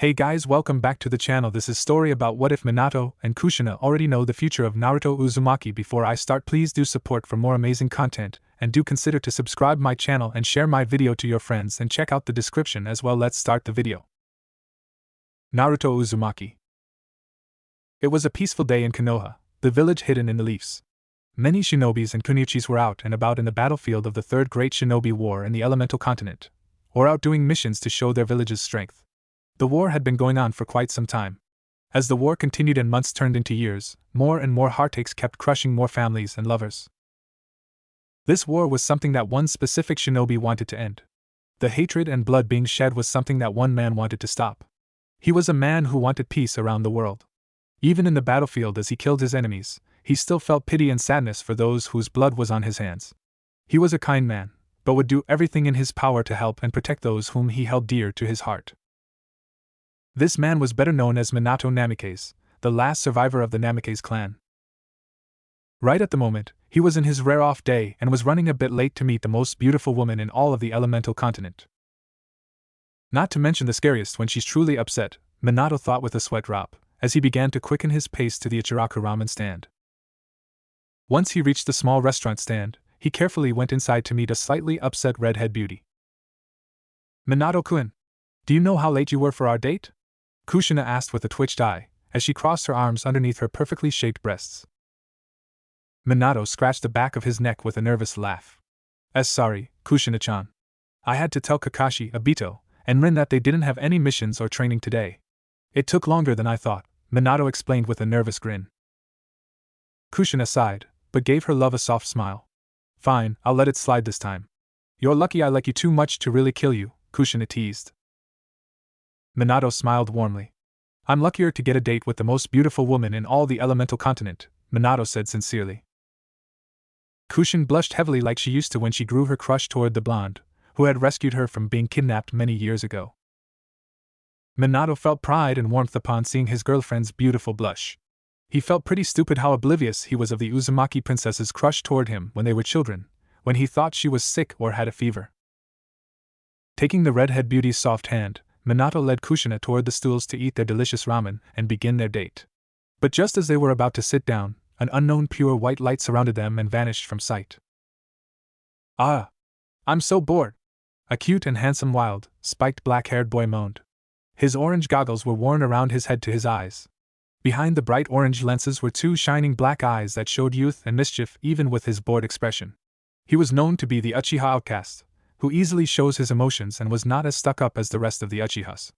Hey guys, welcome back to the channel. This is story about what if Minato and Kushina already know the future of Naruto Uzumaki. Before I start, please do support for more amazing content, and do consider to subscribe my channel and share my video to your friends and check out the description as well. Let's start the video. Naruto Uzumaki. It was a peaceful day in Konoha, the village hidden in the leaves. Many shinobis and kunoichis were out and about in the battlefield of the Third Great Shinobi War in the Elemental Continent, or out doing missions to show their village's strength. The war had been going on for quite some time. As the war continued and months turned into years, more and more heartaches kept crushing more families and lovers. This war was something that one specific shinobi wanted to end. The hatred and blood being shed was something that one man wanted to stop. He was a man who wanted peace around the world. Even in the battlefield, as he killed his enemies, he still felt pity and sadness for those whose blood was on his hands. He was a kind man, but would do everything in his power to help and protect those whom he held dear to his heart. This man was better known as Minato Namikaze, the last survivor of the Namikaze clan. Right at the moment, he was in his rare off day and was running a bit late to meet the most beautiful woman in all of the Elemental Continent. Not to mention the scariest when she's truly upset, Minato thought with a sweat drop, as he began to quicken his pace to the Ichiraku ramen stand. Once he reached the small restaurant stand, he carefully went inside to meet a slightly upset redhead beauty. Minato-kun, do you know how late you were for our date? Kushina asked with a twitched eye, as she crossed her arms underneath her perfectly shaped breasts. Minato scratched the back of his neck with a nervous laugh. Sorry, Kushina-chan. I had to tell Kakashi, Obito, and Rin that they didn't have any missions or training today. It took longer than I thought, Minato explained with a nervous grin. Kushina sighed, but gave her love a soft smile. Fine, I'll let it slide this time. You're lucky I like you too much to really kill you, Kushina teased. Minato smiled warmly. I'm luckier to get a date with the most beautiful woman in all the Elemental Continent, Minato said sincerely. Kushina blushed heavily like she used to when she grew her crush toward the blonde, who had rescued her from being kidnapped many years ago. Minato felt pride and warmth upon seeing his girlfriend's beautiful blush. He felt pretty stupid how oblivious he was of the Uzumaki princess's crush toward him when they were children, when he thought she was sick or had a fever. Taking the redhead beauty's soft hand, Minato led Kushina toward the stools to eat their delicious ramen and begin their date. But just as they were about to sit down, an unknown pure white light surrounded them and vanished from sight. Ah! I'm so bored! A cute and handsome wild, spiked black-haired boy moaned. His orange goggles were worn around his head to his eyes. Behind the bright orange lenses were two shining black eyes that showed youth and mischief even with his bored expression. He was known to be the Uchiha outcast, who easily shows his emotions and was not as stuck up as the rest of the Uchihas.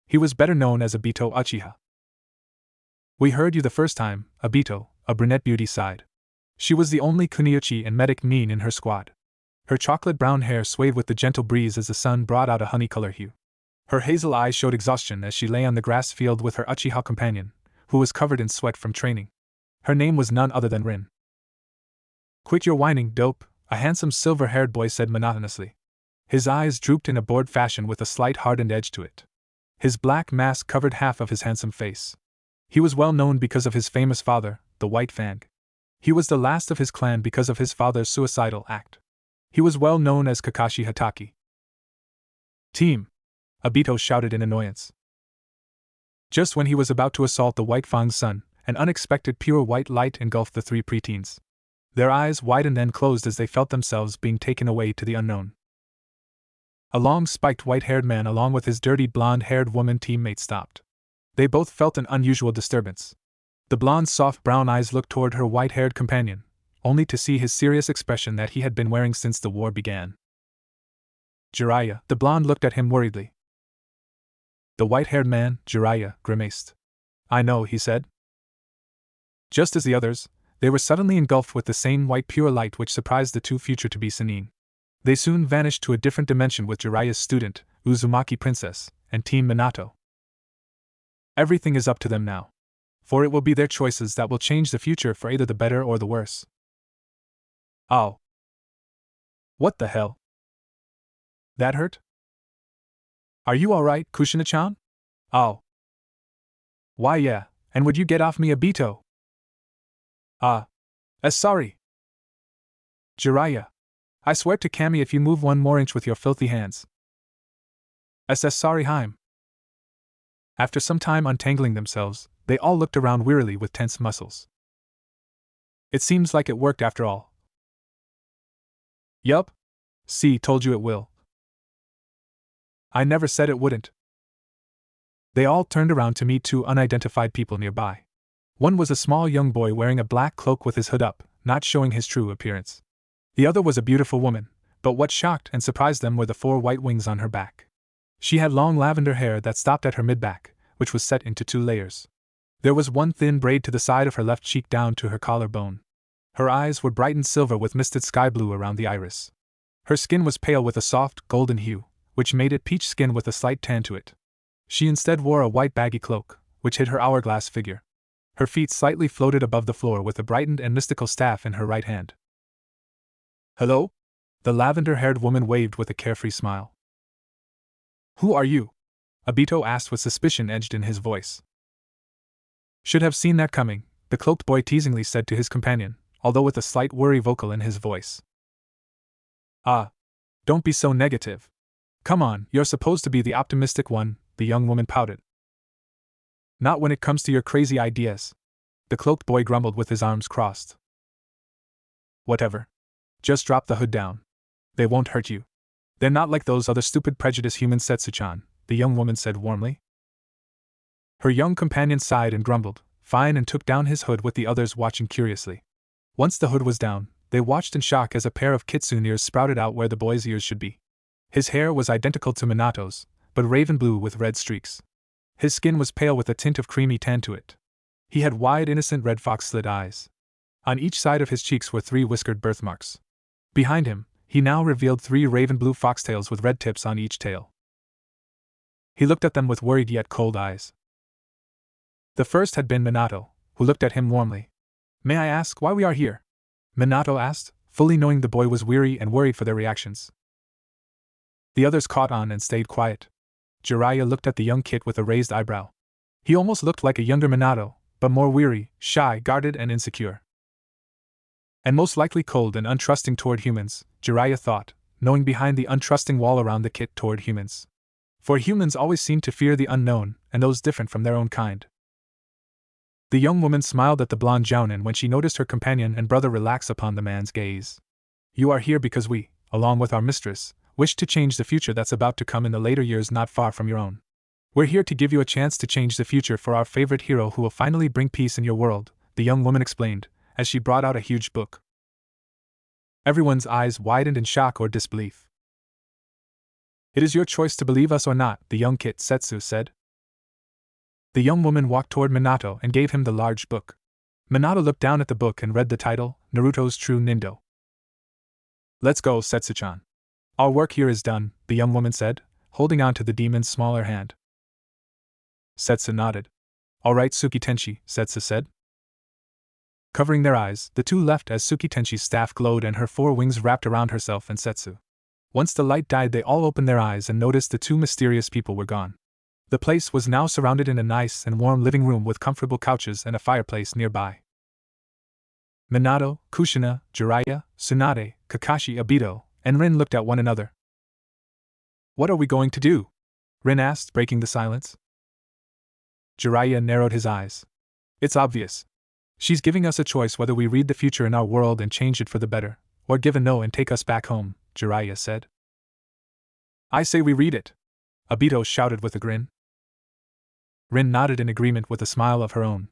He was better known as Obito Uchiha. We heard you the first time, Obito, a brunette beauty sighed. She was the only kunoichi and medic mean in her squad. Her chocolate brown hair swayed with the gentle breeze as the sun brought out a honey-color hue. Her hazel eyes showed exhaustion as she lay on the grass field with her Uchiha companion, who was covered in sweat from training. Her name was none other than Rin. Quit your whining, dope, a handsome silver-haired boy said monotonously. His eyes drooped in a bored fashion with a slight hardened edge to it. His black mask covered half of his handsome face. He was well known because of his famous father, the White Fang. He was the last of his clan because of his father's suicidal act. He was well known as Kakashi Hatake. Team! Obito shouted in annoyance. Just when he was about to assault the White Fang's son, an unexpected pure white light engulfed the three preteens. Their eyes widened and closed as they felt themselves being taken away to the unknown. A long spiked white-haired man along with his dirty blonde-haired woman teammate stopped. They both felt an unusual disturbance. The blonde's soft brown eyes looked toward her white-haired companion, only to see his serious expression that he had been wearing since the war began. Jiraiya, the blonde looked at him worriedly. The white-haired man, Jiraiya, grimaced. I know, he said. Just as the others, they were suddenly engulfed with the same white pure light which surprised the two future to be Sannin. They soon vanished to a different dimension with Jiraiya's student, Uzumaki Princess, and Team Minato. Everything is up to them now. For it will be their choices that will change the future for either the better or the worse. Oh. What the hell? That hurt? Are you alright, Kushina-chan? Oh. Why yeah, and would you get off me, Obito? Sorry. Jiraiya. I swear to Kami if you move one more inch with your filthy hands. Sorry, Haim. After some time untangling themselves, they all looked around wearily with tense muscles. It seems like it worked after all. Yup. See, told you it will. I never said it wouldn't. They all turned around to meet two unidentified people nearby. One was a small young boy wearing a black cloak with his hood up, not showing his true appearance. The other was a beautiful woman, but what shocked and surprised them were the 4 white wings on her back. She had long lavender hair that stopped at her mid-back, which was set into 2 layers. There was one thin braid to the side of her left cheek down to her collarbone. Her eyes were brightened silver with misted sky blue around the iris. Her skin was pale with a soft, golden hue, which made it peach skin with a slight tan to it. She instead wore a white baggy cloak, which hid her hourglass figure. Her feet slightly floated above the floor with a brightened and mystical staff in her right hand. Hello? The lavender-haired woman waved with a carefree smile. Who are you? Obito asked with suspicion edged in his voice. Should have seen that coming, the cloaked boy teasingly said to his companion, although with a slight worry vocal in his voice. Ah. Don't be so negative. Come on, you're supposed to be the optimistic one, the young woman pouted. Not when it comes to your crazy ideas. The cloaked boy grumbled with his arms crossed. Whatever. Just drop the hood down. They won't hurt you. They're not like those other stupid prejudiced humans, Setsu-chan, the young woman said warmly. Her young companion sighed and grumbled, fine, and took down his hood with the others watching curiously. Once the hood was down, they watched in shock as a pair of kitsune ears sprouted out where the boy's ears should be. His hair was identical to Minato's, but raven blue with red streaks. His skin was pale with a tint of creamy tan to it. He had wide, innocent red fox-slit eyes. On each side of his cheeks were 3 whiskered birthmarks. Behind him, he now revealed 3 raven blue foxtails with red tips on each tail. He looked at them with worried yet cold eyes. The first had been Minato, who looked at him warmly. May I ask why we are here? Minato asked, fully knowing the boy was weary and worried for their reactions. The others caught on and stayed quiet. Jiraiya looked at the young kid with a raised eyebrow. He almost looked like a younger Minato, but more weary, shy, guarded, and insecure. And most likely cold and untrusting toward humans, Jiraiya thought, knowing behind the untrusting wall around the kid toward humans. For humans always seem to fear the unknown, and those different from their own kind. The young woman smiled at the blonde jounin when she noticed her companion and brother relax upon the man's gaze. You are here because we, along with our mistress, wish to change the future that's about to come in the later years not far from your own. We're here to give you a chance to change the future for our favorite hero who will finally bring peace in your world, the young woman explained, as she brought out a huge book. Everyone's eyes widened in shock or disbelief. It is your choice to believe us or not, the young kid Setsu said. The young woman walked toward Minato and gave him the large book. Minato looked down at the book and read the title, Naruto's True Nindo. Let's go, Setsu-chan. Our work here is done, the young woman said, holding on to the demon's smaller hand. Setsu nodded. All right, Tsukitenshi, Setsu said. Covering their eyes, the two left as Tsukitenshi's staff glowed and her 4 wings wrapped around herself and Setsu. Once the light died, they all opened their eyes and noticed the 2 mysterious people were gone. The place was now surrounded in a nice and warm living room with comfortable couches and a fireplace nearby. Minato, Kushina, Jiraiya, Tsunade, Kakashi, Obito, and Rin looked at one another. What are we going to do? Rin asked, breaking the silence. Jiraiya narrowed his eyes. It's obvious. She's giving us a choice whether we read the future in our world and change it for the better, or give a no and take us back home, Jiraiya said. I say we read it, Obito shouted with a grin. Rin nodded in agreement with a smile of her own.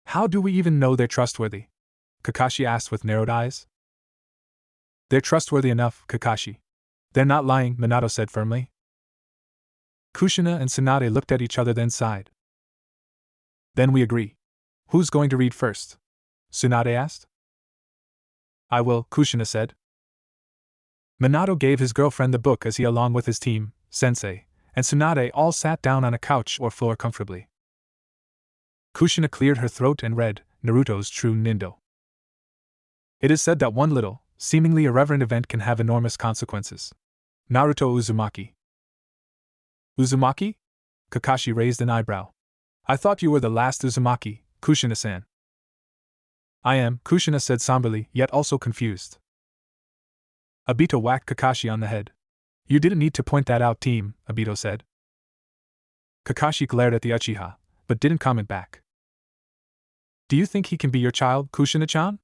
How do we even know they're trustworthy? Kakashi asked with narrowed eyes. They're trustworthy enough, Kakashi. They're not lying, Minato said firmly. Kushina and Tsunade looked at each other then sighed. Then we agree. Who's going to read first? Tsunade asked. I will, Kushina said. Minato gave his girlfriend the book as he, along with his team, Sensei, and Tsunade all sat down on a couch or floor comfortably. Kushina cleared her throat and read, Naruto's True Nindo. It is said that one little, seemingly irreverent event can have enormous consequences. Naruto Uzumaki. Uzumaki? Kakashi raised an eyebrow. I thought you were the last Uzumaki, Kushina-san. I am, Kushina said somberly, yet also confused. Obito whacked Kakashi on the head. You didn't need to point that out, team, Obito said. Kakashi glared at the Uchiha, but didn't comment back. Do you think he can be your child, Kushina-chan?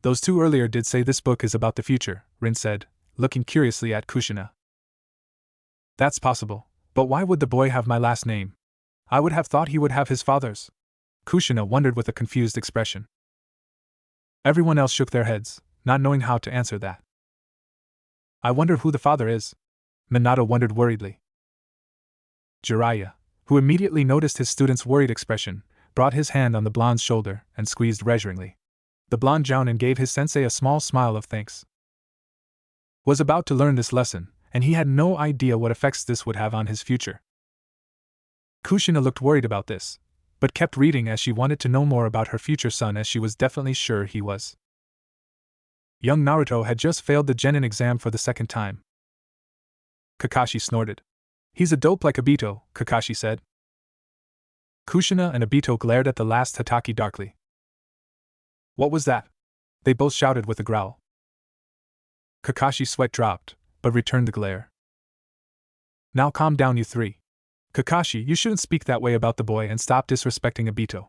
Those two earlier did say this book is about the future, Rin said, looking curiously at Kushina. That's possible, but why would the boy have my last name? I would have thought he would have his father's. Kushina wondered with a confused expression. Everyone else shook their heads, not knowing how to answer that. I wonder who the father is. Minato wondered worriedly. Jiraiya, who immediately noticed his student's worried expression, brought his hand on the blonde's shoulder and squeezed reassuringly. The blonde Jounin gave his sensei a small smile of thanks. Was about to learn this lesson, and he had no idea what effects this would have on his future. Kushina looked worried about this, but kept reading as she wanted to know more about her future son, as she was definitely sure he was. Young Naruto had just failed the Genin exam for the second time. Kakashi snorted. He's a dope like Obito, Kakashi said. Kushina and Obito glared at the last Hatake darkly. What was that? They both shouted with a growl. Kakashi's sweat dropped, but returned the glare. Now calm down, you three. Kakashi, you shouldn't speak that way about the boy and stop disrespecting Obito.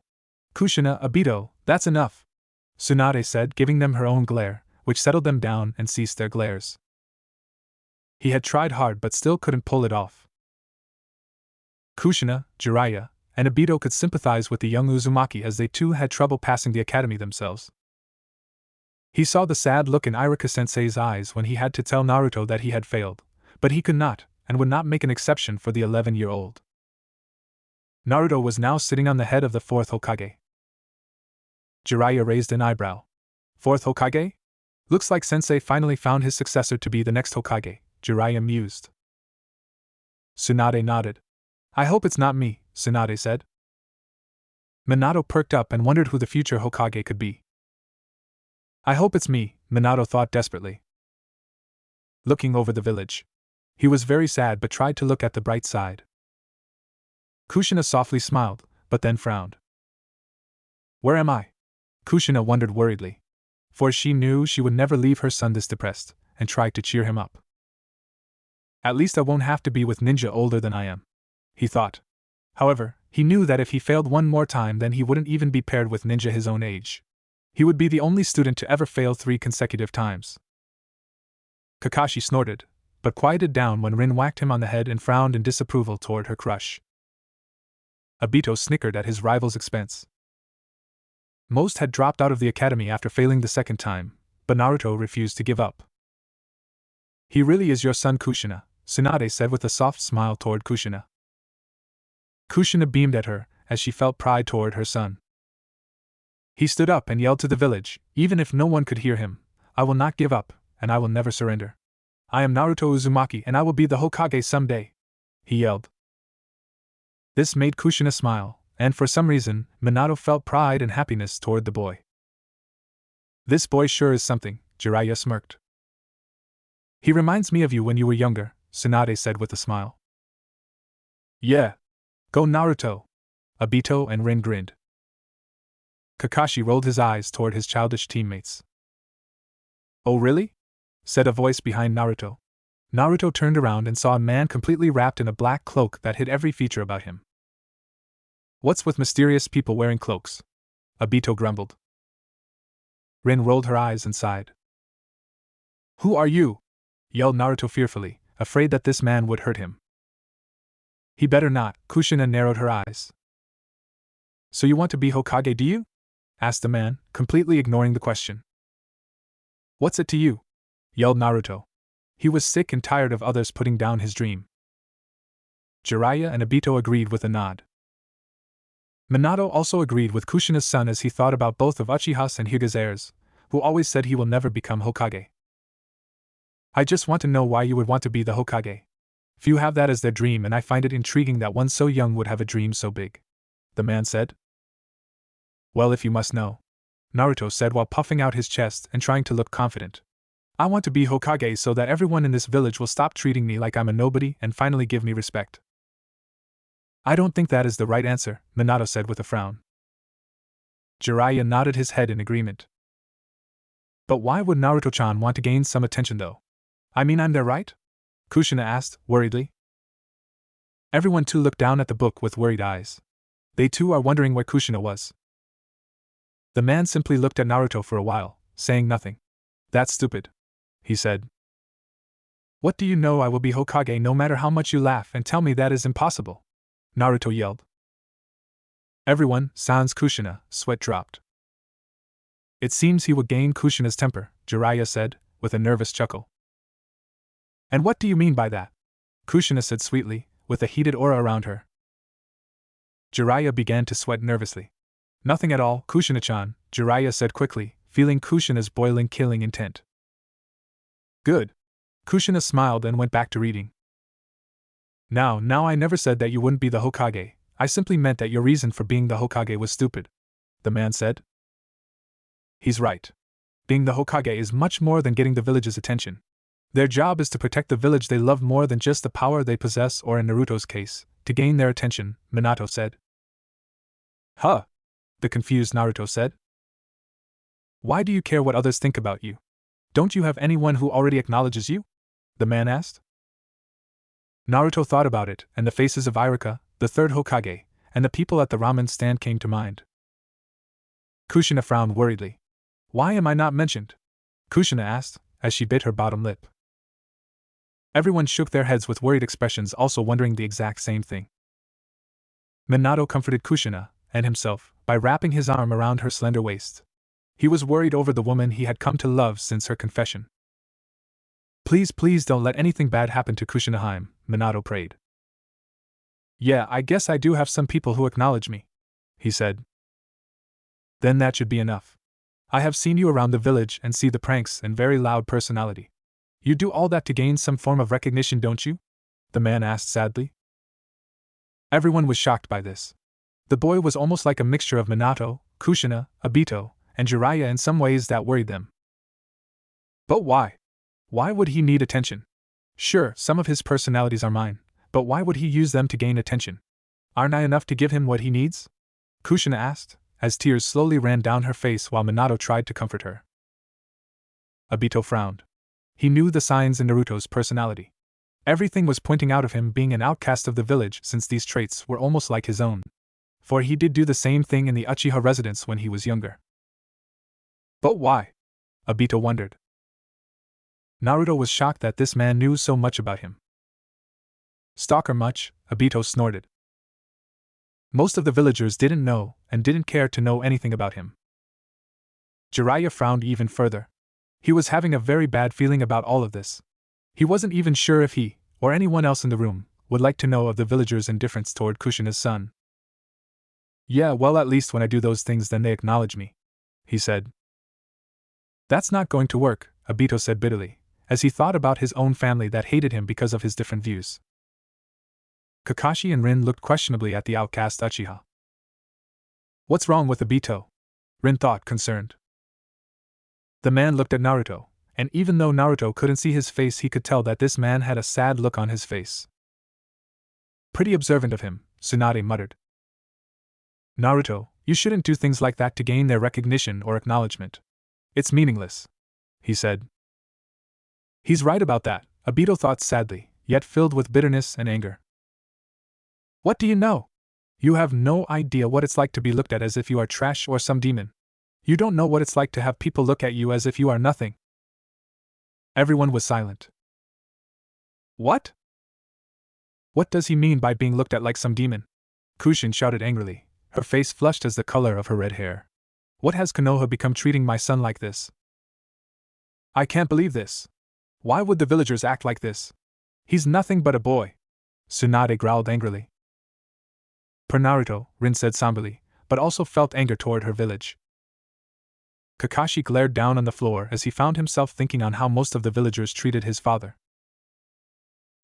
Kushina, Obito, that's enough, Tsunade said, giving them her own glare, which settled them down and ceased their glares. He had tried hard but still couldn't pull it off. Kushina, Jiraiya, and Obito could sympathize with the young Uzumaki as they too had trouble passing the academy themselves. He saw the sad look in Iruka-sensei's eyes when he had to tell Naruto that he had failed, but he could not, and would not make an exception for the 11-year-old. Naruto was now sitting on the head of the fourth Hokage. Jiraiya raised an eyebrow. Fourth Hokage? Looks like Sensei finally found his successor to be the next Hokage, Jiraiya mused. Tsunade nodded. I hope it's not me, Tsunade said. Minato perked up and wondered who the future Hokage could be. I hope it's me, Minato thought desperately. Looking over the village. He was very sad but tried to look at the bright side. Kushina softly smiled, but then frowned. Where am I? Kushina wondered worriedly. For she knew she would never leave her son this depressed, and tried to cheer him up. At least I won't have to be with ninja older than I am, he thought. However, he knew that if he failed one more time then he wouldn't even be paired with ninja his own age. He would be the only student to ever fail 3 consecutive times. Kakashi snorted, but quieted down when Rin whacked him on the head and frowned in disapproval toward her crush. Obito snickered at his rival's expense. Most had dropped out of the academy after failing the second time, but Naruto refused to give up. He really is your son, Kushina, Tsunade said with a soft smile toward Kushina. Kushina beamed at her, as she felt pride toward her son. He stood up and yelled to the village, even if no one could hear him, I will not give up, and I will never surrender. I am Naruto Uzumaki and I will be the Hokage someday, he yelled. This made Kushina smile, and for some reason, Minato felt pride and happiness toward the boy. This boy sure is something, Jiraiya smirked. He reminds me of you when you were younger, Tsunade said with a smile. Yeah. Go Naruto. Obito and Rin grinned. Kakashi rolled his eyes toward his childish teammates. Oh really? Said a voice behind Naruto. Naruto turned around and saw a man completely wrapped in a black cloak that hid every feature about him. What's with mysterious people wearing cloaks? Obito grumbled. Rin rolled her eyes and sighed. Who are you? Yelled Naruto fearfully, afraid that this man would hurt him. He better not, Kushina narrowed her eyes. So you want to be Hokage, do you? Asked the man, completely ignoring the question. What's it to you? Yelled Naruto. He was sick and tired of others putting down his dream. Jiraiya and Obito agreed with a nod. Minato also agreed with Kushina's son as he thought about both of Uchiha's and Hyuga's heirs, who always said he will never become Hokage. I just want to know why you would want to be the Hokage. Few have that as their dream and I find it intriguing that one so young would have a dream so big, the man said. Well, if you must know, Naruto said while puffing out his chest and trying to look confident. I want to be Hokage so that everyone in this village will stop treating me like I'm a nobody and finally give me respect. I don't think that is the right answer, Minato said with a frown. Jiraiya nodded his head in agreement. But why would Naruto-chan want to gain some attention though? I mean, I'm there, right? Kushina asked, worriedly. Everyone too looked down at the book with worried eyes. They too are wondering where Kushina was. The man simply looked at Naruto for a while, saying nothing. That's stupid, he said. What do you know? I will be Hokage no matter how much you laugh and tell me that is impossible, Naruto yelled. Everyone, sans Kushina, sweat dropped. It seems he will gain Kushina's temper, Jiraiya said, with a nervous chuckle. And what do you mean by that? Kushina said sweetly, with a heated aura around her. Jiraiya began to sweat nervously. Nothing at all, Kushina-chan, Jiraiya said quickly, feeling Kushina's boiling killing intent. Good. Kushina smiled and went back to reading. Now I never said that you wouldn't be the Hokage, I simply meant that your reason for being the Hokage was stupid, the man said. He's right. Being the Hokage is much more than getting the village's attention. Their job is to protect the village they love more than just the power they possess, or in Naruto's case, to gain their attention, Minato said. Huh? The confused Naruto said. Why do you care what others think about you? Don't you have anyone who already acknowledges you? The man asked. Naruto thought about it, and the faces of Iruka, the third Hokage, and the people at the ramen stand came to mind. Kushina frowned worriedly. Why am I not mentioned? Kushina asked, as she bit her bottom lip. Everyone shook their heads with worried expressions, also wondering the exact same thing. Minato comforted Kushina, and himself, by wrapping his arm around her slender waist. He was worried over the woman he had come to love since her confession. Please don't let anything bad happen to Kushina-heim, Minato prayed. Yeah, I guess I do have some people who acknowledge me, he said. Then that should be enough. I have seen you around the village and see the pranks and very loud personality. You do all that to gain some form of recognition, don't you? The man asked sadly. Everyone was shocked by this. The boy was almost like a mixture of Minato, Kushina, Obito, and Jiraiya in some ways that worried them. But why? Why would he need attention? Sure, some of his personalities are mine, but why would he use them to gain attention? Aren't I enough to give him what he needs? Kushina asked, as tears slowly ran down her face while Minato tried to comfort her. Obito frowned. He knew the signs in Naruto's personality. Everything was pointing out of him being an outcast of the village, since these traits were almost like his own. For he did do the same thing in the Uchiha residence when he was younger. But why? Obito wondered. Naruto was shocked that this man knew so much about him. Stalker much, Obito snorted. Most of the villagers didn't know, and didn't care to know anything about him. Jiraiya frowned even further. He was having a very bad feeling about all of this. He wasn't even sure if he, or anyone else in the room, would like to know of the villagers' indifference toward Kushina's son. Yeah, well, at least when I do those things then they acknowledge me, he said. That's not going to work, Obito said bitterly, as he thought about his own family that hated him because of his different views. Kakashi and Rin looked questionably at the outcast Uchiha. What's wrong with Obito? Rin thought, concerned. The man looked at Naruto, and even though Naruto couldn't see his face, he could tell that this man had a sad look on his face. Pretty observant of him, Tsunade muttered. Naruto, you shouldn't do things like that to gain their recognition or acknowledgement. It's meaningless, he said. He's right about that, Obito thought sadly, yet filled with bitterness and anger. What do you know? You have no idea what it's like to be looked at as if you are trash or some demon. You don't know what it's like to have people look at you as if you are nothing. Everyone was silent. What? What does he mean by being looked at like some demon? Kushin shouted angrily, her face flushed as the color of her red hair. What has Konoha become, treating my son like this? I can't believe this. Why would the villagers act like this? He's nothing but a boy. Tsunade growled angrily. Per Naruto, Rin said somberly, but also felt anger toward her village. Kakashi glared down on the floor as he found himself thinking on how most of the villagers treated his father.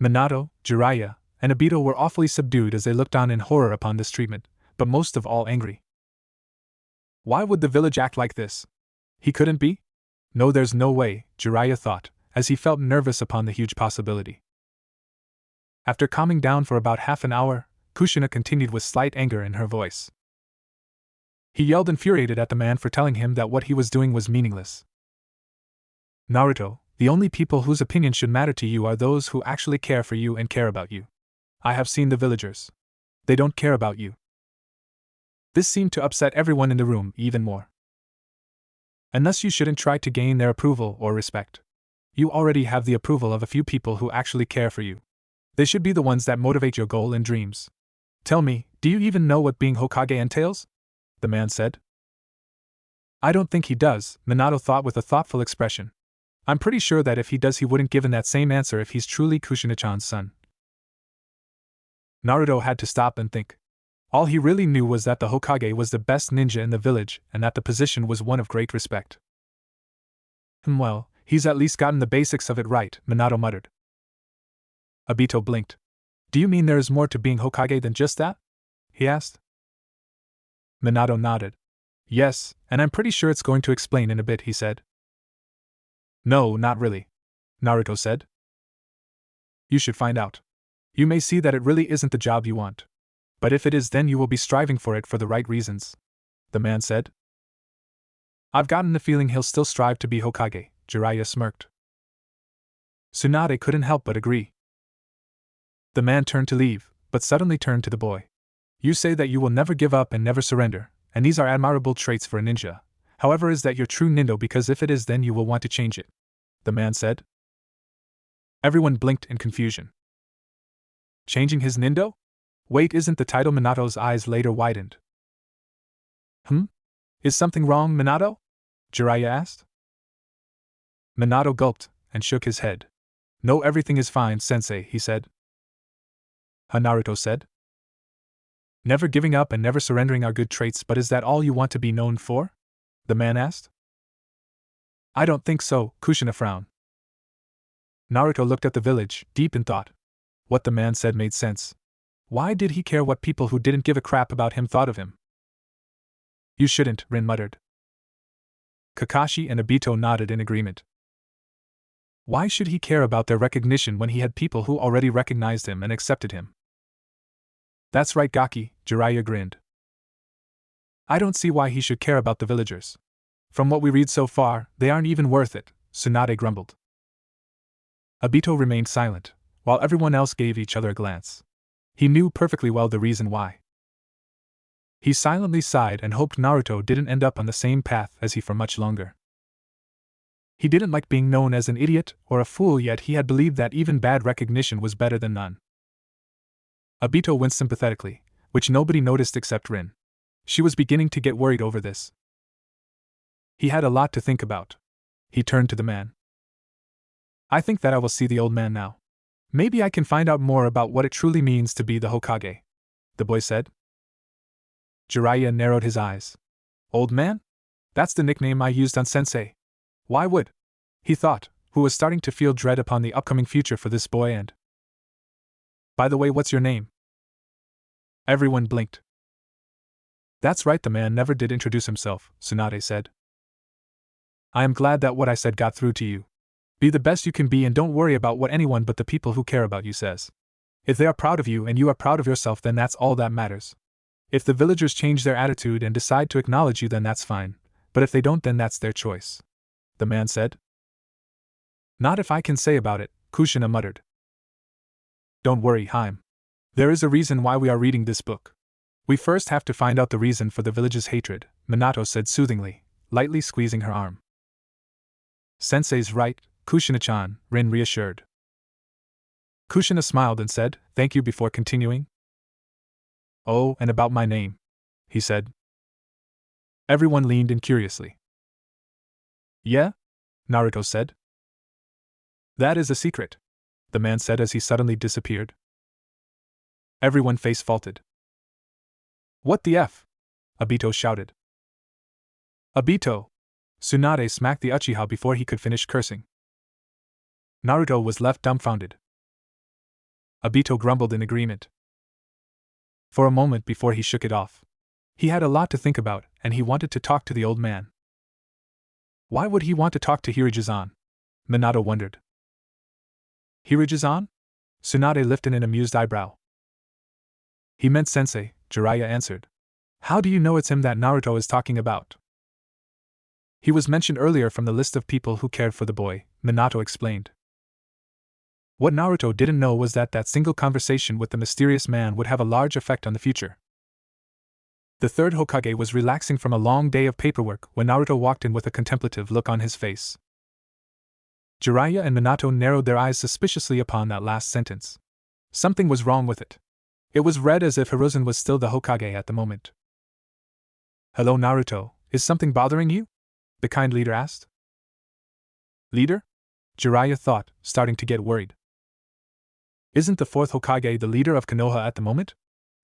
Minato, Jiraiya, and Obito were awfully subdued as they looked on in horror upon this treatment, but most of all angry. Why would the village act like this? He couldn't be? No, there's no way, Jiraiya thought, as he felt nervous upon the huge possibility. After calming down for about half an hour, Kushina continued with slight anger in her voice. He yelled infuriated at the man for telling him that what he was doing was meaningless. Naruto, the only people whose opinion should matter to you are those who actually care for you and care about you. I have seen the villagers. They don't care about you. This seemed to upset everyone in the room even more. And thus you shouldn't try to gain their approval or respect. You already have the approval of a few people who actually care for you. They should be the ones that motivate your goal and dreams. Tell me, do you even know what being Hokage entails? The man said. I don't think he does, Minato thought with a thoughtful expression. I'm pretty sure that if he does he wouldn't given that same answer if he's truly Kushina-chan's son. Naruto had to stop and think. All he really knew was that the Hokage was the best ninja in the village and that the position was one of great respect. Well, he's at least gotten the basics of it right, Minato muttered. Obito blinked. Do you mean there is more to being Hokage than just that? He asked. Minato nodded. Yes, and I'm pretty sure it's going to explain in a bit, he said. No, not really, Naruto said. You should find out. You may see that it really isn't the job you want. But if it is, then you will be striving for it for the right reasons, the man said. I've gotten the feeling he'll still strive to be Hokage, Jiraiya smirked. Tsunade couldn't help but agree. The man turned to leave, but suddenly turned to the boy. You say that you will never give up and never surrender, and these are admirable traits for a ninja. However, is that your true nindo? Because if it is, then you will want to change it, the man said. Everyone blinked in confusion. Changing his nindo? Wait, isn't the title? Minato's eyes later widened. Is something wrong, Minato? Jiraiya asked. Minato gulped and shook his head. No, everything is fine, sensei, he said. Naruto said. Never giving up and never surrendering are good traits, but is that all you want to be known for? The man asked. I don't think so, Kushina frowned. Naruto looked at the village, deep in thought. What the man said made sense. Why did he care what people who didn't give a crap about him thought of him? You shouldn't, Rin muttered. Kakashi and Obito nodded in agreement. Why should he care about their recognition when he had people who already recognized him and accepted him? That's right, Gaki, Jiraiya grinned. I don't see why he should care about the villagers. From what we read so far, they aren't even worth it, Tsunade grumbled. Obito remained silent, while everyone else gave each other a glance. He knew perfectly well the reason why. He silently sighed and hoped Naruto didn't end up on the same path as he for much longer. He didn't like being known as an idiot or a fool, yet he had believed that even bad recognition was better than none. Obito winced sympathetically, which nobody noticed except Rin. She was beginning to get worried over this. He had a lot to think about. He turned to the man. I think that I will see the old man now. Maybe I can find out more about what it truly means to be the Hokage, the boy said. Jiraiya narrowed his eyes. Old man? That's the nickname I used on sensei. Why would? He thought, who was starting to feel dread upon the upcoming future for this boy. And by the way, what's your name? Everyone blinked. That's right, the man never did introduce himself, Tsunade said. I am glad that what I said got through to you. Be the best you can be and don't worry about what anyone but the people who care about you says. If they are proud of you and you are proud of yourself, then that's all that matters. If the villagers change their attitude and decide to acknowledge you, then that's fine, but if they don't, then that's their choice, the man said. Not if I can say about it, Kushina muttered. Don't worry, Haim. There is a reason why we are reading this book. We first have to find out the reason for the village's hatred, Minato said soothingly, lightly squeezing her arm. Sensei's right, Kushina-chan, Rin reassured. Kushina smiled and said, thank you before continuing. Oh, and about my name, he said. Everyone leaned in curiously. Yeah? Naruto said. That is a secret, the man said as he suddenly disappeared. Everyone face faulted. What the F? Obito shouted. Obito! Tsunade smacked the Uchiha before he could finish cursing. Naruto was left dumbfounded. Obito grumbled in agreement. For a moment before he shook it off. He had a lot to think about, and he wanted to talk to the old man. Why would he want to talk to Hiraji-san? Minato wondered. Hiraji-san? Tsunade lifted an amused eyebrow. He meant sensei, Jiraiya answered. How do you know it's him that Naruto is talking about? He was mentioned earlier from the list of people who cared for the boy, Minato explained. What Naruto didn't know was that that single conversation with the mysterious man would have a large effect on the future. The third Hokage was relaxing from a long day of paperwork when Naruto walked in with a contemplative look on his face. Jiraiya and Minato narrowed their eyes suspiciously upon that last sentence. Something was wrong with it. It was read as if Hiruzen was still the Hokage at the moment. "Hello Naruto, is something bothering you?" the kind leader asked. "Leader?" Jiraiya thought, starting to get worried. "Isn't the fourth Hokage the leader of Konoha at the moment?"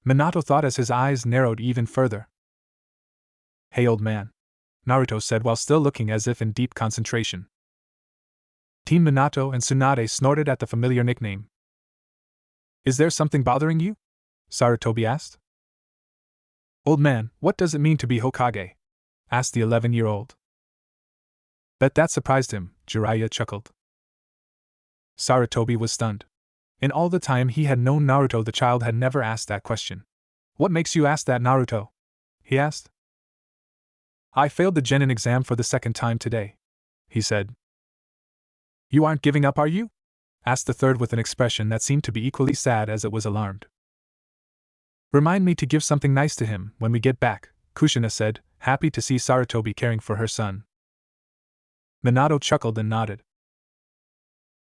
Minato thought as his eyes narrowed even further. "Hey old man," Naruto said while still looking as if in deep concentration. Team Minato and Tsunade snorted at the familiar nickname. "Is there something bothering you?" Sarutobi asked. "Old man, what does it mean to be Hokage?" asked the 11-year-old. Bet that surprised him, Jiraiya chuckled. Sarutobi was stunned. In all the time he had known Naruto, the child had never asked that question. "What makes you ask that, Naruto?" he asked. "I failed the genin exam for the second time today," he said. "You aren't giving up, are you?" asked the third with an expression that seemed to be equally sad as it was alarmed. "Remind me to give something nice to him when we get back," Kushina said, happy to see Sarutobi caring for her son. Minato chuckled and nodded.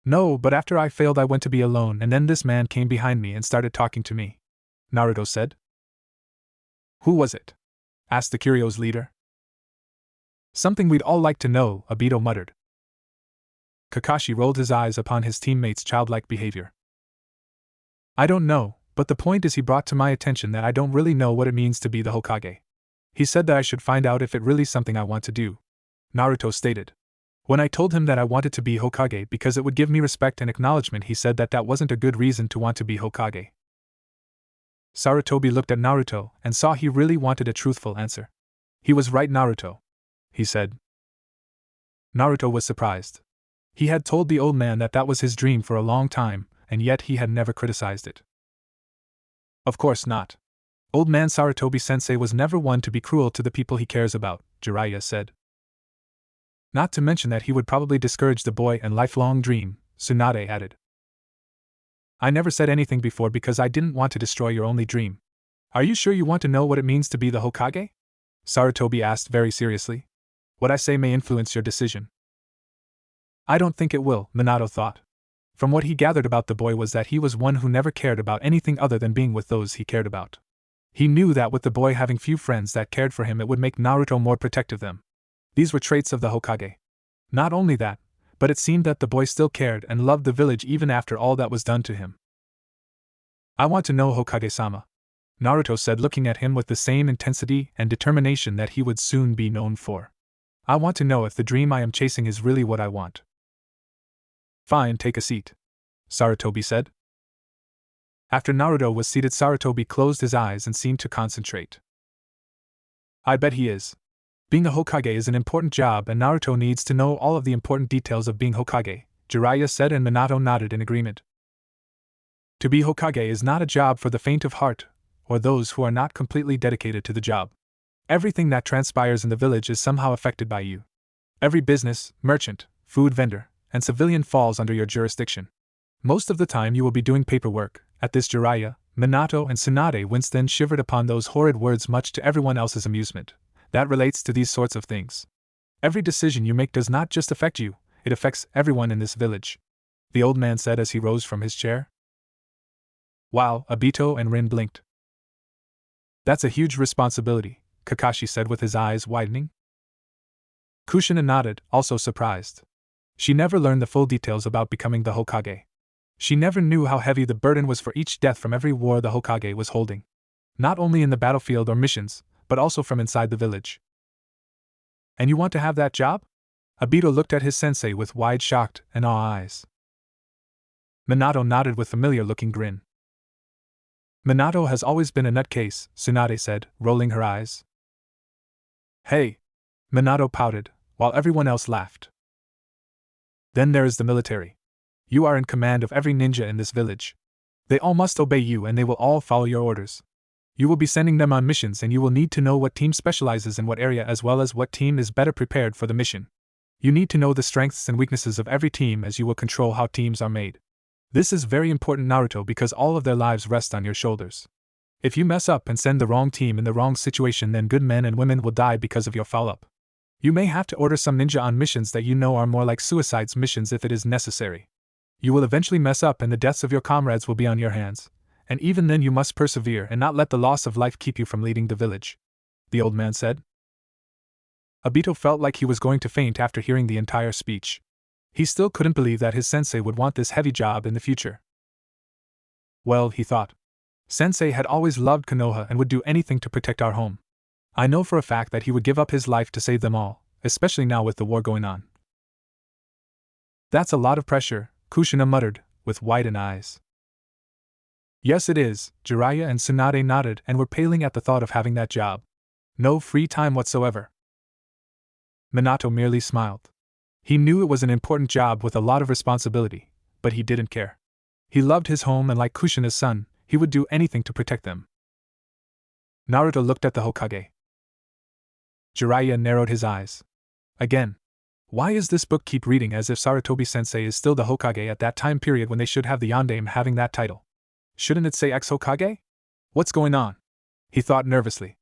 "No, but after I failed I went to be alone and then this man came behind me and started talking to me," Naruto said. "Who was it?" asked the Kurio's leader. "Something we'd all like to know," Obito muttered. Kakashi rolled his eyes upon his teammates' childlike behavior. "I don't know, but the point is he brought to my attention that I don't really know what it means to be the Hokage. He said that I should find out if it really something I want to do," Naruto stated. "When I told him that I wanted to be Hokage because it would give me respect and acknowledgement, he said that that wasn't a good reason to want to be Hokage." Sarutobi looked at Naruto and saw he really wanted a truthful answer. "He was right, Naruto," he said. Naruto was surprised. He had told the old man that that was his dream for a long time, and yet he had never criticized it. "Of course not. Old man Sarutobi-sensei was never one to be cruel to the people he cares about," Jiraiya said. "Not to mention that he would probably discourage the boy and lifelong dream," Tsunade added. "I never said anything before because I didn't want to destroy your only dream. Are you sure you want to know what it means to be the Hokage?" Sarutobi asked very seriously. "What I say may influence your decision." "I don't think it will," Minato thought. From what he gathered about the boy was that he was one who never cared about anything other than being with those he cared about. He knew that with the boy having few friends that cared for him, it would make Naruto more protective of them. These were traits of the Hokage. Not only that, but it seemed that the boy still cared and loved the village even after all that was done to him. "I want to know, Hokage-sama," Naruto said, looking at him with the same intensity and determination that he would soon be known for. "I want to know if the dream I am chasing is really what I want." "Fine, take a seat," Sarutobi said. After Naruto was seated, Sarutobi closed his eyes and seemed to concentrate. "I bet he is. Being a Hokage is an important job and Naruto needs to know all of the important details of being Hokage," Jiraiya said, and Minato nodded in agreement. "To be Hokage is not a job for the faint of heart, or those who are not completely dedicated to the job. Everything that transpires in the village is somehow affected by you. Every business, merchant, food vendor, and civilian falls under your jurisdiction. Most of the time you will be doing paperwork." At this, Jiraiya, Minato, and Tsunade winced, then shivered upon those horrid words, much to everyone else's amusement. "That relates to these sorts of things. Every decision you make does not just affect you, it affects everyone in this village," the old man said as he rose from his chair. Wow, Obito and Rin blinked. "That's a huge responsibility," Kakashi said with his eyes widening. Kushina nodded, also surprised. She never learned the full details about becoming the Hokage. She never knew how heavy the burden was for each death from every war the Hokage was holding. Not only in the battlefield or missions, but also from inside the village. "And you want to have that job?" Obito looked at his sensei with wide, shocked, and awe eyes. Minato nodded with familiar-looking grin. "Minato has always been a nutcase," Tsunade said, rolling her eyes. "Hey!" Minato pouted, while everyone else laughed. "Then there is the military. You are in command of every ninja in this village. They all must obey you and they will all follow your orders. You will be sending them on missions and you will need to know what team specializes in what area as well as what team is better prepared for the mission. You need to know the strengths and weaknesses of every team as you will control how teams are made. This is very important, Naruto, because all of their lives rest on your shoulders. If you mess up and send the wrong team in the wrong situation, then good men and women will die because of your foul-up. You may have to order some ninja on missions that you know are more like suicides missions if it is necessary. You will eventually mess up and the deaths of your comrades will be on your hands, and even then you must persevere and not let the loss of life keep you from leading the village," the old man said. Obito felt like he was going to faint after hearing the entire speech. He still couldn't believe that his sensei would want this heavy job in the future. Well, he thought. Sensei had always loved Konoha and would do anything to protect our home. I know for a fact that he would give up his life to save them all, especially now with the war going on. That's a lot of pressure, Kushina muttered, with widened eyes. Yes it is, Jiraiya and Tsunade nodded and were paling at the thought of having that job. No free time whatsoever. Minato merely smiled. He knew it was an important job with a lot of responsibility, but he didn't care. He loved his home and like Kushina's son, he would do anything to protect them. Naruto looked at the Hokage. Jiraiya narrowed his eyes. Again. Why is this book keep reading as if Sarutobi-sensei is still the Hokage at that time period when they should have the Yondaime having that title? Shouldn't it say ex-Hokage? What's going on? He thought nervously.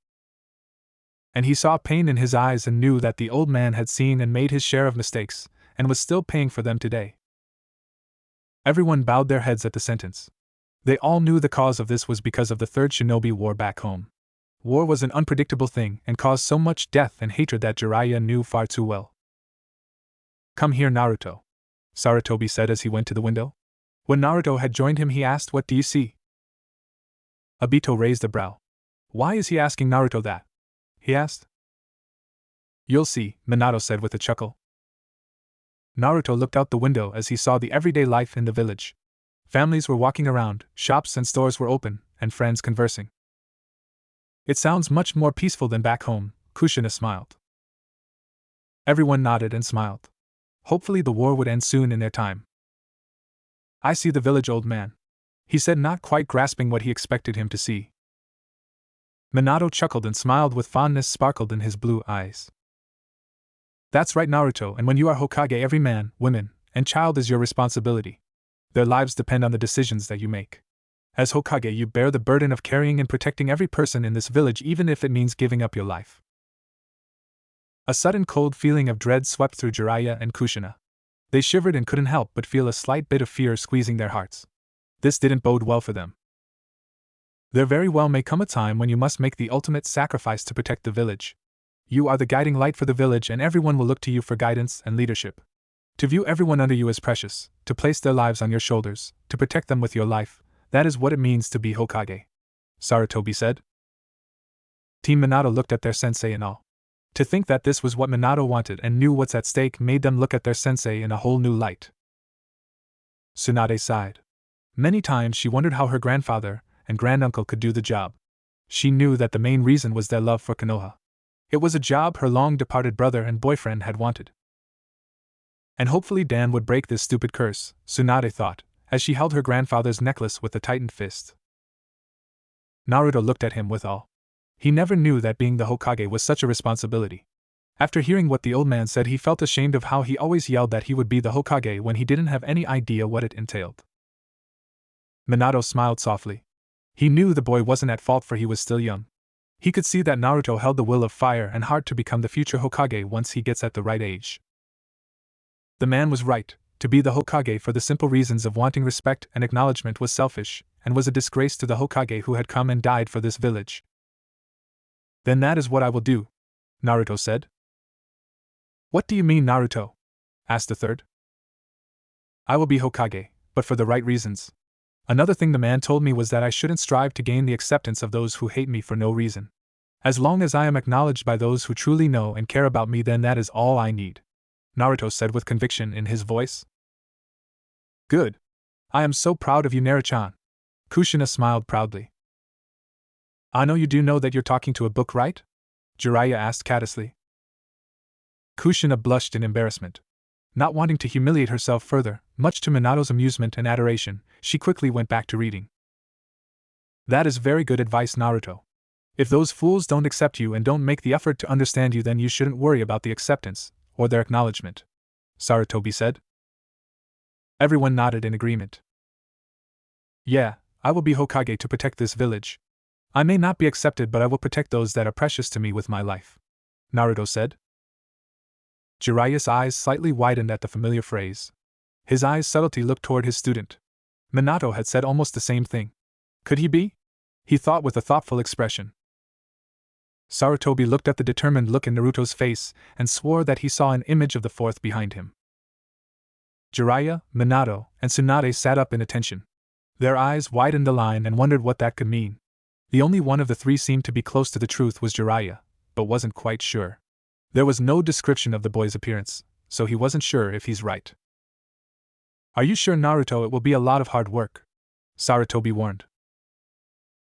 And he saw pain in his eyes and knew that the old man had seen and made his share of mistakes, and was still paying for them today. Everyone bowed their heads at the sentence. They all knew the cause of this was because of the Third Shinobi War back home. War was an unpredictable thing and caused so much death and hatred that Jiraiya knew far too well. Come here, Naruto, Sarutobi said as he went to the window. When Naruto had joined him, he asked, What do you see? Obito raised a brow. Why is he asking Naruto that? He asked. You'll see, Minato said with a chuckle. Naruto looked out the window as he saw the everyday life in the village. Families were walking around, shops and stores were open, and friends conversing. It sounds much more peaceful than back home, Kushina smiled. Everyone nodded and smiled. Hopefully the war would end soon in their time. I see the village, old man, he said, not quite grasping what he expected him to see. Minato chuckled and smiled with fondness sparkled in his blue eyes. That's right, Naruto, and when you are Hokage, every man, woman, and child is your responsibility. Their lives depend on the decisions that you make. As Hokage, you bear the burden of carrying and protecting every person in this village, even if it means giving up your life. A sudden cold feeling of dread swept through Jiraiya and Kushina. They shivered and couldn't help but feel a slight bit of fear squeezing their hearts. This didn't bode well for them. There very well may come a time when you must make the ultimate sacrifice to protect the village. You are the guiding light for the village, and everyone will look to you for guidance and leadership. To view everyone under you as precious, to place their lives on your shoulders, to protect them with your life, that is what it means to be Hokage, Sarutobi said. Team Minato looked at their sensei in awe. To think that this was what Minato wanted and knew what's at stake made them look at their sensei in a whole new light. Tsunade sighed. Many times she wondered how her grandfather and granduncle could do the job. She knew that the main reason was their love for Konoha. It was a job her long-departed brother and boyfriend had wanted. And hopefully Dan would break this stupid curse, Tsunade thought, as she held her grandfather's necklace with a tightened fist. Naruto looked at him with awe. He never knew that being the Hokage was such a responsibility. After hearing what the old man said, he felt ashamed of how he always yelled that he would be the Hokage when he didn't have any idea what it entailed. Minato smiled softly. He knew the boy wasn't at fault, for he was still young. He could see that Naruto held the will of fire and heart to become the future Hokage once he gets at the right age. The man was right. To be the Hokage for the simple reasons of wanting respect and acknowledgement was selfish, and was a disgrace to the Hokage who had come and died for this village. Then that is what I will do, Naruto said. What do you mean, Naruto? Asked the third. I will be Hokage, but for the right reasons. Another thing the man told me was that I shouldn't strive to gain the acceptance of those who hate me for no reason. As long as I am acknowledged by those who truly know and care about me, then that is all I need, Naruto said with conviction in his voice. Good. I am so proud of you, Naruto-chan. Kushina smiled proudly. I know you do know that you're talking to a book, right? Jiraiya asked cadiously. Kushina blushed in embarrassment. Not wanting to humiliate herself further, much to Minato's amusement and adoration, she quickly went back to reading. That is very good advice, Naruto. If those fools don't accept you and don't make the effort to understand you, then you shouldn't worry about the acceptance, or their acknowledgement, Sarutobi said. Everyone nodded in agreement. Yeah, I will be Hokage to protect this village. I may not be accepted, but I will protect those that are precious to me with my life, Naruto said. Jiraiya's eyes slightly widened at the familiar phrase. His eyes' subtlety looked toward his student. Minato had said almost the same thing. Could he be? He thought with a thoughtful expression. Sarutobi looked at the determined look in Naruto's face and swore that he saw an image of the fourth behind him. Jiraiya, Minato, and Tsunade sat up in attention. Their eyes widened a line and wondered what that could mean. The only one of the three seemed to be close to the truth was Jiraiya, but wasn't quite sure. There was no description of the boy's appearance, so he wasn't sure if he's right. Are you sure, Naruto? It will be a lot of hard work, Sarutobi warned.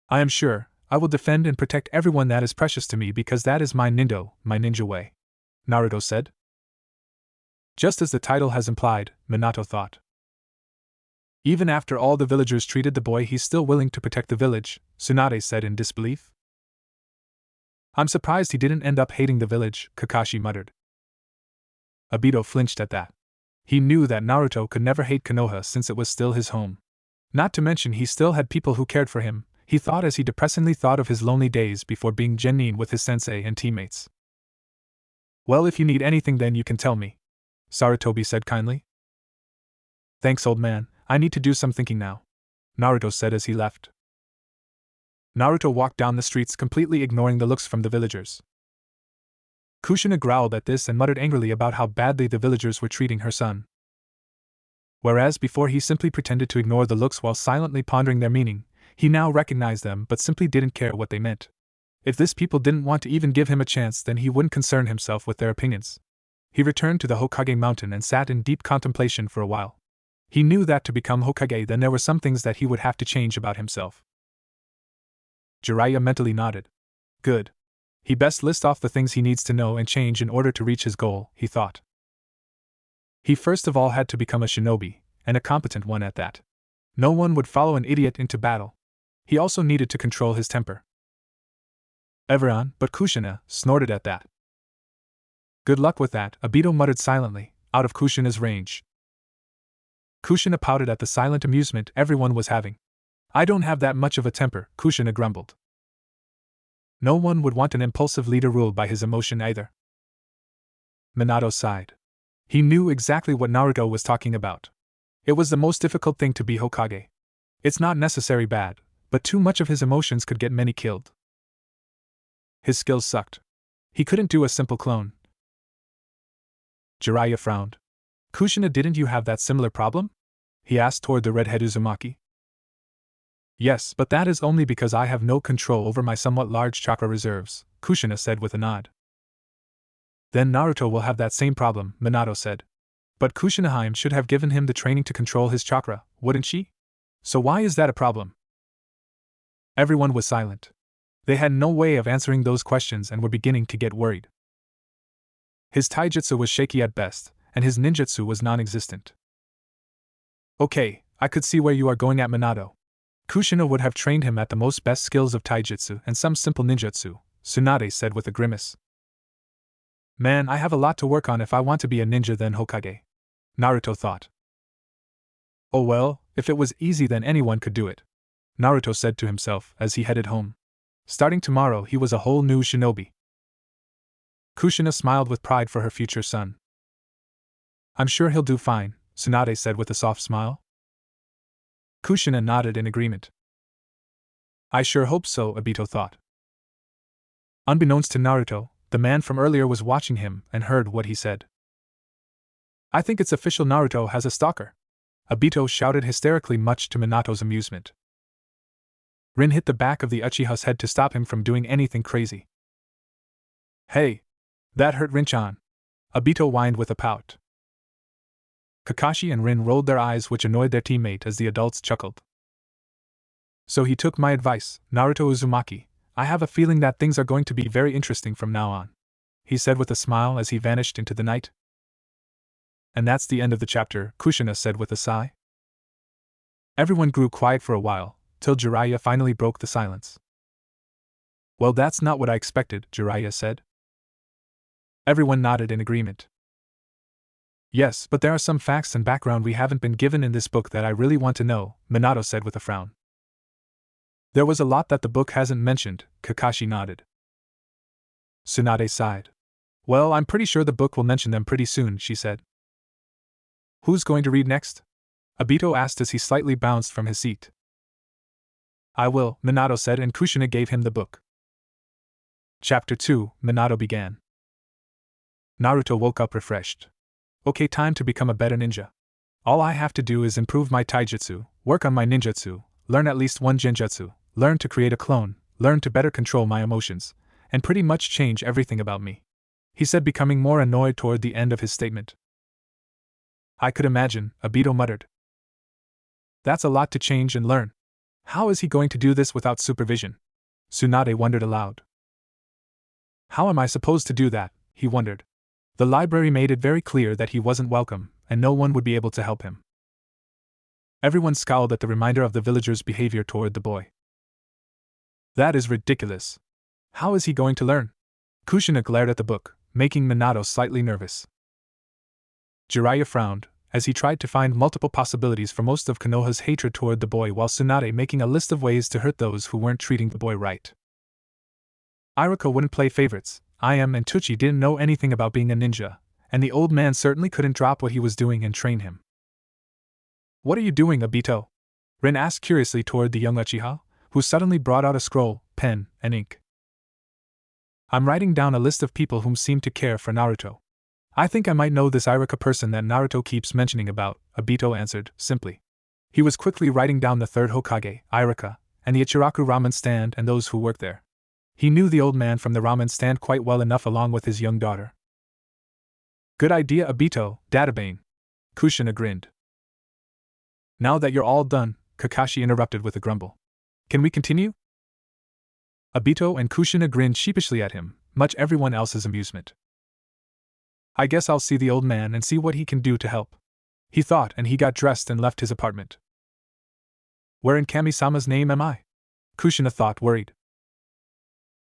I am sure. I will defend and protect everyone that is precious to me because that is my ninja way, Naruto said. Just as the title has implied, Minato thought. Even after all the villagers treated the boy, he's still willing to protect the village, Tsunade said in disbelief. I'm surprised he didn't end up hating the village, Kakashi muttered. Obito flinched at that. He knew that Naruto could never hate Konoha since it was still his home. Not to mention he still had people who cared for him, he thought as he depressingly thought of his lonely days before being genin with his sensei and teammates. Well, if you need anything then you can tell me, Sarutobi said kindly. Thanks, old man, I need to do some thinking now, Naruto said as he left. Naruto walked down the streets completely ignoring the looks from the villagers. Kushina growled at this and muttered angrily about how badly the villagers were treating her son. Whereas before he simply pretended to ignore the looks while silently pondering their meaning, he now recognized them but simply didn't care what they meant. If these people didn't want to even give him a chance, then he wouldn't concern himself with their opinions. He returned to the Hokage mountain and sat in deep contemplation for a while. He knew that to become Hokage then there were some things that he would have to change about himself. Jiraiya mentally nodded. Good. He best list off the things he needs to know and change in order to reach his goal, he thought. He first of all had to become a shinobi, and a competent one at that. No one would follow an idiot into battle. He also needed to control his temper. Everyone but Kushina snorted at that. Good luck with that, Obito muttered silently, out of Kushina's range. Kushina pouted at the silent amusement everyone was having. I don't have that much of a temper, Kushina grumbled. No one would want an impulsive leader ruled by his emotion either. Minato sighed. He knew exactly what Naruto was talking about. It was the most difficult thing to be Hokage. It's not necessarily bad, but too much of his emotions could get many killed. His skills sucked. He couldn't do a simple clone. Jiraiya frowned. Kushina, didn't you have that similar problem? He asked toward the redhead Uzumaki. Yes, but that is only because I have no control over my somewhat large chakra reserves, Kushina said with a nod. Then Naruto will have that same problem, Minato said. But Kushinaheim should have given him the training to control his chakra, wouldn't she? So why is that a problem? Everyone was silent. They had no way of answering those questions and were beginning to get worried. His taijutsu was shaky at best, and his ninjutsu was non-existent. Okay, I could see where you are going at, Minato. Kushina would have trained him at the most best skills of taijutsu and some simple ninjutsu, Tsunade said with a grimace. Man, I have a lot to work on if I want to be a ninja then Hokage, Naruto thought. Oh well, if it was easy then anyone could do it, Naruto said to himself as he headed home. Starting tomorrow he was a whole new shinobi. Kushina smiled with pride for her future son. I'm sure he'll do fine, Tsunade said with a soft smile. Kushina nodded in agreement. I sure hope so, Obito thought. Unbeknownst to Naruto, the man from earlier was watching him and heard what he said. I think it's official, Naruto has a stalker, Obito shouted hysterically, much to Minato's amusement. Rin hit the back of the Uchiha's head to stop him from doing anything crazy. Hey! That hurt, Rin-chan, Obito whined with a pout. Kakashi and Rin rolled their eyes, which annoyed their teammate as the adults chuckled. So he took my advice, Naruto Uzumaki. I have a feeling that things are going to be very interesting from now on, he said with a smile as he vanished into the night. And that's the end of the chapter, Kushina said with a sigh. Everyone grew quiet for a while, till Jiraiya finally broke the silence. Well, that's not what I expected, Jiraiya said. Everyone nodded in agreement. Yes, but there are some facts and background we haven't been given in this book that I really want to know, Minato said with a frown. There was a lot that the book hasn't mentioned, Kakashi nodded. Tsunade sighed. Well, I'm pretty sure the book will mention them pretty soon, she said. Who's going to read next? Obito asked as he slightly bounced from his seat. I will, Minato said, and Kushina gave him the book. Chapter 2, Minato began. Naruto woke up refreshed. Okay, time to become a better ninja. All I have to do is improve my taijutsu, work on my ninjutsu, learn at least one genjutsu, learn to create a clone, learn to better control my emotions, and pretty much change everything about me, he said, becoming more annoyed toward the end of his statement. I could imagine, Obito muttered. That's a lot to change and learn. How is he going to do this without supervision? Tsunade wondered aloud. How am I supposed to do that? He wondered. The library made it very clear that he wasn't welcome, and no one would be able to help him. Everyone scowled at the reminder of the villagers' behavior toward the boy. That is ridiculous. How is he going to learn? Kushina glared at the book, making Minato slightly nervous. Jiraiya frowned, as he tried to find multiple possibilities for most of Konoha's hatred toward the boy, while Tsunade making a list of ways to hurt those who weren't treating the boy right. Iruka wouldn't play favorites, Ayam and Tucci didn't know anything about being a ninja, and the old man certainly couldn't drop what he was doing and train him. What are you doing, Obito? Rin asked curiously toward the young Uchiha, who suddenly brought out a scroll, pen, and ink. I'm writing down a list of people whom seem to care for Naruto. I think I might know this Iruka person that Naruto keeps mentioning about, Obito answered, simply. He was quickly writing down the third Hokage, Iruka, and the Ichiraku ramen stand and those who worked there. He knew the old man from the ramen stand quite well enough, along with his young daughter. Good idea, Obito, Databane. Kushina grinned. Now that you're all done, Kakashi interrupted with a grumble. Can we continue? Obito and Kushina grinned sheepishly at him, much everyone else's amusement. I guess I'll see the old man and see what he can do to help, he thought, and he got dressed and left his apartment. Where in Kami-sama's name am I? Kushina thought, worried.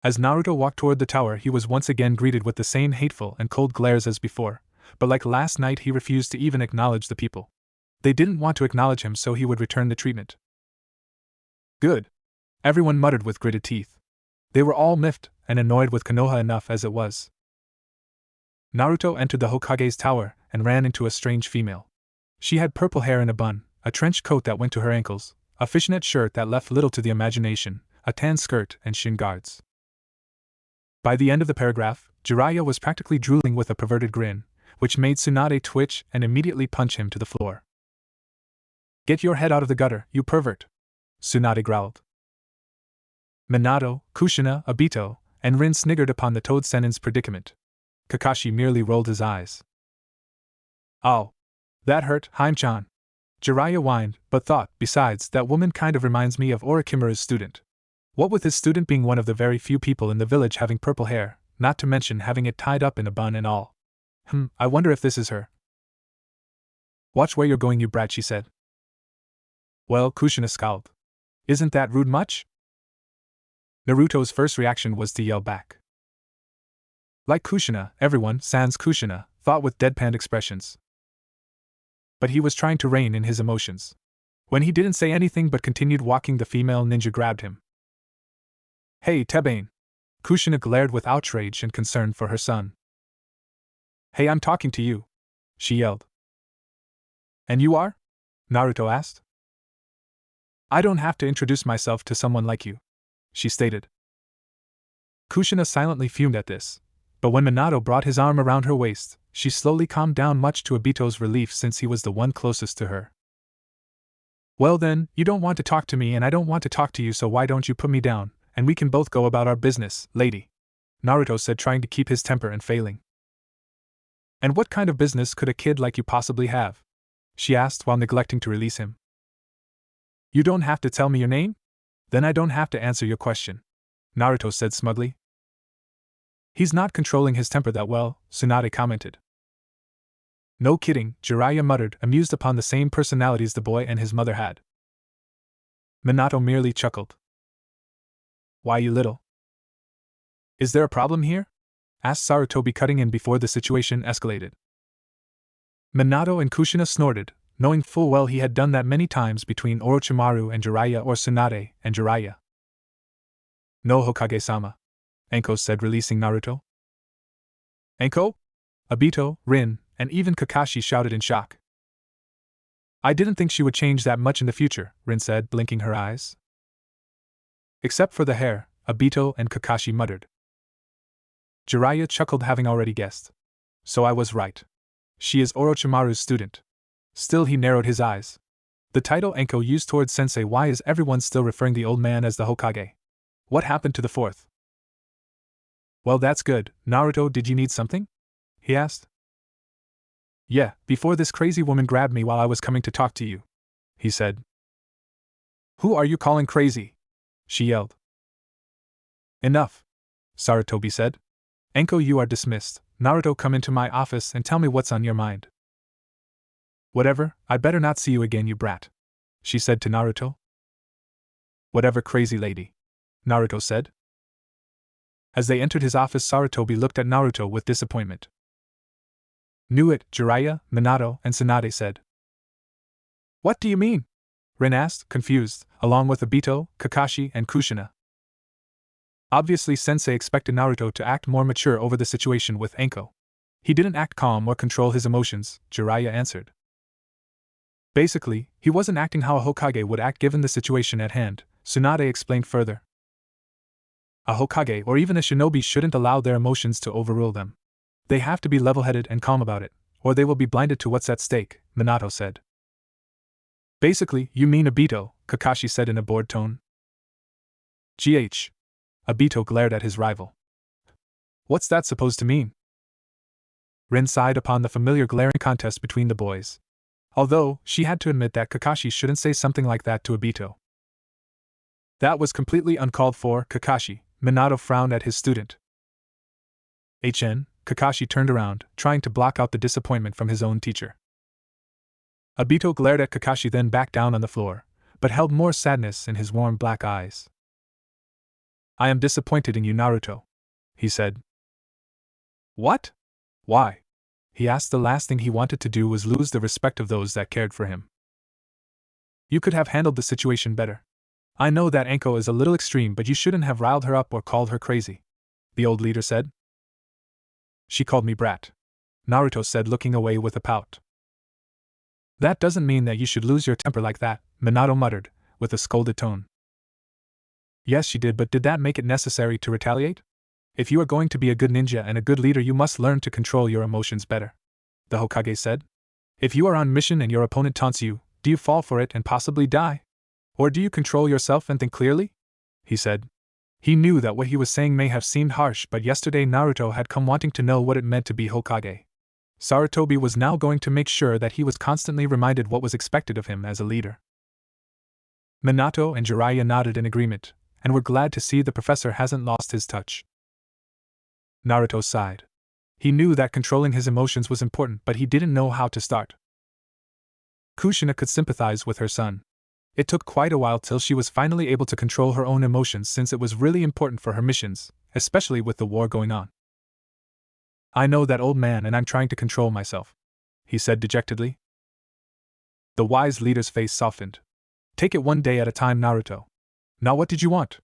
As Naruto walked toward the tower, he was once again greeted with the same hateful and cold glares as before, but like last night he refused to even acknowledge the people. They didn't want to acknowledge him, so he would return the treatment. Good. Everyone muttered with gritted teeth. They were all miffed and annoyed with Konoha enough as it was. Naruto entered the Hokage's tower and ran into a strange female. She had purple hair in a bun, a trench coat that went to her ankles, a fishnet shirt that left little to the imagination, a tan skirt, and shin guards. By the end of the paragraph, Jiraiya was practically drooling with a perverted grin, which made Tsunade twitch and immediately punch him to the floor. Get your head out of the gutter, you pervert! Tsunade growled. Minato, Kushina, Obito, and Rin sniggered upon the Toad Senin's predicament. Kakashi merely rolled his eyes. Oh. That hurt, Haim-chan. Jiraiya whined, but thought, besides, that woman kind of reminds me of Orochimaru's student. What with his student being one of the very few people in the village having purple hair, not to mention having it tied up in a bun and all. I wonder if this is her. Watch where you're going, you brat, she said. Well, Kushina scowled. Isn't that rude much? Naruto's first reaction was to yell back. Like Kushina, everyone, sans Kushina, thought with deadpan expressions. But he was trying to rein in his emotions. When he didn't say anything but continued walking, the female ninja grabbed him. Hey, Tebane! Kushina glared with outrage and concern for her son. Hey, I'm talking to you! She yelled. And you are? Naruto asked. I don't have to introduce myself to someone like you, she stated. Kushina silently fumed at this, but when Minato brought his arm around her waist, she slowly calmed down, much to Obito's relief since he was the one closest to her. Well then, you don't want to talk to me and I don't want to talk to you, so why don't you put me down, and we can both go about our business, lady? Naruto said, trying to keep his temper and failing. And what kind of business could a kid like you possibly have? She asked while neglecting to release him. You don't have to tell me your name? Then I don't have to answer your question, Naruto said smugly. He's not controlling his temper that well, Tsunade commented. No kidding, Jiraiya muttered, amused upon the same personalities the boy and his mother had. Minato merely chuckled. Why, you little? Is there a problem here? Asked Sarutobi, cutting in before the situation escalated. Minato and Kushina snorted, knowing full well he had done that many times between Orochimaru and Jiraiya or Tsunade and Jiraiya. No, Hokage-sama, Anko said, releasing Naruto. Anko? Obito, Rin, and even Kakashi shouted in shock. I didn't think she would change that much in the future, Rin said, blinking her eyes. Except for the hair, Obito and Kakashi muttered. Jiraiya chuckled, having already guessed. So I was right. She is Orochimaru's student. Still, he narrowed his eyes. The title Anko used towards sensei. Why is everyone still referring the old man as the Hokage? What happened to the fourth? Well, that's good. Naruto, did you need something? He asked. Yeah, before this crazy woman grabbed me while I was coming to talk to you, he said. Who are you calling crazy? She yelled. Enough, Sarutobi said. Anko, you are dismissed. Naruto, come into my office and tell me what's on your mind. Whatever, I better not see you again, you brat, she said to Naruto. Whatever, crazy lady, Naruto said. As they entered his office, Sarutobi looked at Naruto with disappointment. Knew it, Jiraiya, Minato, and Tsunade said. What do you mean? Rin asked, confused, along with Obito, Kakashi, and Kushina. Obviously, Sensei expected Naruto to act more mature over the situation with Anko. He didn't act calm or control his emotions, Jiraiya answered. Basically, he wasn't acting how a Hokage would act given the situation at hand, Tsunade explained further. A Hokage or even a shinobi shouldn't allow their emotions to overrule them. They have to be level-headed and calm about it, or they will be blinded to what's at stake, Minato said. Basically, you mean Obito, Kakashi said in a bored tone. GH. Obito glared at his rival. What's that supposed to mean? Rin sighed upon the familiar glaring contest between the boys. Although, she had to admit that Kakashi shouldn't say something like that to Obito. That was completely uncalled for, Kakashi, Minato frowned at his student. Kakashi turned around, trying to block out the disappointment from his own teacher. Obito glared at Kakashi, then back down on the floor, but held more sadness in his warm black eyes. I am disappointed in you, Naruto, he said. What? Why? He asked. The last thing he wanted to do was lose the respect of those that cared for him. You could have handled the situation better. I know that Anko is a little extreme, but you shouldn't have riled her up or called her crazy, the old leader said. She called me brat, Naruto said, looking away with a pout. That doesn't mean that you should lose your temper like that, Minato muttered, with a scolded tone. Yes, she did, but did that make it necessary to retaliate? If you are going to be a good ninja and a good leader, you must learn to control your emotions better, the Hokage said. If you are on mission and your opponent taunts you, do you fall for it and possibly die? Or do you control yourself and think clearly? He said. He knew that what he was saying may have seemed harsh, but yesterday Naruto had come wanting to know what it meant to be Hokage. Sarutobi was now going to make sure that he was constantly reminded what was expected of him as a leader. Minato and Jiraiya nodded in agreement, and were glad to see the professor hasn't lost his touch. Naruto sighed. He knew that controlling his emotions was important, but he didn't know how to start. Kushina could sympathize with her son. It took quite a while till she was finally able to control her own emotions, since it was really important for her missions, especially with the war going on. I know that, old man, and I'm trying to control myself, he said dejectedly. The wise leader's face softened. Take it one day at a time, Naruto. Now what did you want?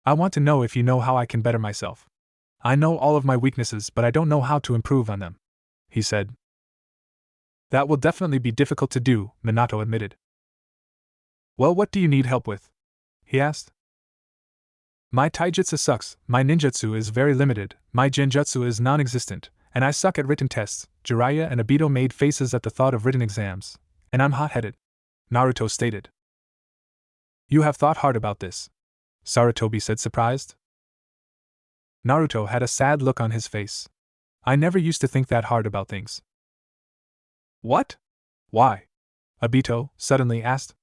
I want to know if you know how I can better myself. I know all of my weaknesses, but I don't know how to improve on them, he said. That will definitely be difficult to do, Minato admitted. Well, what do you need help with? He asked. My taijutsu sucks, my ninjutsu is very limited, my genjutsu is non-existent, and I suck at written tests. Jiraiya and Obito made faces at the thought of written exams. And I'm hot-headed, Naruto stated. You have thought hard about this, Sarutobi said, surprised. Naruto had a sad look on his face. I never used to think that hard about things. What? Why? Obito suddenly asked.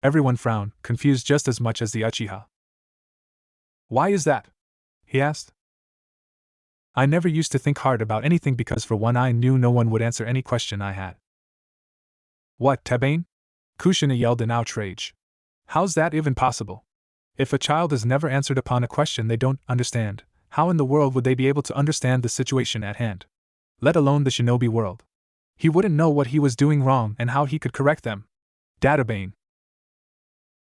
Everyone frowned, confused just as much as the Uchiha. Why is that? He asked. I never used to think hard about anything because, for one, I knew no one would answer any question I had. What, Tabane? Kushina yelled in outrage. How's that even possible? If a child is never answered upon a question they don't understand, how in the world would they be able to understand the situation at hand? let alone the shinobi world. He wouldn't know what he was doing wrong and how he could correct them. Databane.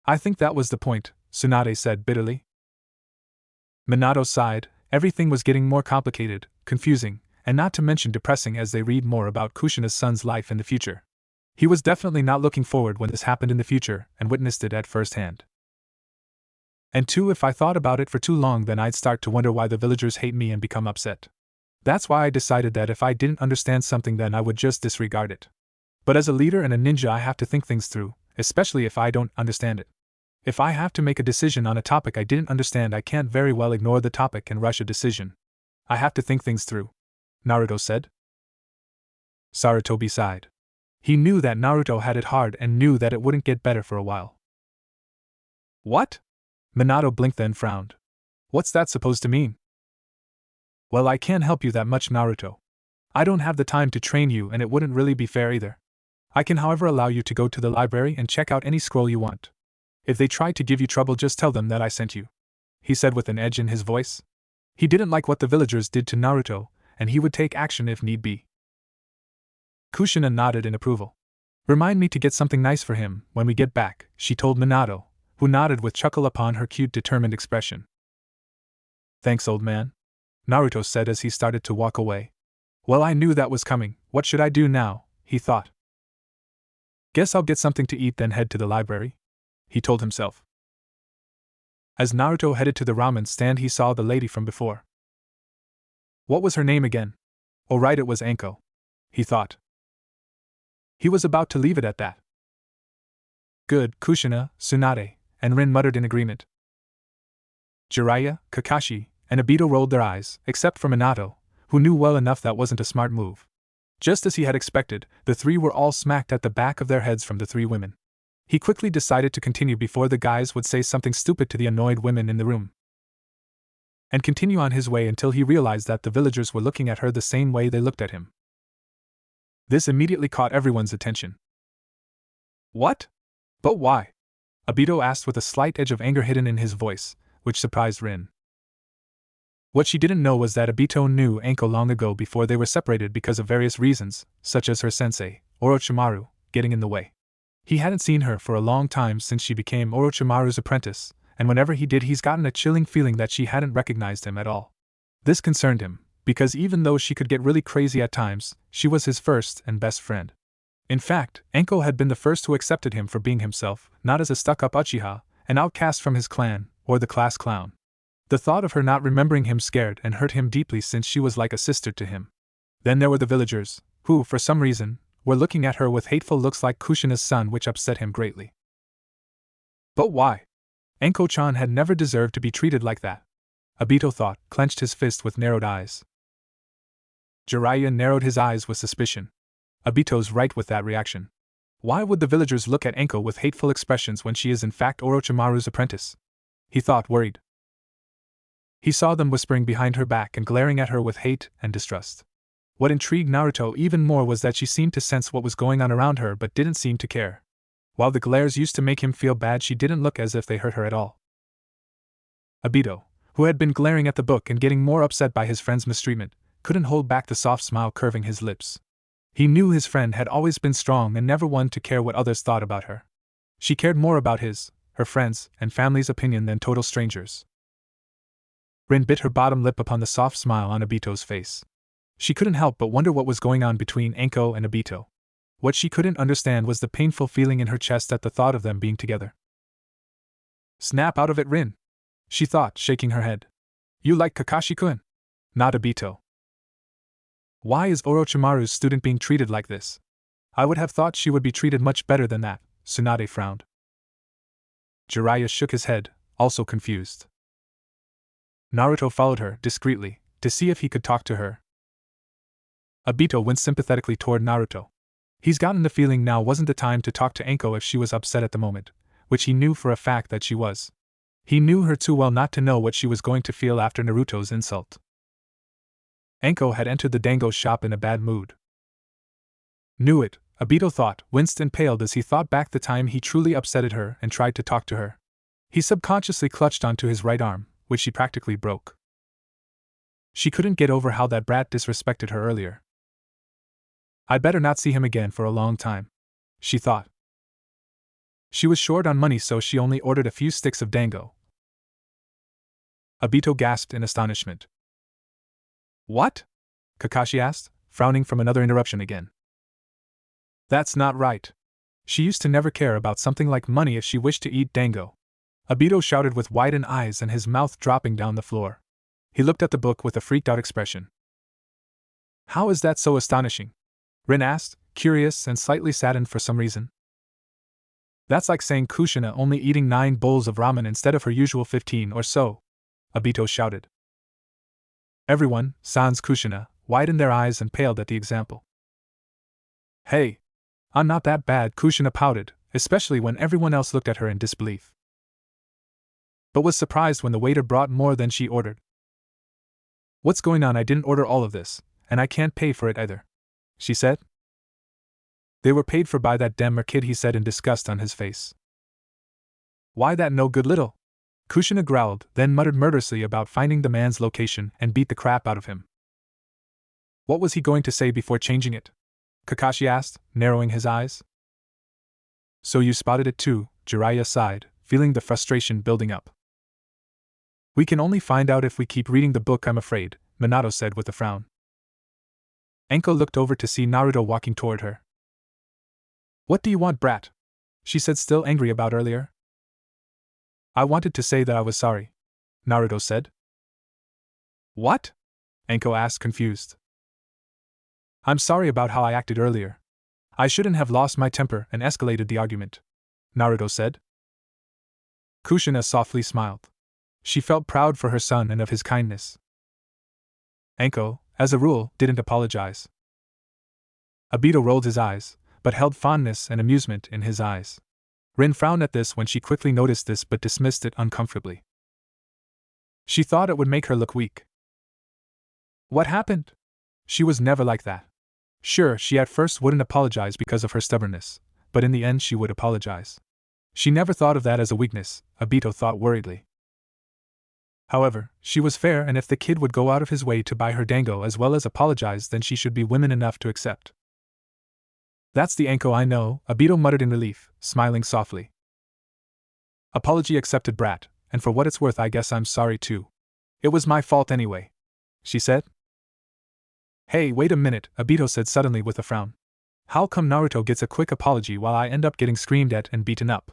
I think that was the point, Tsunade said bitterly. Minato sighed. Everything was getting more complicated, confusing, and not to mention depressing as they read more about Kushina's son's life in the future. He was definitely not looking forward when this happened in the future and witnessed it at first hand. And two, if I thought about it for too long, then I'd start to wonder why the villagers hate me and become upset. That's why I decided that if I didn't understand something, then I would just disregard it. But as a leader and a ninja, I have to think things through, especially if I don't understand it. If I have to make a decision on a topic I didn't understand, I can't very well ignore the topic and rush a decision. I have to think things through, Naruto said. Sarutobi sighed. He knew that Naruto had it hard and knew that it wouldn't get better for a while. What? Minato blinked then frowned. What's that supposed to mean? Well, I can't help you that much, Naruto. I don't have the time to train you, and it wouldn't really be fair either. I can, however, allow you to go to the library and check out any scroll you want. If they try to give you trouble, just tell them that I sent you, he said with an edge in his voice. He didn't like what the villagers did to Naruto, and he would take action if need be. Kushina nodded in approval. Remind me to get something nice for him when we get back, she told Minato, who nodded with chuckle upon her cute, determined expression. Thanks, old man, Naruto said as he started to walk away. Well, I knew that was coming. What should I do now? He thought. Guess I'll get something to eat then head to the library, he told himself. As Naruto headed to the ramen stand, he saw the lady from before. What was her name again? Oh right, it was Anko, he thought. He was about to leave it at that. Good, Kushina, Tsunade, and Rin muttered in agreement. Jiraiya, Kakashi, and Obito rolled their eyes, except for Minato, who knew well enough that wasn't a smart move. Just as he had expected, the three were all smacked at the back of their heads from the three women. He quickly decided to continue before the guys would say something stupid to the annoyed women in the room, and continue on his way until he realized that the villagers were looking at her the same way they looked at him. This immediately caught everyone's attention. What? But why? Obito asked with a slight edge of anger hidden in his voice, which surprised Rin. What she didn't know was that Obito knew Anko long ago before they were separated because of various reasons, such as her sensei, Orochimaru, getting in the way. He hadn't seen her for a long time since she became Orochimaru's apprentice, and whenever he did, he's gotten a chilling feeling that she hadn't recognized him at all. This concerned him, because even though she could get really crazy at times, she was his first and best friend. In fact, Anko had been the first who accepted him for being himself, not as a stuck-up Uchiha, an outcast from his clan, or the class clown. The thought of her not remembering him scared and hurt him deeply since she was like a sister to him. Then there were the villagers, who, for some reason, were looking at her with hateful looks like Kushina's son, which upset him greatly. But why? Anko-chan had never deserved to be treated like that, Obito thought, clenched his fist with narrowed eyes. Jiraiya narrowed his eyes with suspicion. Obito's right with that reaction. Why would the villagers look at Anko with hateful expressions when she is in fact Orochimaru's apprentice? He thought, worried. He saw them whispering behind her back and glaring at her with hate and distrust. What intrigued Naruto even more was that she seemed to sense what was going on around her but didn't seem to care. While the glares used to make him feel bad, she didn't look as if they hurt her at all. Obito, who had been glaring at the book and getting more upset by his friend's mistreatment, couldn't hold back the soft smile curving his lips. He knew his friend had always been strong and never one to care what others thought about her. She cared more about her friends, and family's opinion than total strangers. Rin bit her bottom lip upon the soft smile on Obito's face. She couldn't help but wonder what was going on between Anko and Obito. What she couldn't understand was the painful feeling in her chest at the thought of them being together. Snap out of it, Rin, she thought, shaking her head. You like Kakashi-kun? Not Obito. Why is Orochimaru's student being treated like this? I would have thought she would be treated much better than that, Tsunade frowned. Jiraiya shook his head, also confused. Naruto followed her, discreetly, to see if he could talk to her. Obito went sympathetically toward Naruto. He's gotten the feeling now wasn't the time to talk to Anko if she was upset at the moment, which he knew for a fact that she was. He knew her too well not to know what she was going to feel after Naruto's insult. Anko had entered the dango shop in a bad mood. Knew it, Obito thought, winced and paled as he thought back the time he truly upsetted her and tried to talk to her. He subconsciously clutched onto his right arm, which she practically broke. She couldn't get over how that brat disrespected her earlier. I'd better not see him again for a long time, she thought. She was short on money, so she only ordered a few sticks of dango. Obito gasped in astonishment. What? Kakashi asked, frowning from another interruption again. That's not right. She used to never care about something like money if she wished to eat dango. Obito shouted with widened eyes and his mouth dropping down the floor. He looked at the book with a freaked-out expression. How is that so astonishing? Rin asked, curious and slightly saddened for some reason. That's like saying Kushina only eating 9 bowls of ramen instead of her usual 15 or so, Obito shouted. Everyone, sans Kushina, widened their eyes and paled at the example. Hey! I'm not that bad, Kushina pouted, especially when everyone else looked at her in disbelief. But was surprised when the waiter brought more than she ordered. What's going on? I didn't order all of this, and I can't pay for it either, she said. They were paid for by that demmer kid, he said in disgust on his face. Why, that no good little? Kushina growled, then muttered murderously about finding the man's location and beat the crap out of him. What was he going to say before changing it? Kakashi asked, narrowing his eyes. So you spotted it too, Jiraiya sighed, feeling the frustration building up. We can only find out if we keep reading the book, I'm afraid, Minato said with a frown. Enko looked over to see Naruto walking toward her. What do you want, brat? She said, still angry about earlier. I wanted to say that I was sorry, Naruto said. What? Enko asked, confused. I'm sorry about how I acted earlier. I shouldn't have lost my temper and escalated the argument, Naruto said. Kushina softly smiled. She felt proud for her son and of his kindness. Enko, as a rule, didn't apologize. Obito rolled his eyes, but held fondness and amusement in his eyes. Rin frowned at this when she quickly noticed this but dismissed it uncomfortably. She thought it would make her look weak. What happened? She was never like that. Sure, she at first wouldn't apologize because of her stubbornness, but in the end she would apologize. She never thought of that as a weakness, Obito thought worriedly. However, she was fair, and if the kid would go out of his way to buy her dango as well as apologize, then she should be woman enough to accept. That's the Enko I know, Obito muttered in relief, smiling softly. Apology accepted, brat, and for what it's worth I guess I'm sorry too. It was my fault anyway, she said. Hey, wait a minute, Obito said suddenly with a frown. How come Naruto gets a quick apology while I end up getting screamed at and beaten up?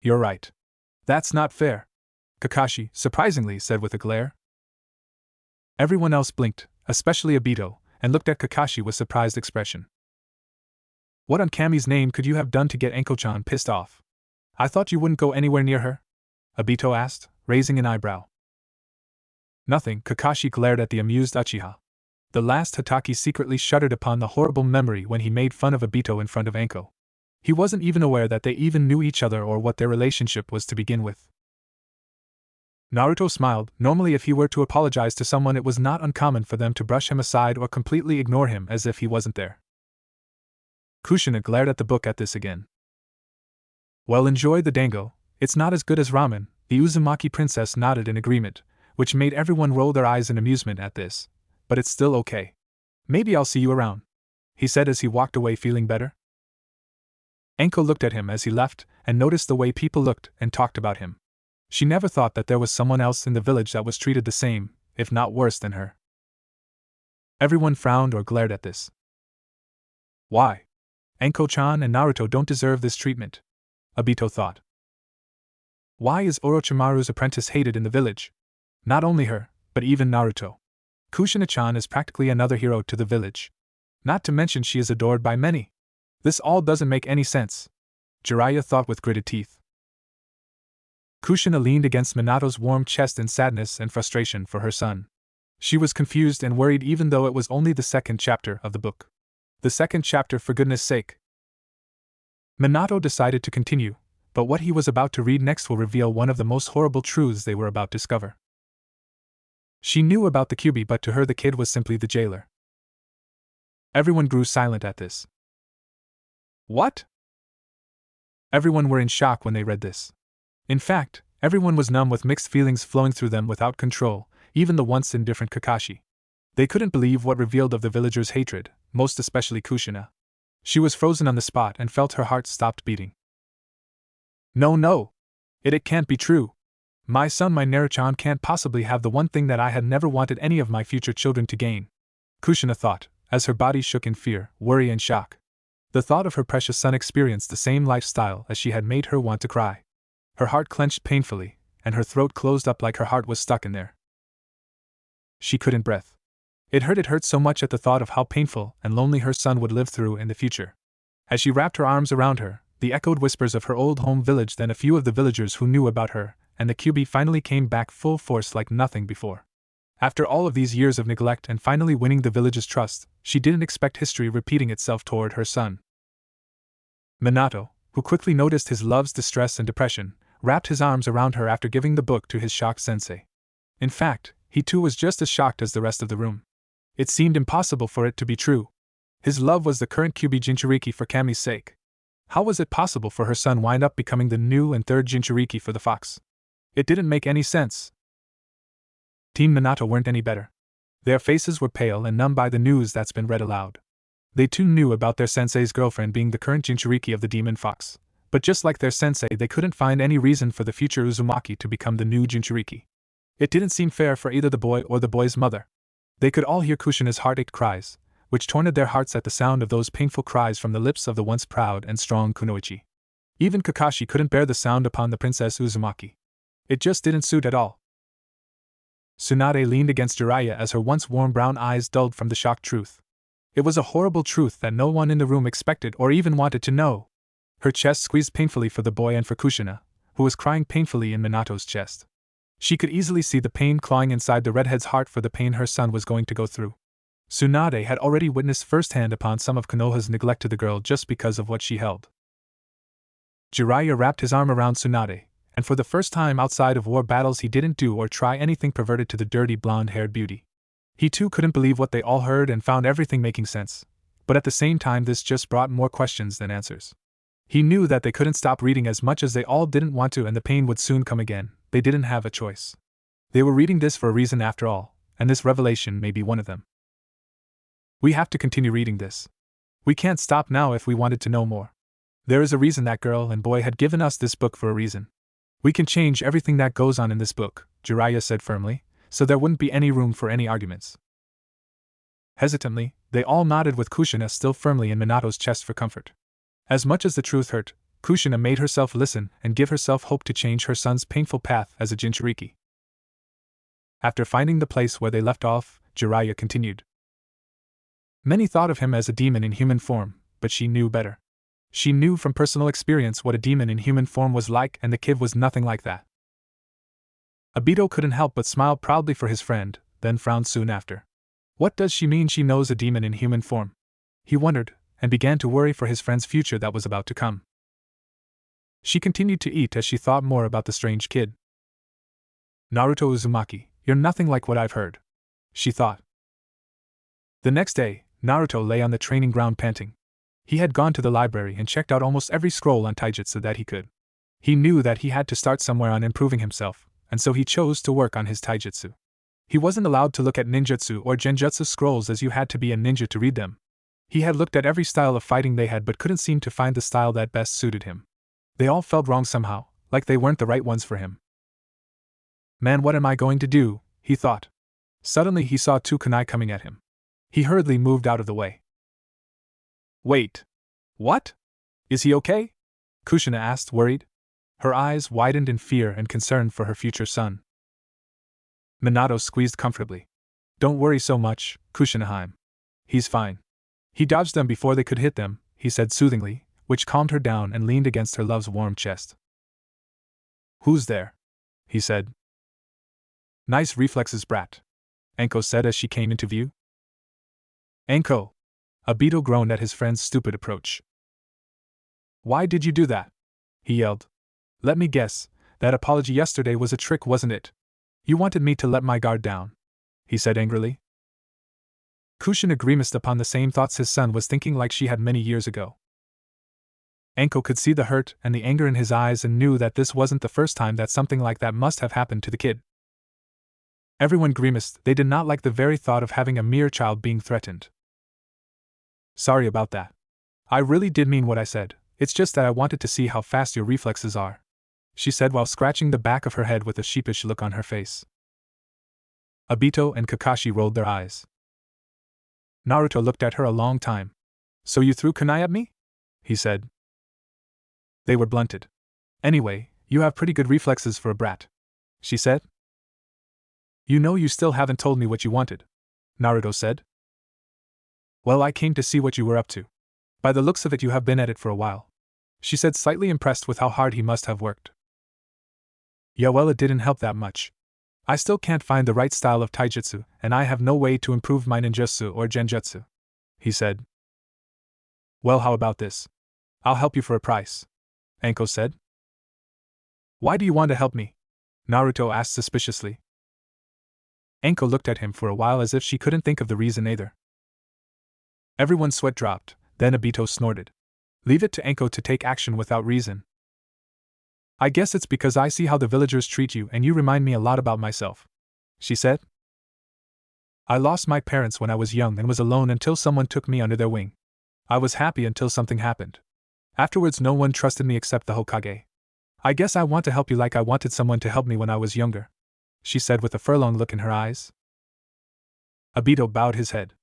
You're right. That's not fair, Kakashi, surprisingly, said with a glare. Everyone else blinked, especially Obito, and looked at Kakashi with surprised expression. What on Kami's name could you have done to get Enko-chan pissed off? I thought you wouldn't go anywhere near her? Obito asked, raising an eyebrow. Nothing, Kakashi glared at the amused Uchiha. The last Hatake secretly shuddered upon the horrible memory when he made fun of Obito in front of Enko. He wasn't even aware that they even knew each other or what their relationship was to begin with. Naruto smiled. Normally if he were to apologize to someone it was not uncommon for them to brush him aside or completely ignore him as if he wasn't there. Kushina glared at the book at this again. Well, enjoy the dango, it's not as good as ramen, the Uzumaki princess nodded in agreement, which made everyone roll their eyes in amusement at this. But it's still okay. Maybe I'll see you around, he said as he walked away feeling better. Enko looked at him as he left and noticed the way people looked and talked about him. She never thought that there was someone else in the village that was treated the same, if not worse than her. Everyone frowned or glared at this. Why? Enko-chan and Naruto don't deserve this treatment, Obito thought. Why is Orochimaru's apprentice hated in the village? Not only her, but even Naruto. Kushina-chan is practically another hero to the village. Not to mention she is adored by many. This all doesn't make any sense, Jiraiya thought with gritted teeth. Kushina leaned against Minato's warm chest in sadness and frustration for her son. She was confused and worried even though it was only the second chapter of the book. The second chapter, for goodness sake. Minato decided to continue, but what he was about to read next will reveal one of the most horrible truths they were about to discover. She knew about the Kyuubi, but to her the kid was simply the jailer. Everyone grew silent at this. What? Everyone were in shock when they read this. In fact, everyone was numb with mixed feelings flowing through them without control, even the once indifferent Kakashi. They couldn't believe what revealed of the villagers' hatred, most especially Kushina. She was frozen on the spot and felt her heart stopped beating. No. It can't be true. My son, my Naruto-chan, can't possibly have the one thing that I had never wanted any of my future children to gain. Kushina thought, as her body shook in fear, worry and shock. The thought of her precious son experienced the same lifestyle as she had made her want to cry. Her heart clenched painfully, and her throat closed up like her heart was stuck in there. She couldn't breathe. It hurt so much at the thought of how painful and lonely her son would live through in the future. As she wrapped her arms around her, the echoed whispers of her old home village, then a few of the villagers who knew about her, and the QB finally came back full force like nothing before. After all of these years of neglect and finally winning the village's trust, she didn't expect history repeating itself toward her son. Minato, who quickly noticed his love's distress and depression, wrapped his arms around her after giving the book to his shocked sensei. In fact, he too was just as shocked as the rest of the room. It seemed impossible for it to be true. His love was the current QB Jinchuriki for Kami's sake. How was it possible for her son wind up becoming the new and third Jinchuriki for the fox? It didn't make any sense. Team Minato weren't any better. Their faces were pale and numb by the news that's been read aloud. They too knew about their sensei's girlfriend being the current Jinchuriki of the demon fox, but just like their sensei, they couldn't find any reason for the future Uzumaki to become the new Jinchuriki. It didn't seem fair for either the boy or the boy's mother. They could all hear Kushina's heartache cries, which torn at their hearts at the sound of those painful cries from the lips of the once proud and strong Kunoichi. Even Kakashi couldn't bear the sound upon the Princess Uzumaki. It just didn't suit at all. Tsunade leaned against Jiraiya as her once warm brown eyes dulled from the shocked truth. It was a horrible truth that no one in the room expected or even wanted to know. Her chest squeezed painfully for the boy and for Kushina, who was crying painfully in Minato's chest. She could easily see the pain clawing inside the redhead's heart for the pain her son was going to go through. Tsunade had already witnessed firsthand upon some of Konoha's neglect to the girl just because of what she held. Jiraiya wrapped his arm around Tsunade, and for the first time outside of war battles he didn't do or try anything perverted to the dirty blonde-haired beauty. He too couldn't believe what they all heard and found everything making sense, but at the same time this just brought more questions than answers. He knew that they couldn't stop reading as much as they all didn't want to, and the pain would soon come again. They didn't have a choice. They were reading this for a reason after all, and this revelation may be one of them. We have to continue reading this. We can't stop now if we wanted to know more. There is a reason that girl and boy had given us this book for a reason. We can change everything that goes on in this book, Jiraiya said firmly, so there wouldn't be any room for any arguments. Hesitantly, they all nodded with Kushina still firmly in Minato's chest for comfort. As much as the truth hurt, Kushina made herself listen and give herself hope to change her son's painful path as a Jinchuriki. After finding the place where they left off, Jiraiya continued. Many thought of him as a demon in human form, but she knew better. She knew from personal experience what a demon in human form was like, and the kid was nothing like that. Obito couldn't help but smile proudly for his friend, then frowned soon after. What does she mean she knows a demon in human form? He wondered, and began to worry for his friend's future that was about to come. She continued to eat as she thought more about the strange kid. Naruto Uzumaki, you're nothing like what I've heard, she thought. The next day, Naruto lay on the training ground panting. He had gone to the library and checked out almost every scroll on taijutsu that he could. He knew that he had to start somewhere on improving himself, and so he chose to work on his taijutsu. He wasn't allowed to look at ninjutsu or genjutsu scrolls as you had to be a ninja to read them. He had looked at every style of fighting they had but couldn't seem to find the style that best suited him. They all felt wrong somehow, like they weren't the right ones for him. Man, what am I going to do? He thought. Suddenly he saw two kunai coming at him. He hurriedly moved out of the way. Wait. What? Is he okay? Kushina asked, worried. Her eyes widened in fear and concern for her future son. Minato squeezed comfortably. Don't worry so much, Kushina-heim. He's fine. He dodged them before they could hit them, he said soothingly, which calmed her down and leaned against her love's warm chest. Who's there? He said. Nice reflexes, brat, Anko said as she came into view. Anko! Obito groaned at his friend's stupid approach. Why did you do that? He yelled. Let me guess, that apology yesterday was a trick, wasn't it? You wanted me to let my guard down, he said angrily. Kushina grimaced upon the same thoughts his son was thinking like she had many years ago. Anko could see the hurt and the anger in his eyes and knew that this wasn't the first time that something like that must have happened to the kid. Everyone grimaced. They did not like the very thought of having a mere child being threatened. Sorry about that. I really did mean what I said, it's just that I wanted to see how fast your reflexes are, she said while scratching the back of her head with a sheepish look on her face. Obito and Kakashi rolled their eyes. Naruto looked at her a long time. So you threw kunai at me? He said. They were blunted. Anyway, you have pretty good reflexes for a brat, she said. You know you still haven't told me what you wanted, Naruto said. Well, I came to see what you were up to. By the looks of it, you have been at it for a while, she said, slightly impressed with how hard he must have worked. Yeah, well, it didn't help that much. I still can't find the right style of taijutsu, and I have no way to improve my ninjutsu or genjutsu, he said. Well, how about this? I'll help you for a price, Anko said. Why do you want to help me? Naruto asked suspiciously. Anko looked at him for a while as if she couldn't think of the reason either. Everyone's sweat dropped, then Obito snorted. Leave it to Anko to take action without reason. I guess it's because I see how the villagers treat you and you remind me a lot about myself, she said. I lost my parents when I was young and was alone until someone took me under their wing. I was happy until something happened. Afterwards, no one trusted me except the Hokage. I guess I want to help you like I wanted someone to help me when I was younger, she said with a furlong look in her eyes. Obito bowed his head.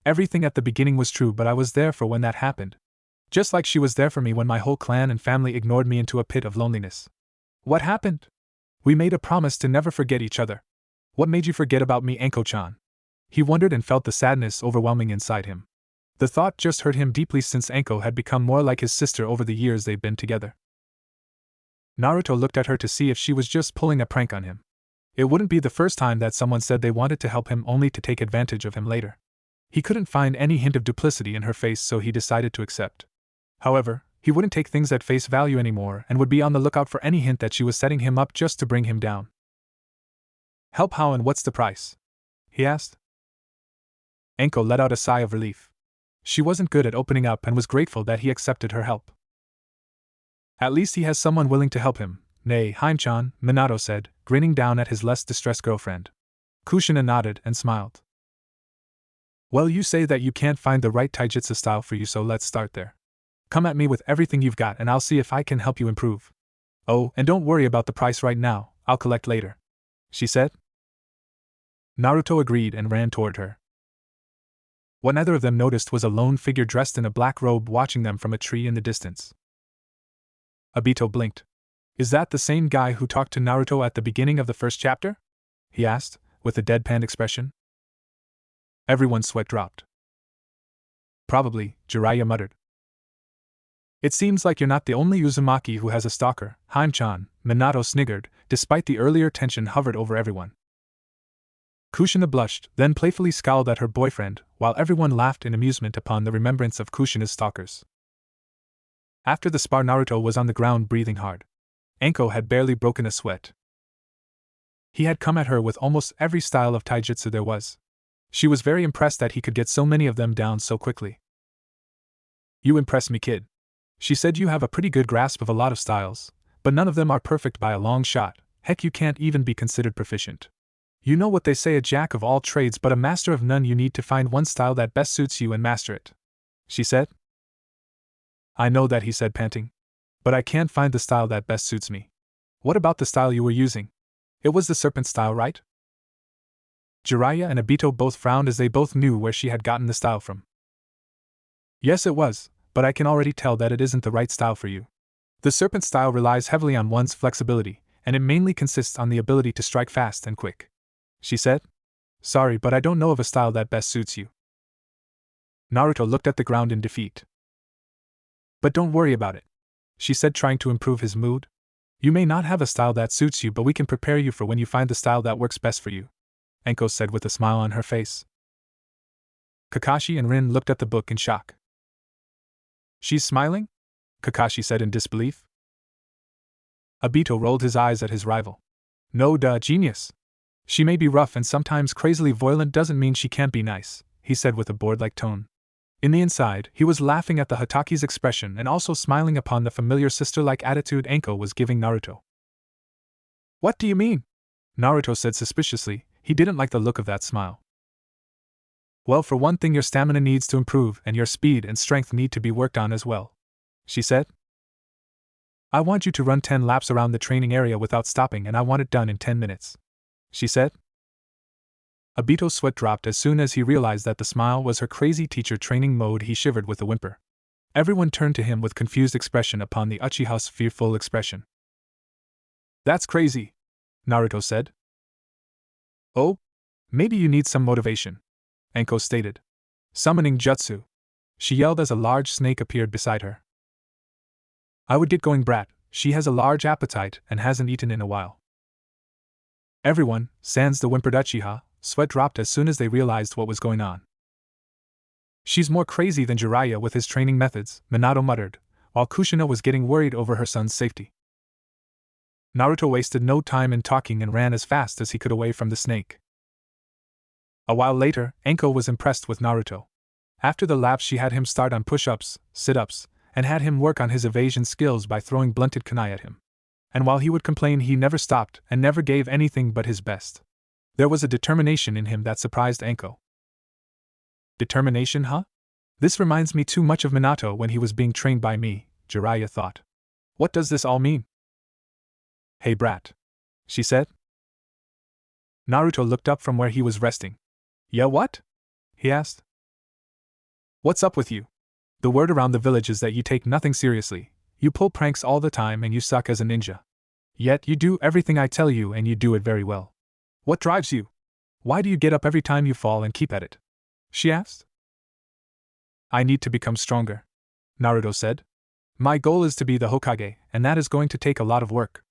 Everything at the beginning was true, but I was there for when that happened. Just like she was there for me when my whole clan and family ignored me into a pit of loneliness. What happened? We made a promise to never forget each other. What made you forget about me, Anko-chan? He wondered and felt the sadness overwhelming inside him. The thought just hurt him deeply since Anko had become more like his sister over the years they'd been together. Naruto looked at her to see if she was just pulling a prank on him. It wouldn't be the first time that someone said they wanted to help him only to take advantage of him later. He couldn't find any hint of duplicity in her face, so he decided to accept. However, he wouldn't take things at face value anymore and would be on the lookout for any hint that she was setting him up just to bring him down. Help how and what's the price? He asked. Anko let out a sigh of relief. She wasn't good at opening up and was grateful that he accepted her help. At least he has someone willing to help him, nay, Haim-chan, Minato said, grinning down at his less distressed girlfriend. Kushina nodded and smiled. Well, you say that you can't find the right taijutsu style for you, so let's start there. Come at me with everything you've got and I'll see if I can help you improve. Oh, and don't worry about the price right now, I'll collect later, she said. Naruto agreed and ran toward her. What neither of them noticed was a lone figure dressed in a black robe watching them from a tree in the distance. Obito blinked. Is that the same guy who talked to Naruto at the beginning of the first chapter? He asked, with a deadpan expression. Everyone's sweat dropped. Probably, Jiraiya muttered. It seems like you're not the only Uzumaki who has a stalker, Haim-chan, Minato sniggered, despite the earlier tension hovered over everyone. Kushina blushed, then playfully scowled at her boyfriend, while everyone laughed in amusement upon the remembrance of Kushina's stalkers. After the spar, Naruto was on the ground breathing hard. Anko had barely broken a sweat. He had come at her with almost every style of taijutsu there was. She was very impressed that he could get so many of them down so quickly. You impress me, kid. She said you have a pretty good grasp of a lot of styles, but none of them are perfect by a long shot. Heck, you can't even be considered proficient. You know what they say, a jack of all trades but a master of none. You need to find one style that best suits you and master it, she said. I know that, he said, panting. But I can't find the style that best suits me. What about the style you were using? It was the serpent style, right? Jiraiya and Obito both frowned as they both knew where she had gotten the style from. Yes, it was, but I can already tell that it isn't the right style for you. The serpent style relies heavily on one's flexibility, and it mainly consists on the ability to strike fast and quick, she said. Sorry, but I don't know of a style that best suits you. Naruto looked at the ground in defeat. But don't worry about it, she said, trying to improve his mood. You may not have a style that suits you, but we can prepare you for when you find the style that works best for you, Anko said with a smile on her face. Kakashi and Rin looked at the book in shock. She's smiling? Kakashi said in disbelief. Obito rolled his eyes at his rival. No duh, genius. She may be rough and sometimes crazily violent doesn't mean she can't be nice, he said with a bored-like tone. In the inside, he was laughing at the Hataki's expression and also smiling upon the familiar sister-like attitude Anko was giving Naruto. What do you mean? Naruto said suspiciously. He didn't like the look of that smile. Well, for one thing, your stamina needs to improve and your speed and strength need to be worked on as well, she said. I want you to run 10 laps around the training area without stopping, and I want it done in 10 minutes, she said. Obito's sweat dropped as soon as he realized that the smile was her crazy teacher training mode. He shivered with a whimper. Everyone turned to him with confused expression upon the Uchiha's fearful expression. That's crazy, Naruto said. Oh? Maybe you need some motivation, Anko stated. Summoning jutsu, she yelled as a large snake appeared beside her. I would get going, brat. She has a large appetite and hasn't eaten in a while. Everyone, sans the whimpered Uchiha, sweat dropped as soon as they realized what was going on. She's more crazy than Jiraiya with his training methods, Minato muttered, while Kushina was getting worried over her son's safety. Naruto wasted no time in talking and ran as fast as he could away from the snake. A while later, Anko was impressed with Naruto. After the laps, she had him start on push-ups, sit-ups, and had him work on his evasion skills by throwing blunted kunai at him. And while he would complain, he never stopped and never gave anything but his best. There was a determination in him that surprised Anko. Determination, huh? This reminds me too much of Minato when he was being trained by me, Jiraiya thought. What does this all mean? Hey brat, she said. Naruto looked up from where he was resting. Yeah, what? He asked. What's up with you? The word around the village is that you take nothing seriously, you pull pranks all the time and you suck as a ninja. Yet you do everything I tell you and you do it very well. What drives you? Why do you get up every time you fall and keep at it? She asked. I need to become stronger, Naruto said. My goal is to be the Hokage, and that is going to take a lot of work.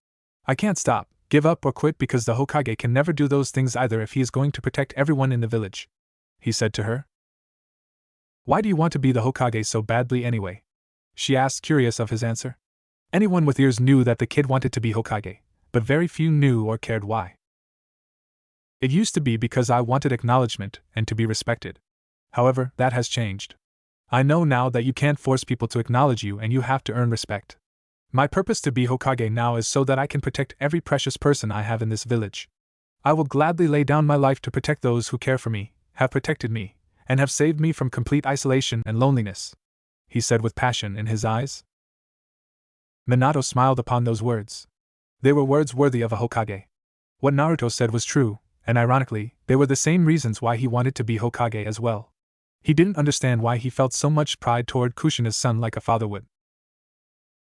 I can't stop, give up or quit because the Hokage can never do those things either if he is going to protect everyone in the village, he said to her. Why do you want to be the Hokage so badly anyway? She asked, curious of his answer. Anyone with ears knew that the kid wanted to be Hokage, but very few knew or cared why. It used to be because I wanted acknowledgement and to be respected. However, that has changed. I know now that you can't force people to acknowledge you and you have to earn respect. My purpose to be Hokage now is so that I can protect every precious person I have in this village. I will gladly lay down my life to protect those who care for me, have protected me, and have saved me from complete isolation and loneliness, he said with passion in his eyes. Minato smiled upon those words. They were words worthy of a Hokage. What Naruto said was true, and ironically, they were the same reasons why he wanted to be Hokage as well. He didn't understand why he felt so much pride toward Kushina's son like a father would.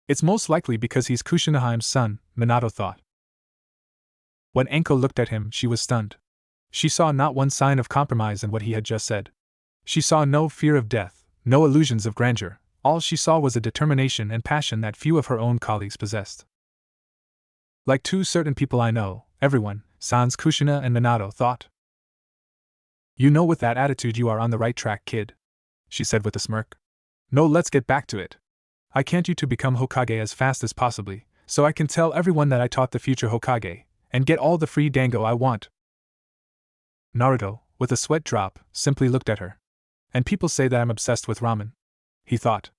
It's most likely because he's Kushina's son, Minato thought. When Anko looked at him, she was stunned. She saw not one sign of compromise in what he had just said. She saw no fear of death, no illusions of grandeur. All she saw was a determination and passion that few of her own colleagues possessed. Like two certain people I know, everyone, sans Kushina and Minato, thought. You know, with that attitude you are on the right track, kid, she said with a smirk. No, let's get back to it. I can't you to become Hokage as fast as possibly, so I can tell everyone that I taught the future Hokage, and get all the free dango I want. Naruto, with a sweat drop, simply looked at her. And people say that I'm obsessed with ramen, he thought.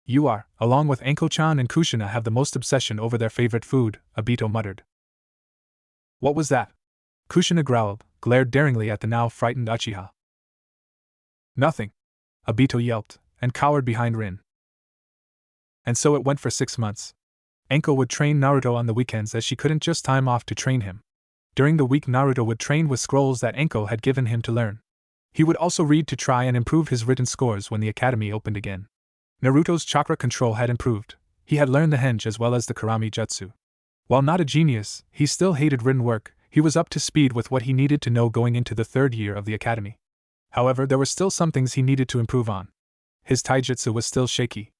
You are, along with Anko-chan and Kushina, have the most obsession over their favorite food, Obito muttered. What was that? Kushina growled, glared daringly at the now frightened Uchiha. Nothing, Obito yelped, and cowered behind Rin. And so it went for 6 months. Anko would train Naruto on the weekends as she couldn't just time off to train him. During the week, Naruto would train with scrolls that Anko had given him to learn. He would also read to try and improve his written scores when the academy opened again. Naruto's chakra control had improved. He had learned the henge as well as the karami jutsu. While not a genius, he still hated written work. He was up to speed with what he needed to know going into the 3rd year of the academy. However, there were still some things he needed to improve on. His taijutsu was still shaky.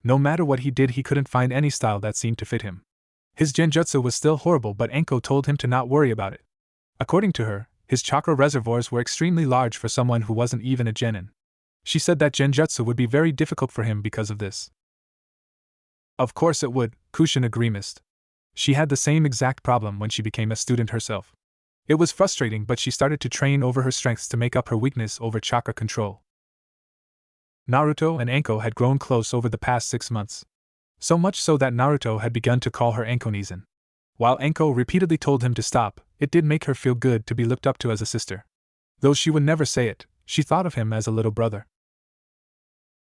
No matter what he did, he couldn't find any style that seemed to fit him. His genjutsu was still horrible, but Anko told him to not worry about it. According to her, his chakra reservoirs were extremely large for someone who wasn't even a genin. She said that genjutsu would be very difficult for him because of this. Of course it would, Kushina grimaced. She had the same exact problem when she became a student herself. It was frustrating, but she started to train over her strengths to make up her weakness over chakra control. Naruto and Anko had grown close over the past 6 months. So much so that Naruto had begun to call her Anko-nizan. While Anko repeatedly told him to stop, it did make her feel good to be looked up to as a sister. Though she would never say it, she thought of him as a little brother.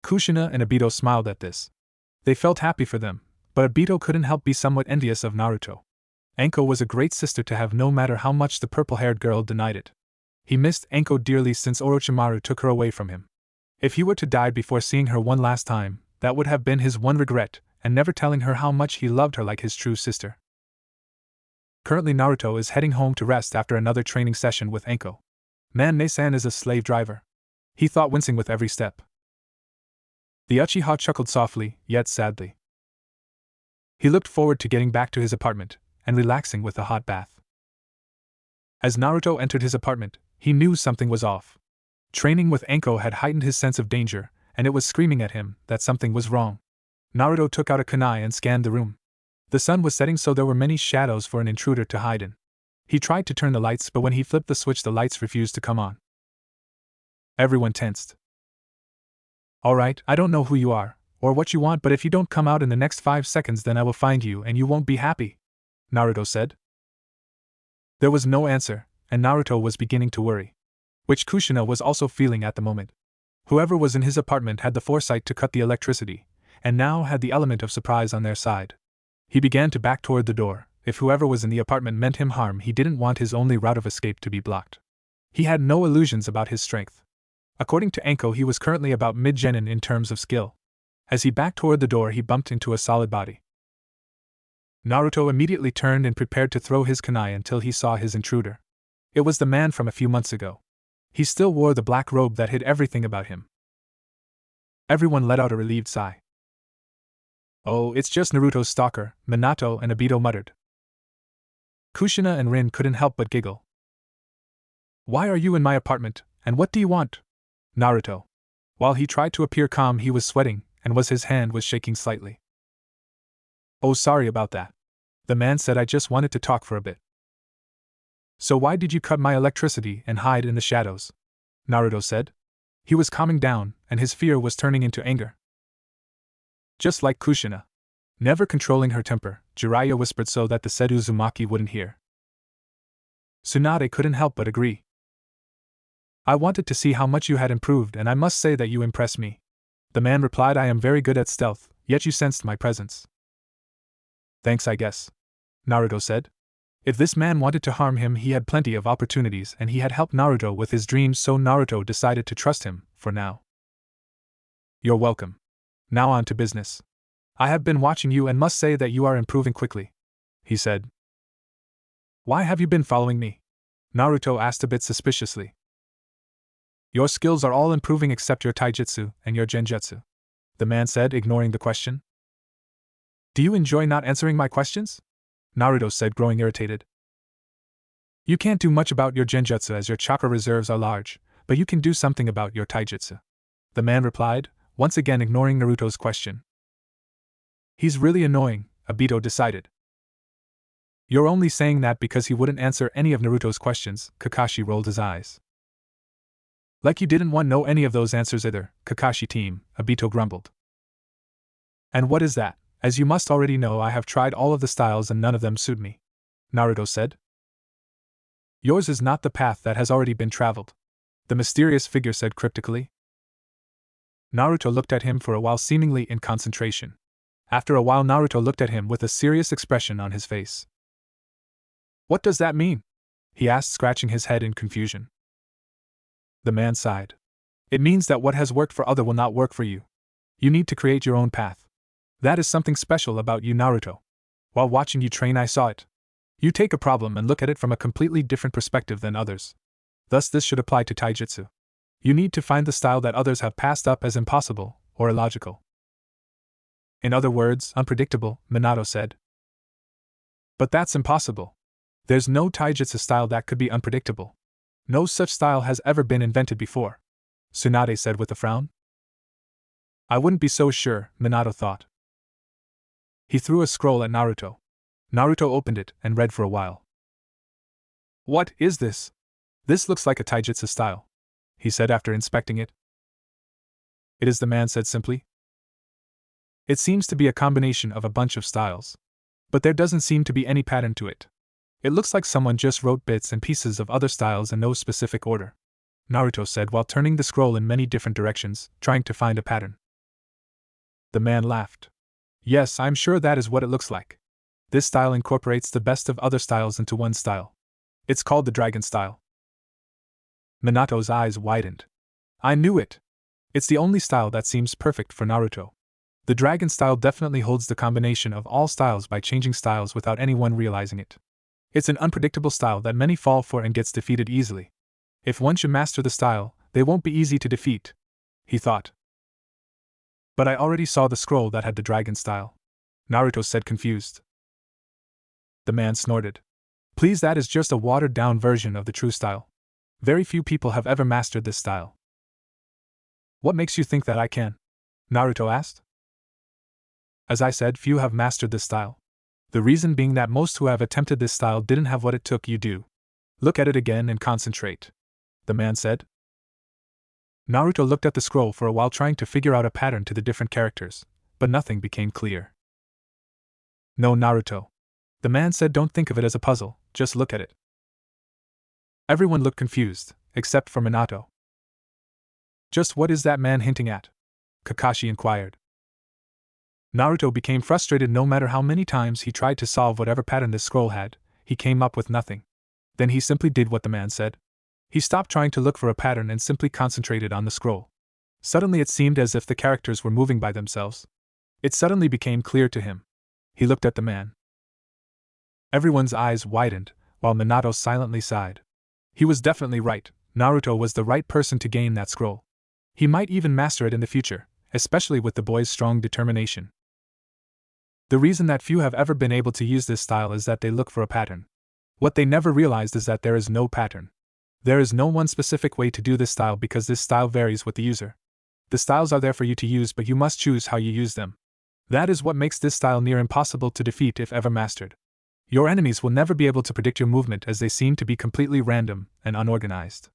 Kushina and Obito smiled at this. They felt happy for them, but Obito couldn't help be somewhat envious of Naruto. Anko was a great sister to have no matter how much the purple-haired girl denied it. He missed Anko dearly since Orochimaru took her away from him. If he were to die before seeing her one last time, that would have been his one regret, and never telling her how much he loved her like his true sister. Currently Naruto is heading home to rest after another training session with Anko. Man, Ne-san is a slave driver, he thought, wincing with every step. The Uchiha chuckled softly, yet sadly. He looked forward to getting back to his apartment, and relaxing with a hot bath. As Naruto entered his apartment, he knew something was off. Training with Anko had heightened his sense of danger, and it was screaming at him that something was wrong. Naruto took out a kunai and scanned the room. The sun was setting, so there were many shadows for an intruder to hide in. He tried to turn the lights, but when he flipped the switch, the lights refused to come on. Everyone tensed. "Alright, I don't know who you are, or what you want, but if you don't come out in the next 5 seconds, then I will find you and you won't be happy," Naruto said. There was no answer, and Naruto was beginning to worry. Which Kushina was also feeling at the moment. Whoever was in his apartment had the foresight to cut the electricity, and now had the element of surprise on their side. He began to back toward the door. If whoever was in the apartment meant him harm, he didn't want his only route of escape to be blocked. He had no illusions about his strength. According to Anko, he was currently about mid-genin in terms of skill. As he backed toward the door, he bumped into a solid body. Naruto immediately turned and prepared to throw his kunai until he saw his intruder. It was the man from a few months ago. He still wore the black robe that hid everything about him. Everyone let out a relieved sigh. "Oh, it's just Naruto's stalker," Minato and Obito muttered. Kushina and Rin couldn't help but giggle. "Why are you in my apartment, and what do you want?" Naruto. While he tried to appear calm, he was sweating, and his hand was shaking slightly. "Oh, sorry about that," the man said. "I just wanted to talk for a bit." "So why did you cut my electricity and hide in the shadows?" Naruto said. He was calming down, and his fear was turning into anger. Just like Kushina. Never controlling her temper, Jiraiya whispered so that the said Uzumaki wouldn't hear. Tsunade couldn't help but agree. "I wanted to see how much you had improved, and I must say that you impress me." The man replied, "I am very good at stealth, yet you sensed my presence." "Thanks, I guess," Naruto said. If this man wanted to harm him, he had plenty of opportunities, and he had helped Naruto with his dreams, so Naruto decided to trust him, for now. "You're welcome. Now on to business. I have been watching you and must say that you are improving quickly," he said. "Why have you been following me?" Naruto asked a bit suspiciously. "Your skills are all improving except your taijutsu and your genjutsu," the man said, ignoring the question. "Do you enjoy not answering my questions?" Naruto said, growing irritated. "You can't do much about your genjutsu as your chakra reserves are large, but you can do something about your taijutsu," the man replied, once again ignoring Naruto's question. "He's really annoying," Obito decided. "You're only saying that because he wouldn't answer any of Naruto's questions," Kakashi rolled his eyes. "Like you didn't want know any of those answers either, Kakashi team," Obito grumbled. "And what is that? As you must already know, I have tried all of the styles and none of them suit me," Naruto said. "Yours is not the path that has already been traveled," the mysterious figure said cryptically. Naruto looked at him for a while, seemingly in concentration. After a while, Naruto looked at him with a serious expression on his face. "What does that mean?" he asked, scratching his head in confusion. The man sighed. "It means that what has worked for others will not work for you. You need to create your own path. That is something special about you, Naruto. While watching you train, I saw it. You take a problem and look at it from a completely different perspective than others. Thus, this should apply to taijutsu. You need to find the style that others have passed up as impossible or illogical." "In other words, unpredictable," Minato said. "But that's impossible. There's no taijutsu style that could be unpredictable. No such style has ever been invented before," Tsunade said with a frown. "I wouldn't be so sure," Minato thought. He threw a scroll at Naruto. Naruto opened it and read for a while. "What is this? This looks like a taijutsu style," he said after inspecting it. "It is," the man said simply. "It seems to be a combination of a bunch of styles. But there doesn't seem to be any pattern to it. It looks like someone just wrote bits and pieces of other styles in no specific order." Naruto said while turning the scroll in many different directions, trying to find a pattern. The man laughed. Yes, I'm sure that is what it looks like. This style incorporates the best of other styles into one style. It's called the dragon style. Minato's eyes widened. I knew it! It's the only style that seems perfect for Naruto. The dragon style definitely holds the combination of all styles by changing styles without anyone realizing it. It's an unpredictable style that many fall for and gets defeated easily. If one should master the style, they won't be easy to defeat, he thought. But I already saw the scroll that had the dragon style, Naruto said confused. The man snorted. Please, that is just a watered-down version of the true style. Very few people have ever mastered this style. What makes you think that I can? Naruto asked. As I said, few have mastered this style. The reason being that most who have attempted this style didn't have what it took. You do. Look at it again and concentrate, the man said. Naruto looked at the scroll for a while trying to figure out a pattern to the different characters, but nothing became clear. No, Naruto. The man said, don't think of it as a puzzle, just look at it. Everyone looked confused, except for Minato. Just what is that man hinting at? Kakashi inquired. Naruto became frustrated. No matter how many times he tried to solve whatever pattern this scroll had, he came up with nothing. Then he simply did what the man said. He stopped trying to look for a pattern and simply concentrated on the scroll. Suddenly it seemed as if the characters were moving by themselves. It suddenly became clear to him. He looked at the man. Everyone's eyes widened, while Minato silently sighed. He was definitely right. Naruto was the right person to gain that scroll. He might even master it in the future, especially with the boy's strong determination. The reason that few have ever been able to use this style is that they look for a pattern. What they never realized is that there is no pattern. There is no one specific way to do this style because this style varies with the user. The styles are there for you to use, but you must choose how you use them. That is what makes this style near impossible to defeat if ever mastered. Your enemies will never be able to predict your movement as they seem to be completely random and unorganized.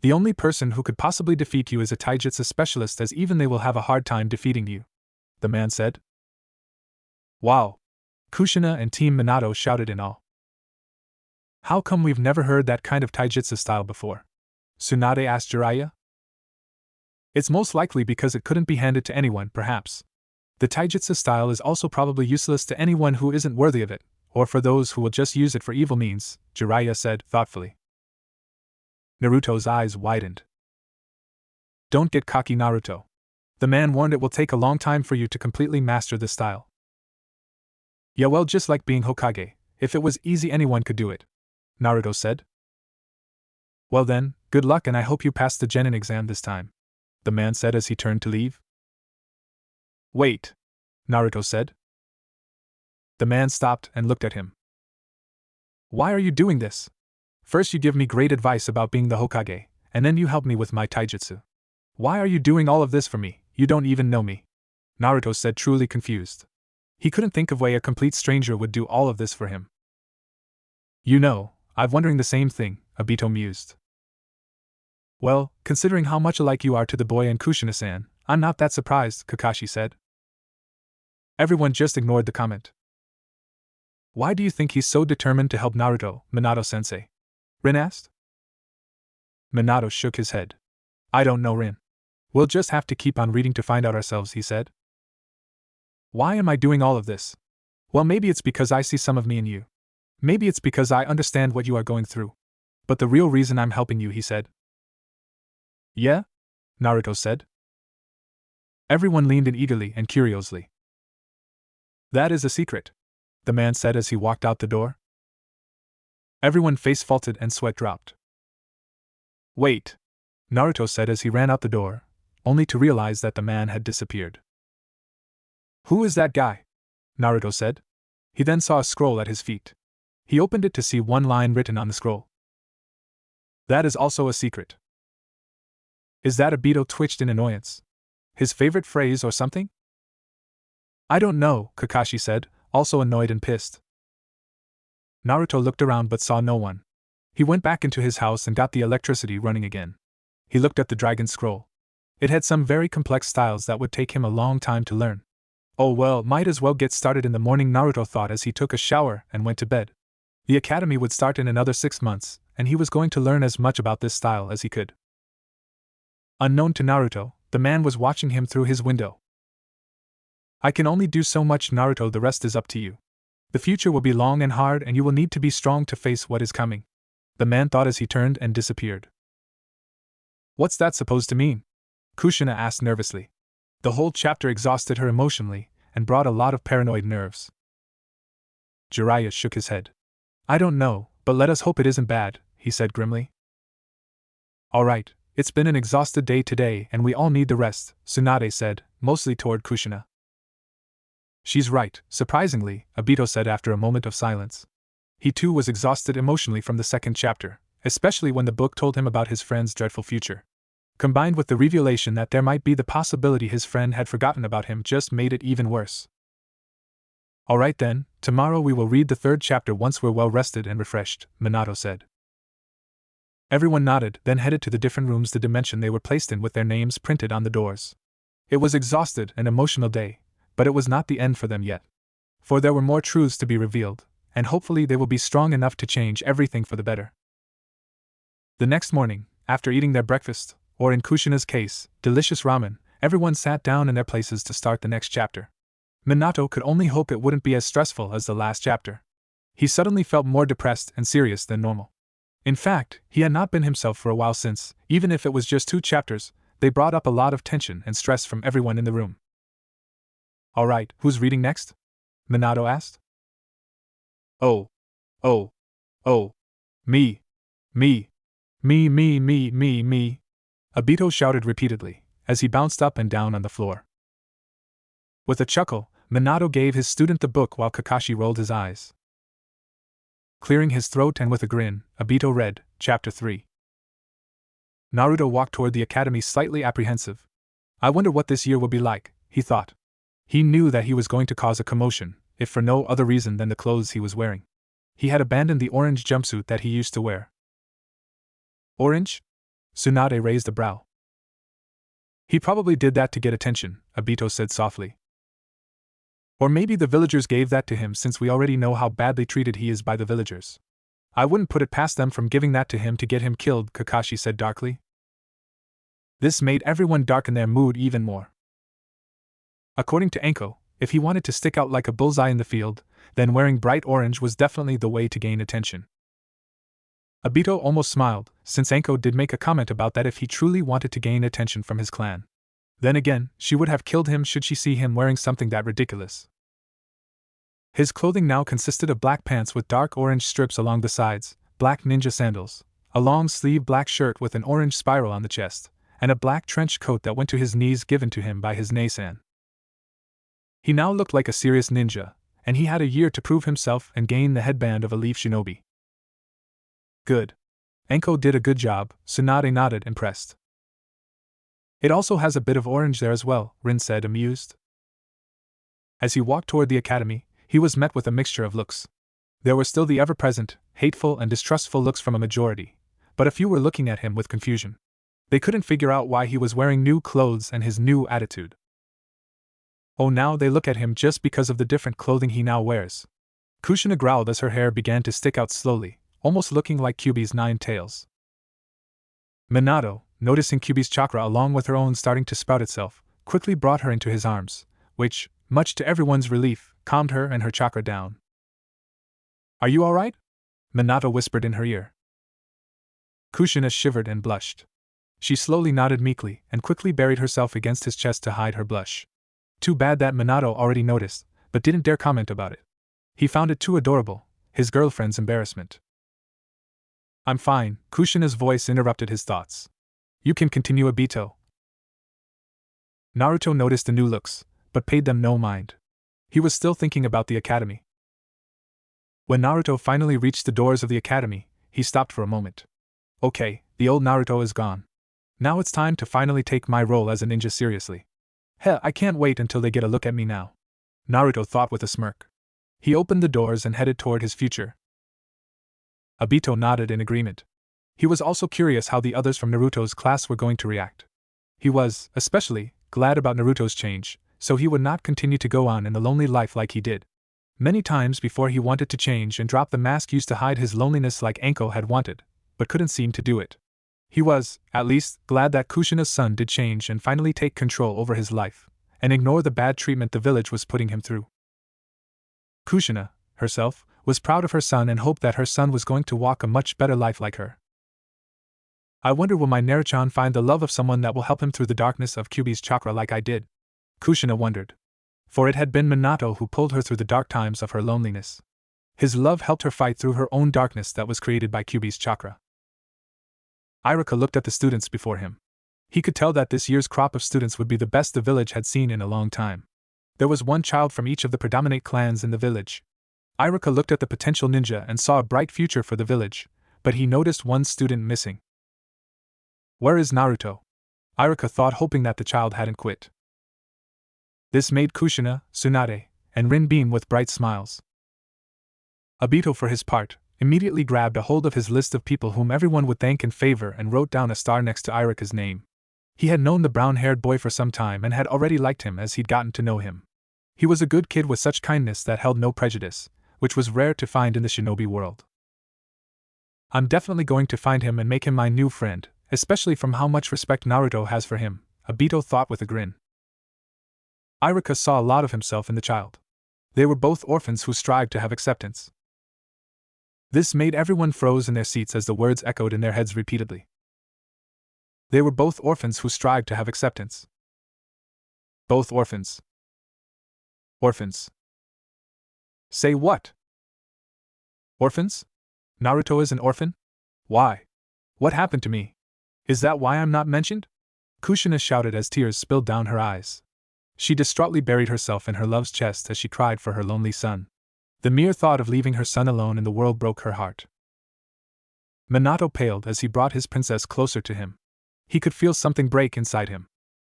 The only person who could possibly defeat you is a taijutsu specialist, as even they will have a hard time defeating you, the man said. Wow! Kushina and Team Minato shouted in awe. How come we've never heard that kind of taijutsu style before? Tsunade asked Jiraiya. It's most likely because it couldn't be handed to anyone, perhaps. The taijutsu style is also probably useless to anyone who isn't worthy of it, or for those who will just use it for evil means, Jiraiya said thoughtfully. Naruto's eyes widened. Don't get cocky, Naruto. The man warned. It will take a long time for you to completely master this style. Yeah, well, just like being Hokage, if it was easy anyone could do it, Naruto said. Well then, good luck and I hope you pass the Genin exam this time, the man said as he turned to leave. Wait, Naruto said. The man stopped and looked at him. Why are you doing this? First you give me great advice about being the Hokage, and then you help me with my taijutsu. Why are you doing all of this for me? You don't even know me, Naruto said, truly confused. He couldn't think of a way a complete stranger would do all of this for him. You know, I'm wondering the same thing, Obito mused. Well, considering how much alike you are to the boy and Kushina-san, I'm not that surprised, Kakashi said. Everyone just ignored the comment. Why do you think he's so determined to help Naruto, Minato-sensei? Rin asked. Minato shook his head. I don't know, Rin. We'll just have to keep on reading to find out ourselves, he said. Why am I doing all of this? Well, maybe it's because I see some of me in you. Maybe it's because I understand what you are going through. But the real reason I'm helping you, he said. Yeah? Naruto said. Everyone leaned in eagerly and curiously. That is a secret, the man said as he walked out the door. Everyone face faulted and sweat dropped. Wait, Naruto said as he ran out the door, only to realize that the man had disappeared. Who is that guy? Naruto said. He then saw a scroll at his feet. He opened it to see one line written on the scroll. That is also a secret. Is that? Obito twitched in annoyance. His favorite phrase or something? I don't know, Kakashi said, also annoyed and pissed. Naruto looked around but saw no one. He went back into his house and got the electricity running again. He looked at the dragon scroll. It had some very complex styles that would take him a long time to learn. Oh well, might as well get started in the morning, Naruto thought as he took a shower and went to bed. The academy would start in another 6 months, and he was going to learn as much about this style as he could. Unknown to Naruto, the man was watching him through his window. I can only do so much, Naruto, the rest is up to you. The future will be long and hard and you will need to be strong to face what is coming. The man thought as he turned and disappeared. What's that supposed to mean? Kushina asked nervously. The whole chapter exhausted her emotionally and brought a lot of paranoid nerves. Jiraiya shook his head. I don't know, but let us hope it isn't bad, he said grimly. Alright, it's been an exhausted day today and we all need the rest, Tsunade said, mostly toward Kushina. She's right, surprisingly, Obito said after a moment of silence. He too was exhausted emotionally from the second chapter, especially when the book told him about his friend's dreadful future. Combined with the revelation that there might be the possibility his friend had forgotten about him just made it even worse. Alright then, tomorrow we will read the third chapter once we're well rested and refreshed, Minato said. Everyone nodded, then headed to the different rooms the dimension they were placed in with their names printed on the doors. It was exhausted and emotional day, but it was not the end for them yet. For there were more truths to be revealed, and hopefully they will be strong enough to change everything for the better. The next morning, after eating their breakfast, or in Kushina's case, delicious ramen, everyone sat down in their places to start the next chapter. Minato could only hope it wouldn't be as stressful as the last chapter. He suddenly felt more depressed and serious than normal. In fact, he had not been himself for a while since, even if it was just 2 chapters, they brought up a lot of tension and stress from everyone in the room. Alright, who's reading next? Minato asked. Oh, me. Obito shouted repeatedly, as he bounced up and down on the floor. With a chuckle, Minato gave his student the book while Kakashi rolled his eyes. Clearing his throat and with a grin, Obito read, Chapter 3. Naruto walked toward the academy slightly apprehensive. I wonder what this year will be like, he thought. He knew that he was going to cause a commotion, if for no other reason than the clothes he was wearing. He had abandoned the orange jumpsuit that he used to wear. Orange? Tsunade raised a brow. He probably did that to get attention, Obito said softly. Or maybe the villagers gave that to him since we already know how badly treated he is by the villagers. I wouldn't put it past them from giving that to him to get him killed, Kakashi said darkly. This made everyone darken their mood even more. According to Anko, if he wanted to stick out like a bullseye in the field, then wearing bright orange was definitely the way to gain attention. Obito almost smiled, since Anko did make a comment about that if he truly wanted to gain attention from his clan. Then again, she would have killed him should she see him wearing something that ridiculous. His clothing now consisted of black pants with dark orange strips along the sides, black ninja sandals, a long-sleeved black shirt with an orange spiral on the chest, and a black trench coat that went to his knees given to him by his Neisan. He now looked like a serious ninja, and he had a year to prove himself and gain the headband of a leaf shinobi. Good. Anko did a good job, Tsunade nodded, impressed. It also has a bit of orange there as well, Rin said, amused. As he walked toward the academy, he was met with a mixture of looks. There were still the ever-present, hateful and distrustful looks from a majority, but a few were looking at him with confusion. They couldn't figure out why he was wearing new clothes and his new attitude. Oh, now they look at him just because of the different clothing he now wears. Kushina growled as her hair began to stick out slowly, almost looking like Kyuubi's 9 tails. Minato, noticing Kyuubi's chakra along with her own starting to sprout itself, quickly brought her into his arms, which, much to everyone's relief, calmed her and her chakra down. Are you alright? Minato whispered in her ear. Kushina shivered and blushed. She slowly nodded meekly and quickly buried herself against his chest to hide her blush. Too bad that Minato already noticed, but didn't dare comment about it. He found it too adorable, his girlfriend's embarrassment. I'm fine, Kushina's voice interrupted his thoughts. You can continue, Obito. Naruto noticed the new looks, but paid them no mind. He was still thinking about the academy. When Naruto finally reached the doors of the academy, he stopped for a moment. Okay, the old Naruto is gone. Now it's time to finally take my role as a ninja seriously. Hell, I can't wait until they get a look at me now. Naruto thought with a smirk. He opened the doors and headed toward his future. Obito nodded in agreement. He was also curious how the others from Naruto's class were going to react. He was, especially, glad about Naruto's change, so he would not continue to go on in the lonely life like he did. Many times before he wanted to change and drop the mask used to hide his loneliness like Anko had wanted, but couldn't seem to do it. He was, at least, glad that Kushina's son did change and finally take control over his life, and ignore the bad treatment the village was putting him through. Kushina, herself, was proud of her son and hoped that her son was going to walk a much better life like her. I wonder will my Naruto find the love of someone that will help him through the darkness of Kyuubi's chakra like I did? Kushina wondered. For it had been Minato who pulled her through the dark times of her loneliness. His love helped her fight through her own darkness that was created by Kyuubi's chakra. Iruka looked at the students before him. He could tell that this year's crop of students would be the best the village had seen in a long time. There was one child from each of the predominant clans in the village. Iruka looked at the potential ninja and saw a bright future for the village, but he noticed one student missing. Where is Naruto? Iruka thought, hoping that the child hadn't quit. This made Kushina, Tsunade, and Rin beam with bright smiles. Obito, for his part, immediately grabbed a hold of his list of people whom everyone would thank and favor and wrote down a star next to Iruka's name. He had known the brown-haired boy for some time and had already liked him as he'd gotten to know him. He was a good kid with such kindness that held no prejudice, which was rare to find in the shinobi world. I'm definitely going to find him and make him my new friend, especially from how much respect Naruto has for him, Obito thought with a grin. Iruka saw a lot of himself in the child. They were both orphans who strived to have acceptance. This made everyone froze in their seats as the words echoed in their heads repeatedly. They were both orphans who strived to have acceptance. Both orphans. Orphans. Say what? Orphans? Naruto is an orphan? Why? What happened to me? Is that why I'm not mentioned? Kushina shouted as tears spilled down her eyes. She distraughtly buried herself in her love's chest as she cried for her lonely son. The mere thought of leaving her son alone in the world broke her heart. Minato paled as he brought his princess closer to him. He could feel something break inside him.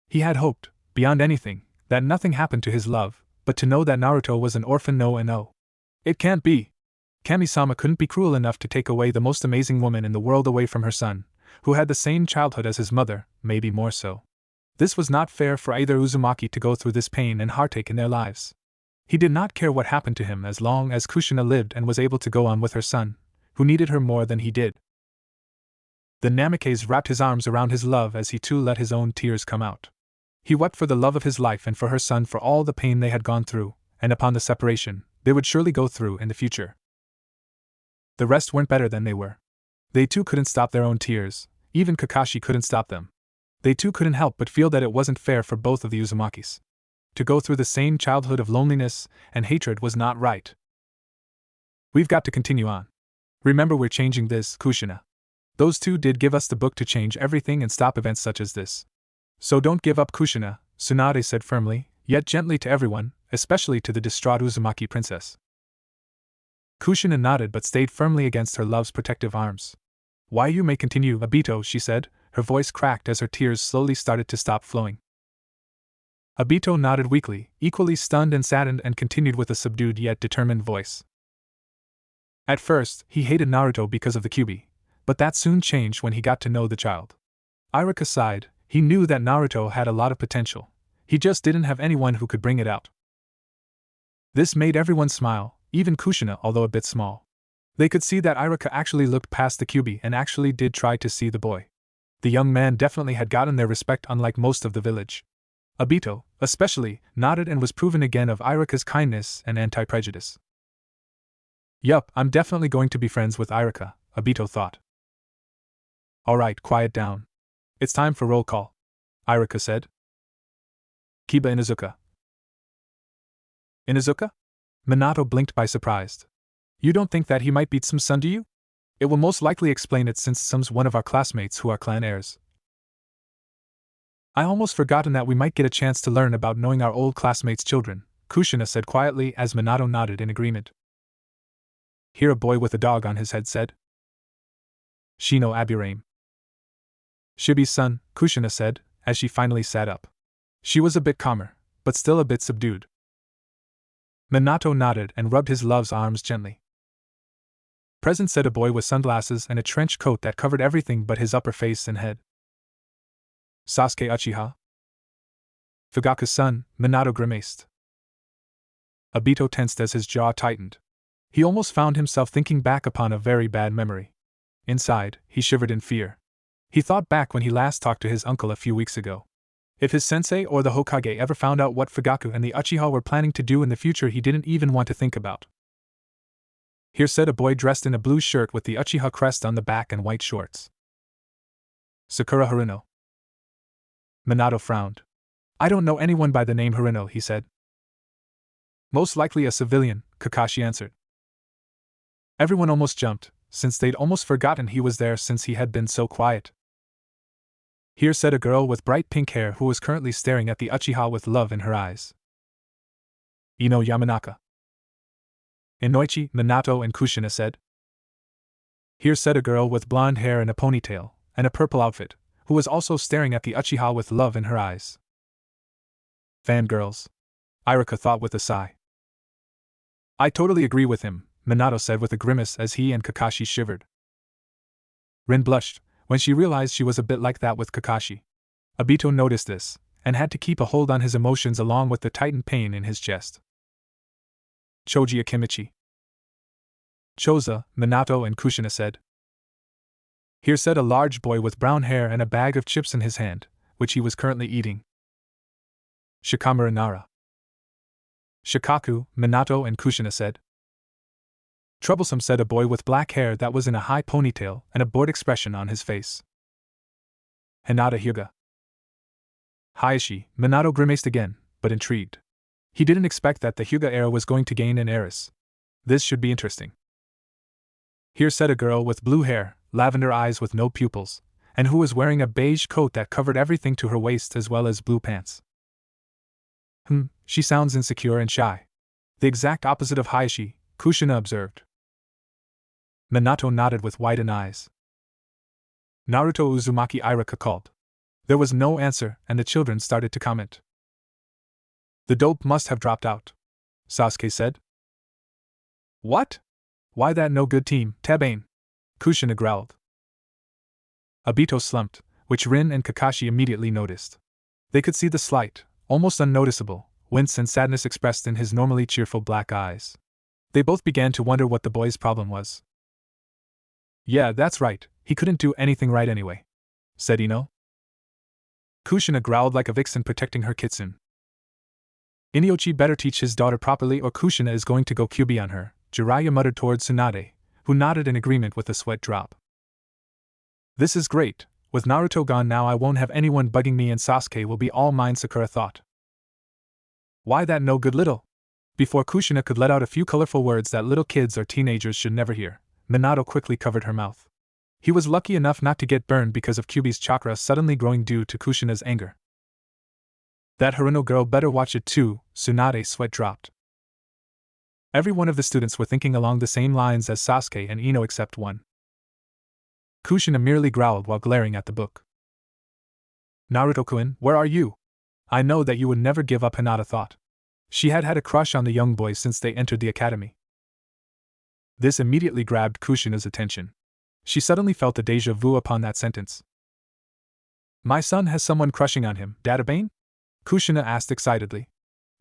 He had hoped, beyond anything, that nothing happened to his love, but to know that Naruto was an orphan, no. It can't be. Kami-sama couldn't be cruel enough to take away the most amazing woman in the world away from her son, who had the same childhood as his mother, maybe more so. This was not fair for either Uzumaki to go through this pain and heartache in their lives. He did not care what happened to him as long as Kushina lived and was able to go on with her son, who needed her more than he did. The Namikaze wrapped his arms around his love as he too let his own tears come out. He wept for the love of his life and for her son for all the pain they had gone through, and upon the separation they would surely go through in the future. The rest weren't better than they were. They too couldn't stop their own tears, even Kakashi couldn't stop them. They too couldn't help but feel that it wasn't fair for both of the Uzumakis. To go through the same childhood of loneliness and hatred was not right. We've got to continue on. Remember, we're changing this, Kushina. Those two did give us the book to change everything and stop events such as this. So don't give up, Kushina, Tsunade said firmly, yet gently to everyone, especially to the distraught Uzumaki princess. Kushina nodded but stayed firmly against her love's protective arms. Why, you may continue, Obito, she said, her voice cracked as her tears slowly started to stop flowing. Obito nodded weakly, equally stunned and saddened, and continued with a subdued yet determined voice. At first, he hated Naruto because of the Kyuubi, but that soon changed when he got to know the child. Iruka sighed. He knew that Naruto had a lot of potential. He just didn't have anyone who could bring it out. This made everyone smile, even Kushina, although a bit small. They could see that Iruka actually looked past the Kyuubi and actually did try to see the boy. The young man definitely had gotten their respect, unlike most of the village. Obito, especially, nodded and was proven again of Iruka's kindness and anti-prejudice. Yup, I'm definitely going to be friends with Iruka, Obito thought. Alright, quiet down. It's time for roll call, Iruka said. Kiba Inuzuka. Inuzuka? Minato blinked by surprised. You don't think that he might beat some son, do you? It will most likely explain it since some's one of our classmates who are clan heirs. I almost forgotten that we might get a chance to learn about knowing our old classmates' children, Kushina said quietly as Minato nodded in agreement. Here a boy with a dog on his head said. Shino Aburame. Shibi's son, Kushina said, as she finally sat up. She was a bit calmer, but still a bit subdued. Minato nodded and rubbed his love's arms gently. Present, said a boy with sunglasses and a trench coat that covered everything but his upper face and head. Sasuke Uchiha? Fugaku's son, Minato grimaced. Obito tensed as his jaw tightened. He almost found himself thinking back upon a very bad memory. Inside, he shivered in fear. He thought back when he last talked to his uncle a few weeks ago. If his sensei or the Hokage ever found out what Fugaku and the Uchiha were planning to do in the future, he didn't even want to think about. Here said a boy dressed in a blue shirt with the Uchiha crest on the back and white shorts. Sakura Haruno. Minato frowned. I don't know anyone by the name Haruno, he said. Most likely a civilian, Kakashi answered. Everyone almost jumped, since they'd almost forgotten he was there since he had been so quiet. Here said a girl with bright pink hair who was currently staring at the Uchiha with love in her eyes. Ino Yamanaka. Inoichi, Minato, and Kushina said. Here said a girl with blonde hair and a ponytail, and a purple outfit, who was also staring at the Uchiha with love in her eyes. Fangirls. Irika thought with a sigh. I totally agree with him, Minato said with a grimace as he and Kakashi shivered. Rin blushed when she realized she was a bit like that with Kakashi. Obito noticed this, and had to keep a hold on his emotions along with the tightened pain in his chest. Choji Akimichi. Choza, Minato, and Kushina said. Here said a large boy with brown hair and a bag of chips in his hand, which he was currently eating. Shikamura Nara. Shikaku, Minato, and Kushina said. Troublesome said a boy with black hair that was in a high ponytail and a bored expression on his face. Hinata Hyuga. Hayashi, Minato grimaced again, but intrigued. He didn't expect that the Hyuga era was going to gain an heiress. This should be interesting. Here said a girl with blue hair, lavender eyes with no pupils, and who was wearing a beige coat that covered everything to her waist as well as blue pants. She sounds insecure and shy. The exact opposite of Hayashi, Kushina observed. Minato nodded with widened eyes. Naruto Uzumaki Irika called. There was no answer, and the children started to comment. The dope must have dropped out, Sasuke said. What? Why that no good team, Tabane? Kushina growled. Obito slumped, which Rin and Kakashi immediately noticed. They could see the slight, almost unnoticeable, wince and sadness expressed in his normally cheerful black eyes. They both began to wonder what the boy's problem was. Yeah, that's right, he couldn't do anything right anyway, said Ino. Kushina growled like a vixen protecting her kitsune. Iniochi better teach his daughter properly or Kushina is going to go QB on her, Jiraiya muttered towards Tsunade, who nodded in agreement with a sweat drop. This is great, with Naruto gone now I won't have anyone bugging me and Sasuke will be all mine, Sakura thought. Why that no good little? Before Kushina could let out a few colorful words that little kids or teenagers should never hear, Minato quickly covered her mouth. He was lucky enough not to get burned because of Kyuubi's chakra suddenly growing due to Kushina's anger. That Haruno girl better watch it too, Tsunade's sweat dropped. Every one of the students were thinking along the same lines as Sasuke and Ino except one. Kushina merely growled while glaring at the book. Naruto-kun, where are you? I know that you would never give up, Hinata thought. She had had a crush on the young boy since they entered the academy. This immediately grabbed Kushina's attention. She suddenly felt a déjà vu upon that sentence. My son has someone crushing on him, Databane? Kushina asked excitedly.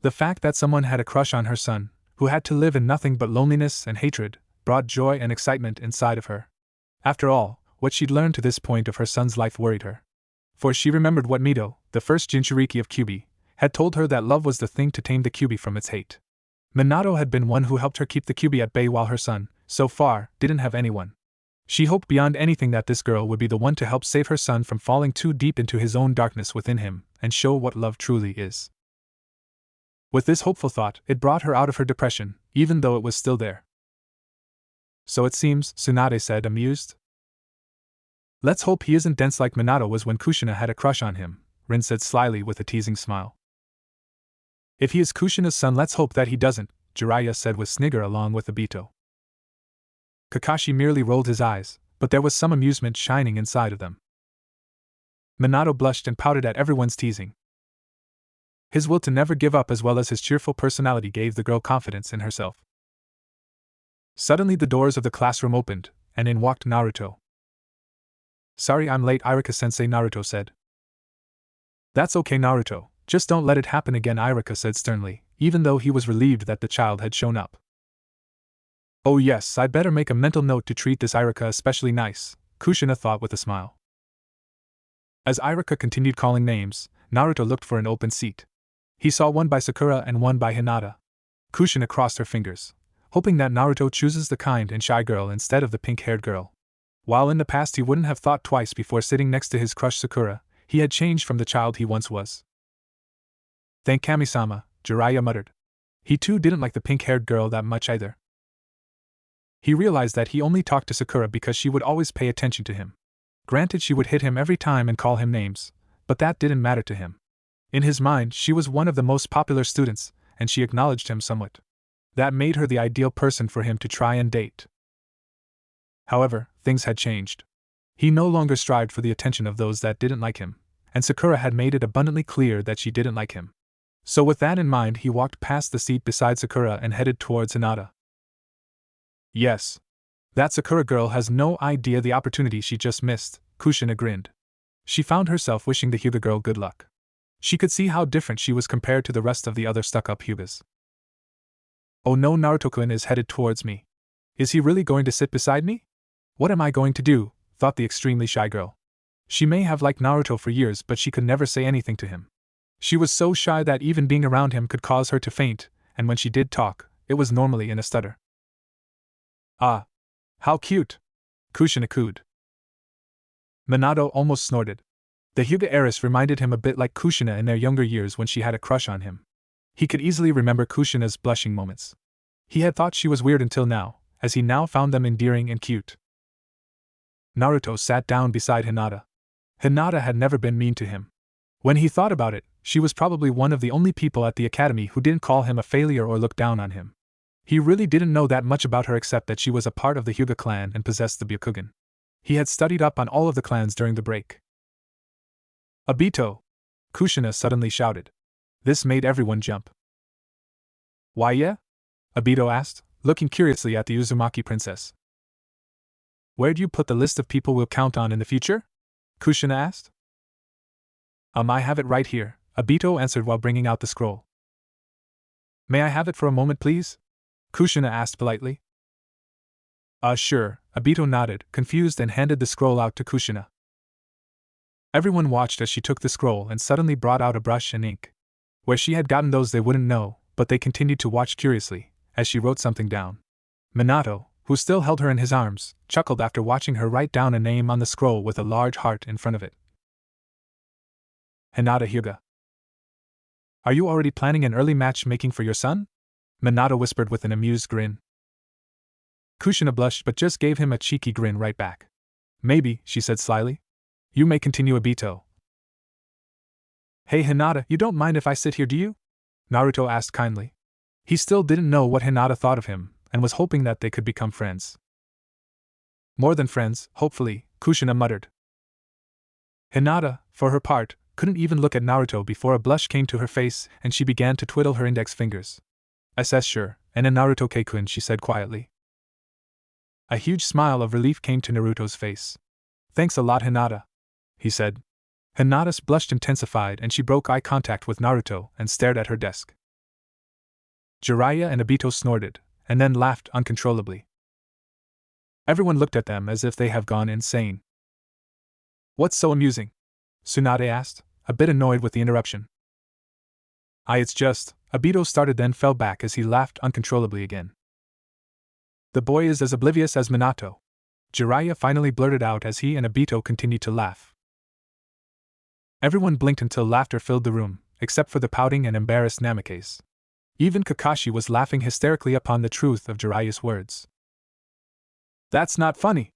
The fact that someone had a crush on her son, who had to live in nothing but loneliness and hatred, brought joy and excitement inside of her. After all, what she'd learned to this point of her son's life worried her. For she remembered what Mito, the first Jinchuriki of Kyuubi, had told her that love was the thing to tame the Kyuubi from its hate. Minato had been one who helped her keep the Kyuubi at bay while her son, so far, didn't have anyone. She hoped beyond anything that this girl would be the one to help save her son from falling too deep into his own darkness within him, and show what love truly is. With this hopeful thought, it brought her out of her depression, even though it was still there. So it seems, Tsunade said, amused. Let's hope he isn't dense like Minato was when Kushina had a crush on him, Rin said slyly with a teasing smile. If he is Kushina's son, let's hope that he doesn't, Jiraiya said with snigger along with Obito. Kakashi merely rolled his eyes, but there was some amusement shining inside of them. Minato blushed and pouted at everyone's teasing. His will to never give up as well as his cheerful personality gave the girl confidence in herself. Suddenly the doors of the classroom opened, and in walked Naruto. Sorry I'm late, Irika-sensei, Naruto said. That's okay, Naruto, just don't let it happen again, Irika said sternly, even though he was relieved that the child had shown up. Oh yes, I'd better make a mental note to treat this Irika especially nice, Kushina thought with a smile. As Iruka continued calling names, Naruto looked for an open seat. He saw one by Sakura and one by Hinata. Kushina crossed her fingers, hoping that Naruto chooses the kind and shy girl instead of the pink-haired girl. While in the past he wouldn't have thought twice before sitting next to his crush Sakura, he had changed from the child he once was. Thank Kami-sama, Jiraiya muttered. He too didn't like the pink-haired girl that much either. He realized that he only talked to Sakura because she would always pay attention to him. Granted, she would hit him every time and call him names, but that didn't matter to him. In his mind, she was one of the most popular students, and she acknowledged him somewhat. That made her the ideal person for him to try and date. However, things had changed. He no longer strived for the attention of those that didn't like him, and Sakura had made it abundantly clear that she didn't like him. So with that in mind, he walked past the seat beside Sakura and headed towards Hinata. Yes. That Sakura girl has no idea the opportunity she just missed, Kushina grinned. She found herself wishing the Hyuga girl good luck. She could see how different she was compared to the rest of the other stuck-up Hyugas. Oh no, Naruto-kun is headed towards me. Is he really going to sit beside me? What am I going to do? Thought the extremely shy girl. She may have liked Naruto for years, but she could never say anything to him. She was so shy that even being around him could cause her to faint, and when she did talk, it was normally in a stutter. Ah! How cute! Kushina cooed. Minato almost snorted. The Hyuga heiress reminded him a bit like Kushina in their younger years when she had a crush on him. He could easily remember Kushina's blushing moments. He had thought she was weird until now, as he now found them endearing and cute. Naruto sat down beside Hinata. Hinata had never been mean to him. When he thought about it, she was probably one of the only people at the academy who didn't call him a failure or look down on him. He really didn't know that much about her except that she was a part of the Hyuga clan and possessed the Byakugan. He had studied up on all of the clans during the break. Obito! Kushina suddenly shouted. This made everyone jump. Why yeah? Obito asked, looking curiously at the Uzumaki princess. Where'd you put the list of people we'll count on in the future? Kushina asked. I have it right here, Obito answered while bringing out the scroll. May I have it for a moment, please? Kushina asked politely. Sure, Obito nodded, confused, and handed the scroll out to Kushina. Everyone watched as she took the scroll and suddenly brought out a brush and ink. Where she had gotten those they wouldn't know, but they continued to watch curiously, as she wrote something down. Minato, who still held her in his arms, chuckled after watching her write down a name on the scroll with a large heart in front of it. Hinata Hyuga. Are you already planning an early matchmaking for your son? Minato whispered with an amused grin. Kushina blushed but just gave him a cheeky grin right back. Maybe, she said slyly. You may continue, Obito. Hey Hinata, you don't mind if I sit here, do you? Naruto asked kindly. He still didn't know what Hinata thought of him, and was hoping that they could become friends. More than friends, hopefully, Kushina muttered. Hinata, for her part, couldn't even look at Naruto before a blush came to her face and she began to twiddle her index fingers. SS sure, and a Naruto-kun, she said quietly. A huge smile of relief came to Naruto's face. Thanks a lot, Hinata, he said. Hinata's blush intensified and she broke eye contact with Naruto and stared at her desk. Jiraiya and Obito snorted, and then laughed uncontrollably. Everyone looked at them as if they have gone insane. What's so amusing? Tsunade asked, a bit annoyed with the interruption. It's just, Obito started then fell back as he laughed uncontrollably again. The boy is as oblivious as Minato. Jiraiya finally blurted out as he and Obito continued to laugh. Everyone blinked until laughter filled the room, except for the pouting and embarrassed Namikaze. Even Kakashi was laughing hysterically upon the truth of Jiraiya's words. That's not funny,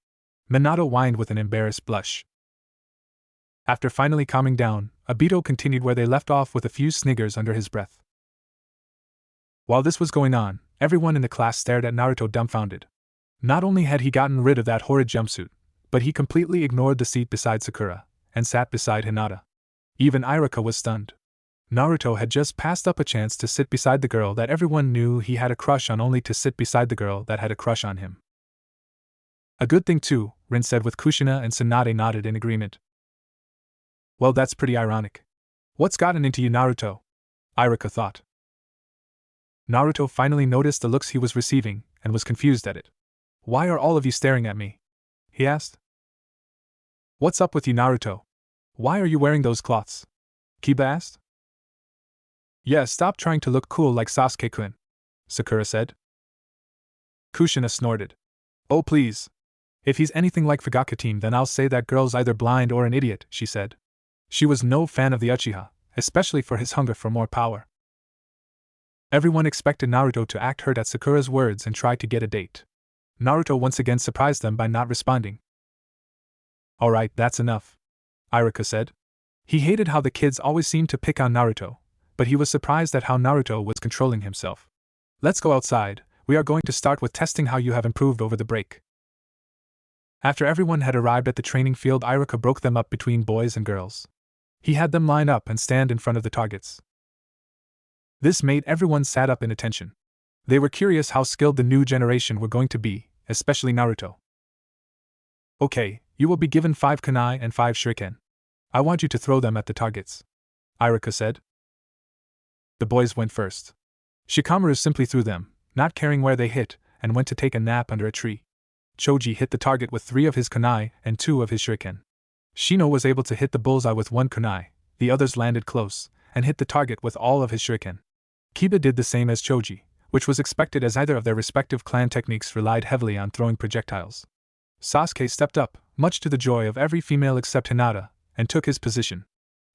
Minato whined with an embarrassed blush. After finally calming down, Obito continued where they left off with a few sniggers under his breath. While this was going on, everyone in the class stared at Naruto dumbfounded. Not only had he gotten rid of that horrid jumpsuit, but he completely ignored the seat beside Sakura, and sat beside Hinata. Even Iruka was stunned. Naruto had just passed up a chance to sit beside the girl that everyone knew he had a crush on, only to sit beside the girl that had a crush on him. A good thing too, Rin said, with Kushina and Tsunade nodded in agreement. Well, that's pretty ironic. What's gotten into you, Naruto? Iruka thought. Naruto finally noticed the looks he was receiving, and was confused at it. Why are all of you staring at me? He asked. What's up with you, Naruto? Why are you wearing those cloths? Kiba asked. Yeah, stop trying to look cool like Sasuke-kun, Sakura said. Kushina snorted. Oh please. If he's anything like Fugaku-team, then I'll say that girl's either blind or an idiot, she said. She was no fan of the Uchiha, especially for his hunger for more power. Everyone expected Naruto to act hurt at Sakura's words and try to get a date. Naruto once again surprised them by not responding. Alright, that's enough, Iruka said. He hated how the kids always seemed to pick on Naruto, but he was surprised at how Naruto was controlling himself. Let's go outside, we are going to start with testing how you have improved over the break. After everyone had arrived at the training field, Iruka broke them up between boys and girls. He had them line up and stand in front of the targets. This made everyone sat up in attention. They were curious how skilled the new generation were going to be, especially Naruto. Okay, you will be given 5 kunai and 5 shuriken. I want you to throw them at the targets, Iruka said. The boys went first. Shikamaru simply threw them, not caring where they hit, and went to take a nap under a tree. Choji hit the target with 3 of his kunai and 2 of his shuriken. Shino was able to hit the bullseye with 1 kunai, the others landed close, and hit the target with all of his shuriken. Kiba did the same as Choji, which was expected as either of their respective clan techniques relied heavily on throwing projectiles. Sasuke stepped up, much to the joy of every female except Hinata, and took his position.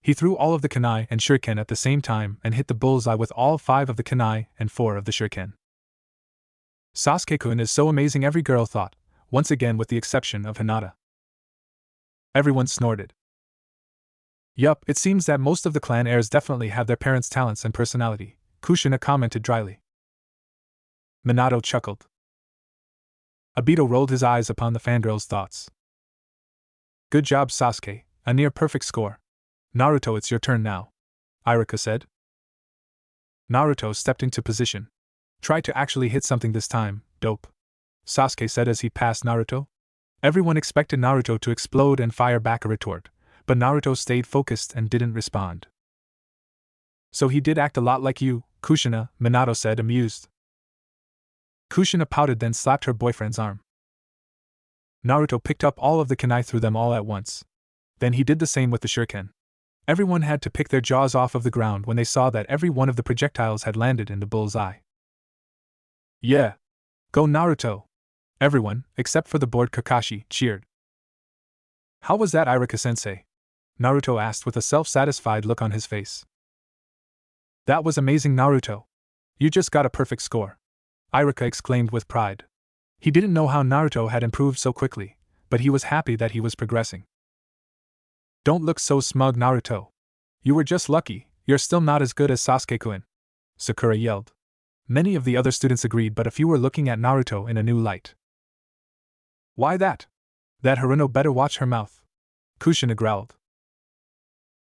He threw all of the kunai and shuriken at the same time and hit the bullseye with all 5 of the kunai and 4 of the shuriken. Sasuke-kun is so amazing, every girl thought, once again with the exception of Hinata. Everyone snorted. Yup, it seems that most of the clan heirs definitely have their parents' talents and personality, Kushina commented dryly. Minato chuckled. Obito rolled his eyes upon the fangirl's thoughts. Good job, Sasuke, a near perfect score. Naruto, it's your turn now, Iruka said. Naruto stepped into position. Try to actually hit something this time, dope, Sasuke said as he passed Naruto. Everyone expected Naruto to explode and fire back a retort, but Naruto stayed focused and didn't respond. So he did act a lot like you, Kushina, Minato said, amused. Kushina pouted, then slapped her boyfriend's arm. Naruto picked up all of the kunai, threw them all at once. Then he did the same with the shuriken. Everyone had to pick their jaws off of the ground when they saw that every one of the projectiles had landed in the bull's eye. Yeah! Go Naruto! Everyone, except for the bored Kakashi, cheered. How was that, Iruka-sensei? Naruto asked with a self-satisfied look on his face. That was amazing, Naruto. You just got a perfect score, Iruka exclaimed with pride. He didn't know how Naruto had improved so quickly, but he was happy that he was progressing. Don't look so smug, Naruto. You were just lucky, you're still not as good as Sasuke-kun, Sakura yelled. Many of the other students agreed, but a few were looking at Naruto in a new light. Why that? That Haruno better watch her mouth, Kushina growled.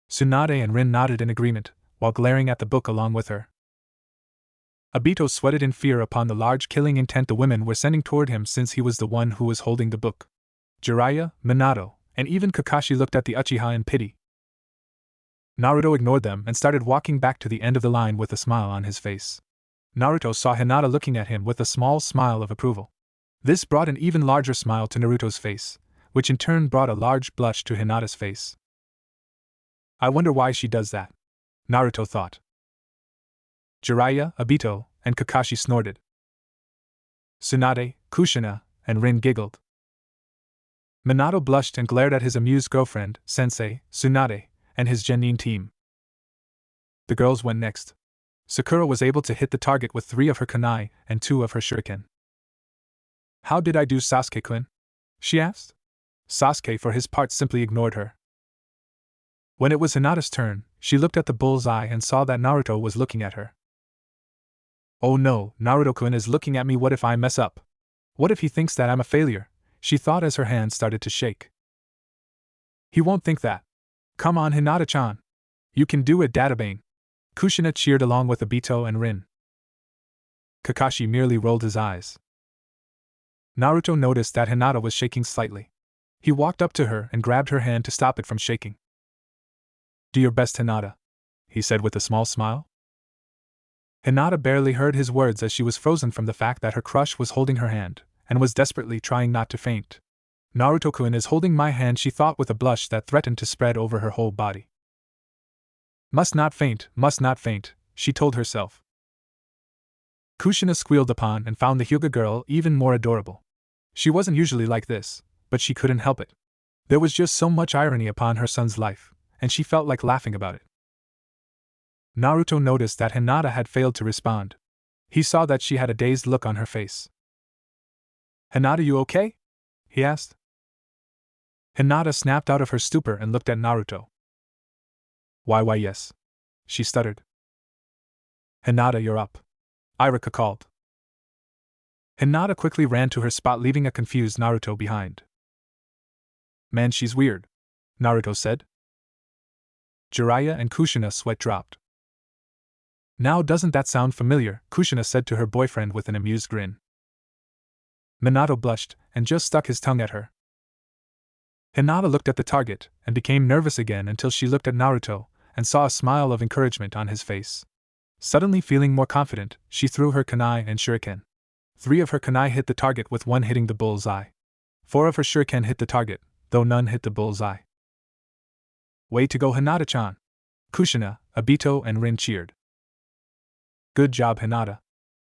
Tsunade and Rin nodded in agreement, while glaring at the book along with her. Obito sweated in fear upon the large killing intent the women were sending toward him, since he was the one who was holding the book. Jiraiya, Minato, and even Kakashi looked at the Uchiha in pity. Naruto ignored them and started walking back to the end of the line with a smile on his face. Naruto saw Hinata looking at him with a small smile of approval. This brought an even larger smile to Naruto's face, which in turn brought a large blush to Hinata's face. I wonder why she does that, Naruto thought. Jiraiya, Obito, and Kakashi snorted. Tsunade, Kushina, and Rin giggled. Minato blushed and glared at his amused girlfriend, Sensei, Tsunade, and his genin team. The girls went next. Sakura was able to hit the target with 3 of her kunai and 2 of her shuriken. How did I do, Sasuke-kun? She asked. Sasuke for his part simply ignored her. When it was Hinata's turn, she looked at the bull's eye and saw that Naruto was looking at her. Oh no, Naruto-kun is looking at me, what if I mess up? What if he thinks that I'm a failure? She thought as her hand started to shake. He won't think that. Come on, Hinata-chan. You can do it, Databane. Kushina cheered along with Obito and Rin. Kakashi merely rolled his eyes. Naruto noticed that Hinata was shaking slightly. He walked up to her and grabbed her hand to stop it from shaking. Do your best, Hinata, he said with a small smile. Hinata barely heard his words as she was frozen from the fact that her crush was holding her hand, and was desperately trying not to faint. Naruto-kun is holding my hand, she thought with a blush that threatened to spread over her whole body. Must not faint, she told herself. Kushina squealed upon and found the Hyuga girl even more adorable. She wasn't usually like this, but she couldn't help it. There was just so much irony upon her son's life, and she felt like laughing about it. Naruto noticed that Hinata had failed to respond. He saw that she had a dazed look on her face. Hinata, you okay? He asked. Hinata snapped out of her stupor and looked at Naruto. Why yes. She stuttered. Hinata, you're up. Iruka called. Hinata quickly ran to her spot, leaving a confused Naruto behind. Man, she's weird, Naruto said. Jiraiya and Kushina sweat dropped. Now doesn't that sound familiar, Kushina said to her boyfriend with an amused grin. Minato blushed and just stuck his tongue at her. Hinata looked at the target and became nervous again until she looked at Naruto and saw a smile of encouragement on his face. Suddenly feeling more confident, she threw her kunai and shuriken. 3 of her kunai hit the target, with 1 hitting the bull's eye. 4 of her shuriken hit the target, though none hit the bull's eye. Way to go, Hinata-chan! Kushina, Obito and Rin cheered. Good job, Hinata.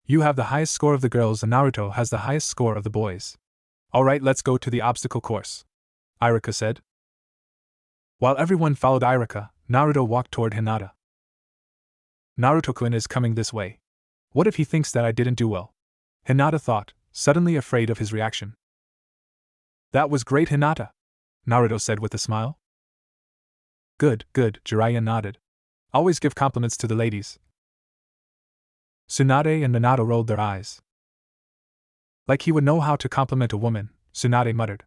You have the highest score of the girls and Naruto has the highest score of the boys. Alright, let's go to the obstacle course, Iruka said. While everyone followed Iruka, Naruto walked toward Hinata. Naruto-kun is coming this way. What if he thinks that I didn't do well? Hinata thought, suddenly afraid of his reaction. That was great, Hinata, Naruto said with a smile. Good, Jiraiya nodded. Always give compliments to the ladies. Tsunade and Minato rolled their eyes. Like he would know how to compliment a woman, Tsunade muttered.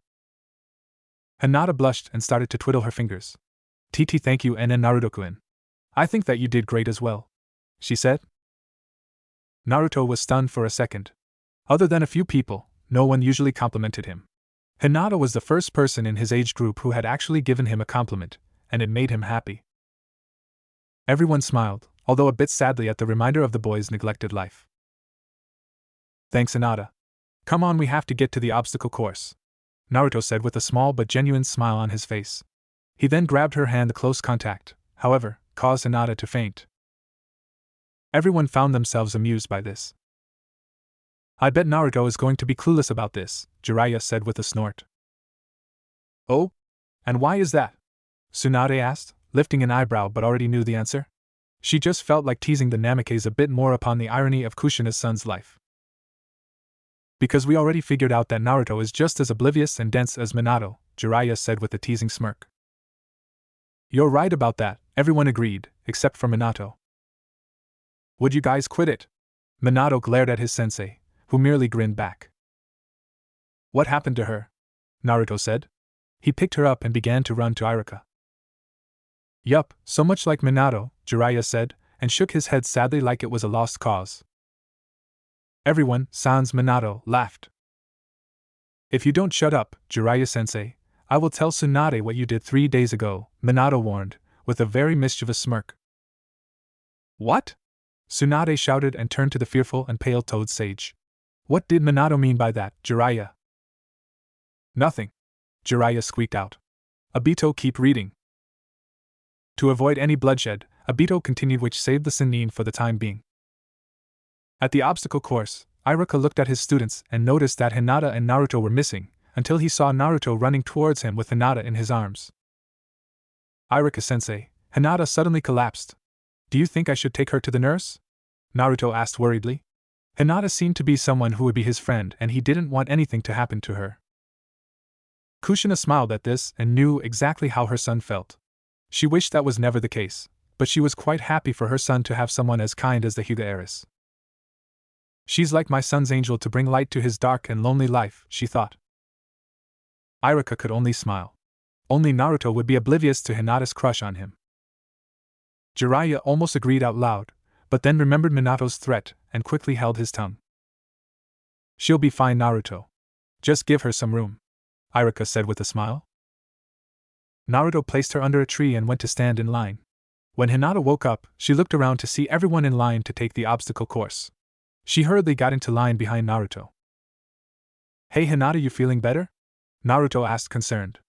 Hinata blushed and started to twiddle her fingers. TT, thank you, and Naruto-kun. I think that you did great as well, she said. Naruto was stunned for a second. Other than a few people, no one usually complimented him. Hinata was the first person in his age group who had actually given him a compliment, and it made him happy. Everyone smiled, although a bit sadly at the reminder of the boy's neglected life. Thanks, Hinata. Come on, we have to get to the obstacle course, Naruto said with a small but genuine smile on his face. He then grabbed her hand. The close contact, however, caused Hinata to faint. Everyone found themselves amused by this. I bet Naruto is going to be clueless about this, Jiraiya said with a snort. Oh? And why is that? Tsunade asked, lifting an eyebrow but already knew the answer. She just felt like teasing the Namikes a bit more upon the irony of Kushina's son's life. Because we already figured out that Naruto is just as oblivious and dense as Minato, Jiraiya said with a teasing smirk. You're right about that, everyone agreed, except for Minato. Would you guys quit it? Minato glared at his sensei, who merely grinned back. What happened to her? Naruto said. He picked her up and began to run to Iruka. Yup, so much like Minato, Jiraiya said, and shook his head sadly like it was a lost cause. Everyone, sans Minato, laughed. If you don't shut up, Jiraiya-sensei, I will tell Tsunade what you did 3 days ago, Minato warned, with a very mischievous smirk. What? Tsunade shouted and turned to the fearful and pale-toed sage. What did Minato mean by that, Jiraiya? Nothing, Jiraiya squeaked out. Obito, keep reading. To avoid any bloodshed, Obito continued, which saved the Sannin for the time being. At the obstacle course, Iruka looked at his students and noticed that Hinata and Naruto were missing, until he saw Naruto running towards him with Hinata in his arms. Iruka-sensei, Hinata suddenly collapsed. Do you think I should take her to the nurse? Naruto asked worriedly. Hinata seemed to be someone who would be his friend and he didn't want anything to happen to her. Kushina smiled at this and knew exactly how her son felt. She wished that was never the case, but she was quite happy for her son to have someone as kind as the Hyuga heiress. She's like my son's angel to bring light to his dark and lonely life, she thought. Iruka could only smile. Only Naruto would be oblivious to Hinata's crush on him. Jiraiya almost agreed out loud, but then remembered Minato's threat and quickly held his tongue. She'll be fine, Naruto. Just give her some room, Iruka said with a smile. Naruto placed her under a tree and went to stand in line. When Hinata woke up, she looked around to see everyone in line to take the obstacle course. She hurriedly got into line behind Naruto. Hey Hinata, you feeling better? Naruto asked concerned.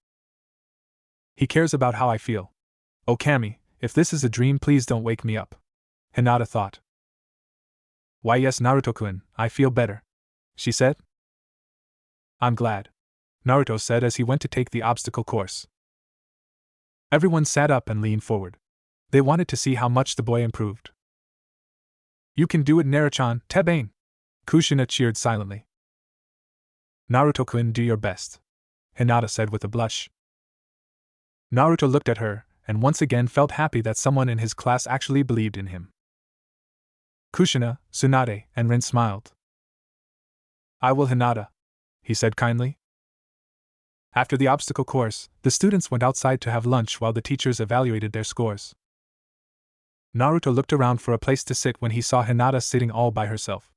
He cares about how I feel. Oh Kami, if this is a dream please don't wake me up. Hinata thought. Why yes Naruto-kun, I feel better, she said. I'm glad, Naruto said as he went to take the obstacle course. Everyone sat up and leaned forward. They wanted to see how much the boy improved. You can do it Naruto-chan, Tebane! Kushina cheered silently. Naruto-kun, do your best, Hinata said with a blush. Naruto looked at her, and once again felt happy that someone in his class actually believed in him. Kushina, Tsunade, and Rin smiled. I will Hinata, he said kindly. After the obstacle course, the students went outside to have lunch while the teachers evaluated their scores. Naruto looked around for a place to sit when he saw Hinata sitting all by herself.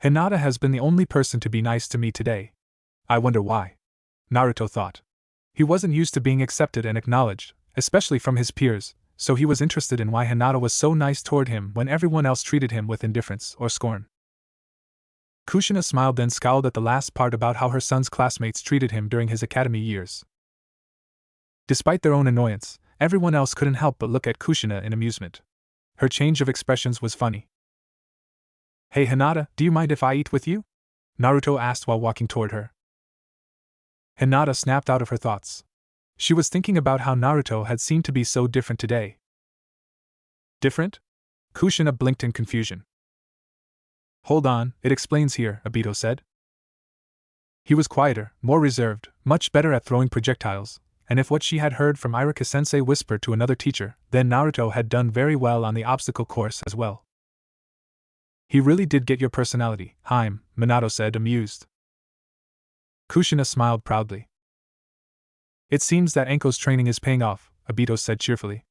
Hinata has been the only person to be nice to me today. I wonder why, Naruto thought. He wasn't used to being accepted and acknowledged, especially from his peers, so he was interested in why Hinata was so nice toward him when everyone else treated him with indifference or scorn. Kushina smiled then scowled at the last part about how her son's classmates treated him during his academy years. Despite their own annoyance, everyone else couldn't help but look at Kushina in amusement. Her change of expressions was funny. Hey Hinata, do you mind if I eat with you? Naruto asked while walking toward her. Hinata snapped out of her thoughts. She was thinking about how Naruto had seemed to be so different today. Different? Kushina blinked in confusion. Hold on, it explains here, Obito said. He was quieter, more reserved, much better at throwing projectiles, and if what she had heard from Iruka-sensei whispered to another teacher, then Naruto had done very well on the obstacle course as well. He really did get your personality, Haim, Minato said, amused. Kushina smiled proudly. It seems that Enko's training is paying off, Obito said cheerfully.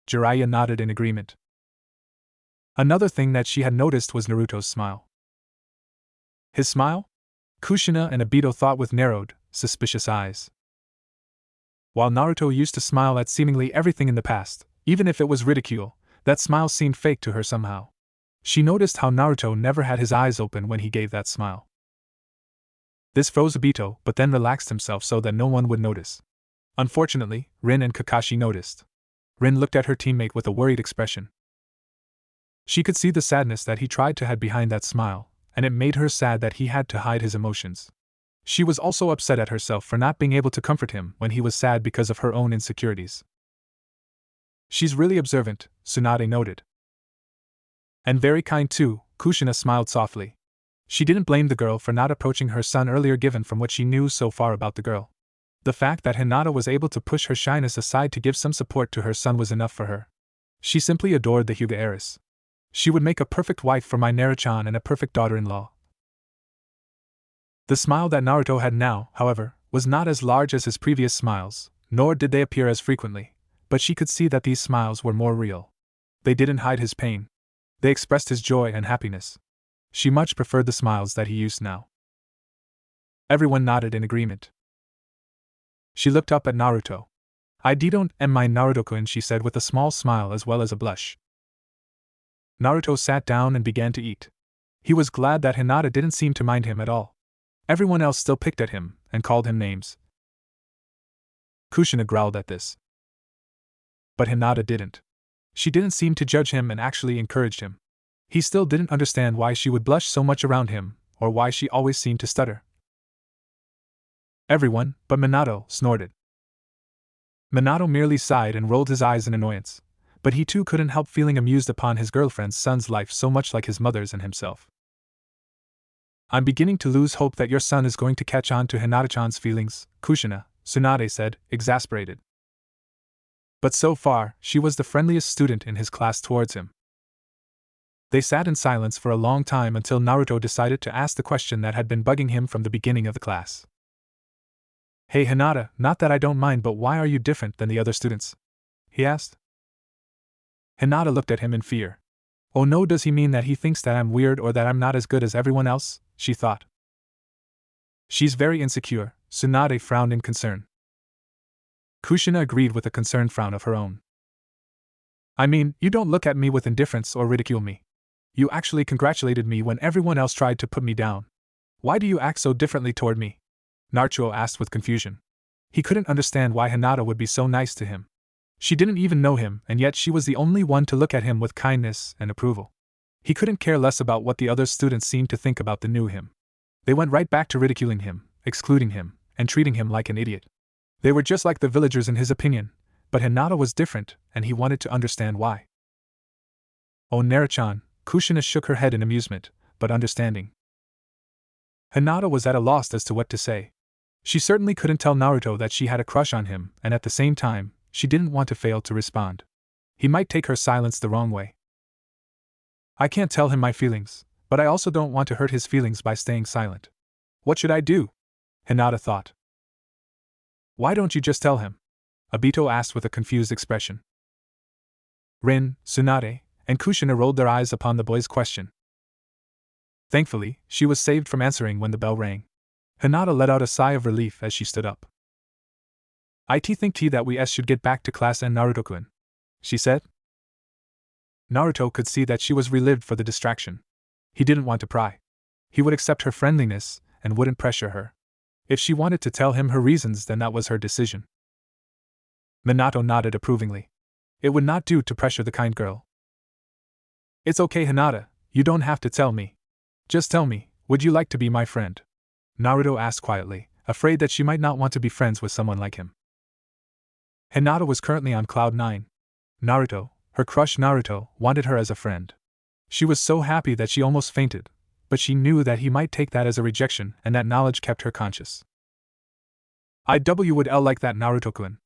Jiraiya nodded in agreement. Another thing that she had noticed was Naruto's smile. His smile? Kushina and Obito thought with narrowed, suspicious eyes. While Naruto used to smile at seemingly everything in the past, even if it was ridicule, that smile seemed fake to her somehow. She noticed how Naruto never had his eyes open when he gave that smile. This froze Obito, but then relaxed himself so that no one would notice. Unfortunately, Rin and Kakashi noticed. Rin looked at her teammate with a worried expression. She could see the sadness that he tried to hide behind that smile, and it made her sad that he had to hide his emotions. She was also upset at herself for not being able to comfort him when he was sad because of her own insecurities. She's really observant, Tsunade noted. And very kind too, Kushina smiled softly. She didn't blame the girl for not approaching her son earlier given from what she knew so far about the girl. The fact that Hinata was able to push her shyness aside to give some support to her son was enough for her. She simply adored the Hyuga heiress. She would make a perfect wife for my Naruto-chan and a perfect daughter-in-law. The smile that Naruto had now, however, was not as large as his previous smiles, nor did they appear as frequently, but she could see that these smiles were more real. They didn't hide his pain. They expressed his joy and happiness. She much preferred the smiles that he used now. Everyone nodded in agreement. She looked up at Naruto. I don't am my Naruto-kun, she said with a small smile as well as a blush. Naruto sat down and began to eat. He was glad that Hinata didn't seem to mind him at all. Everyone else still picked at him and called him names. Kushina growled at this. But Hinata didn't. She didn't seem to judge him and actually encouraged him. He still didn't understand why she would blush so much around him, or why she always seemed to stutter. Everyone, but Minato, snorted. Minato merely sighed and rolled his eyes in annoyance, but he too couldn't help feeling amused upon his girlfriend's son's life so much like his mother's and himself. I'm beginning to lose hope that your son is going to catch on to Hinata-chan's feelings, Kushina, Tsunade said, exasperated. But so far, she was the friendliest student in his class towards him. They sat in silence for a long time until Naruto decided to ask the question that had been bugging him from the beginning of the class. Hey Hinata, not that I don't mind, but why are you different than the other students? He asked. Hinata looked at him in fear. Oh no, does he mean that he thinks that I'm weird or that I'm not as good as everyone else? She thought. She's very insecure, Tsunade frowned in concern. Kushina agreed with a concerned frown of her own. I mean, you don't look at me with indifference or ridicule me. You actually congratulated me when everyone else tried to put me down. Why do you act so differently toward me? Naruto asked with confusion. He couldn't understand why Hinata would be so nice to him. She didn't even know him, and yet she was the only one to look at him with kindness and approval. He couldn't care less about what the other students seemed to think about the new him. They went right back to ridiculing him, excluding him, and treating him like an idiot. They were just like the villagers in his opinion, but Hinata was different, and he wanted to understand why. Oh, Naruto-chan, Kushina shook her head in amusement, but understanding. Hinata was at a loss as to what to say. She certainly couldn't tell Naruto that she had a crush on him, and at the same time, she didn't want to fail to respond. He might take her silence the wrong way. I can't tell him my feelings, but I also don't want to hurt his feelings by staying silent. What should I do? Hinata thought. Why don't you just tell him? Obito asked with a confused expression. Rin, Tsunade, and Kushina rolled their eyes upon the boy's question. Thankfully, she was saved from answering when the bell rang. Hinata let out a sigh of relief as she stood up. I think that we should get back to class and Naruto-kun, she said. Naruto could see that she was relieved for the distraction. He didn't want to pry. He would accept her friendliness and wouldn't pressure her. If she wanted to tell him her reasons, then that was her decision. Minato nodded approvingly. It would not do to pressure the kind girl. It's okay, Hinata, you don't have to tell me. Just tell me, would you like to be my friend? Naruto asked quietly, afraid that she might not want to be friends with someone like him. Hinata was currently on cloud 9. Naruto, her crush Naruto, wanted her as a friend. She was so happy that she almost fainted, but she knew that he might take that as a rejection, and that knowledge kept her conscious. I would like that, Naruto-kun,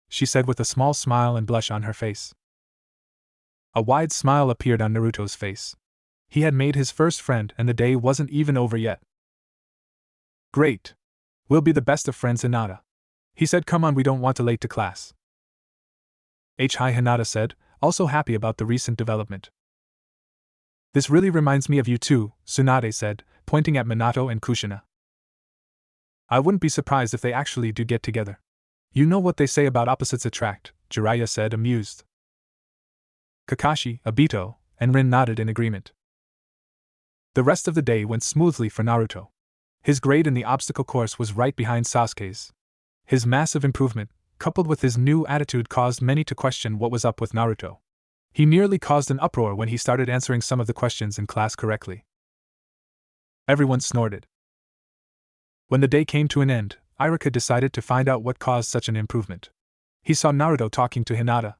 she said with a small smile and blush on her face. A wide smile appeared on Naruto's face. He had made his first friend, and the day wasn't even over yet. Great. We'll be the best of friends, Hinata. He said, come on, we don't want to late to class. Hi, Hinata said, also happy about the recent development. This really reminds me of you too, Tsunade said, pointing at Minato and Kushina. I wouldn't be surprised if they actually do get together. You know what they say about opposites attract, Jiraiya said, amused. Kakashi, Obito, and Rin nodded in agreement. The rest of the day went smoothly for Naruto. His grade in the obstacle course was right behind Sasuke's. His massive improvement, coupled with his new attitude, caused many to question what was up with Naruto. He nearly caused an uproar when he started answering some of the questions in class correctly. Everyone snorted. When the day came to an end, Iruka decided to find out what caused such an improvement. He saw Naruto talking to Hinata.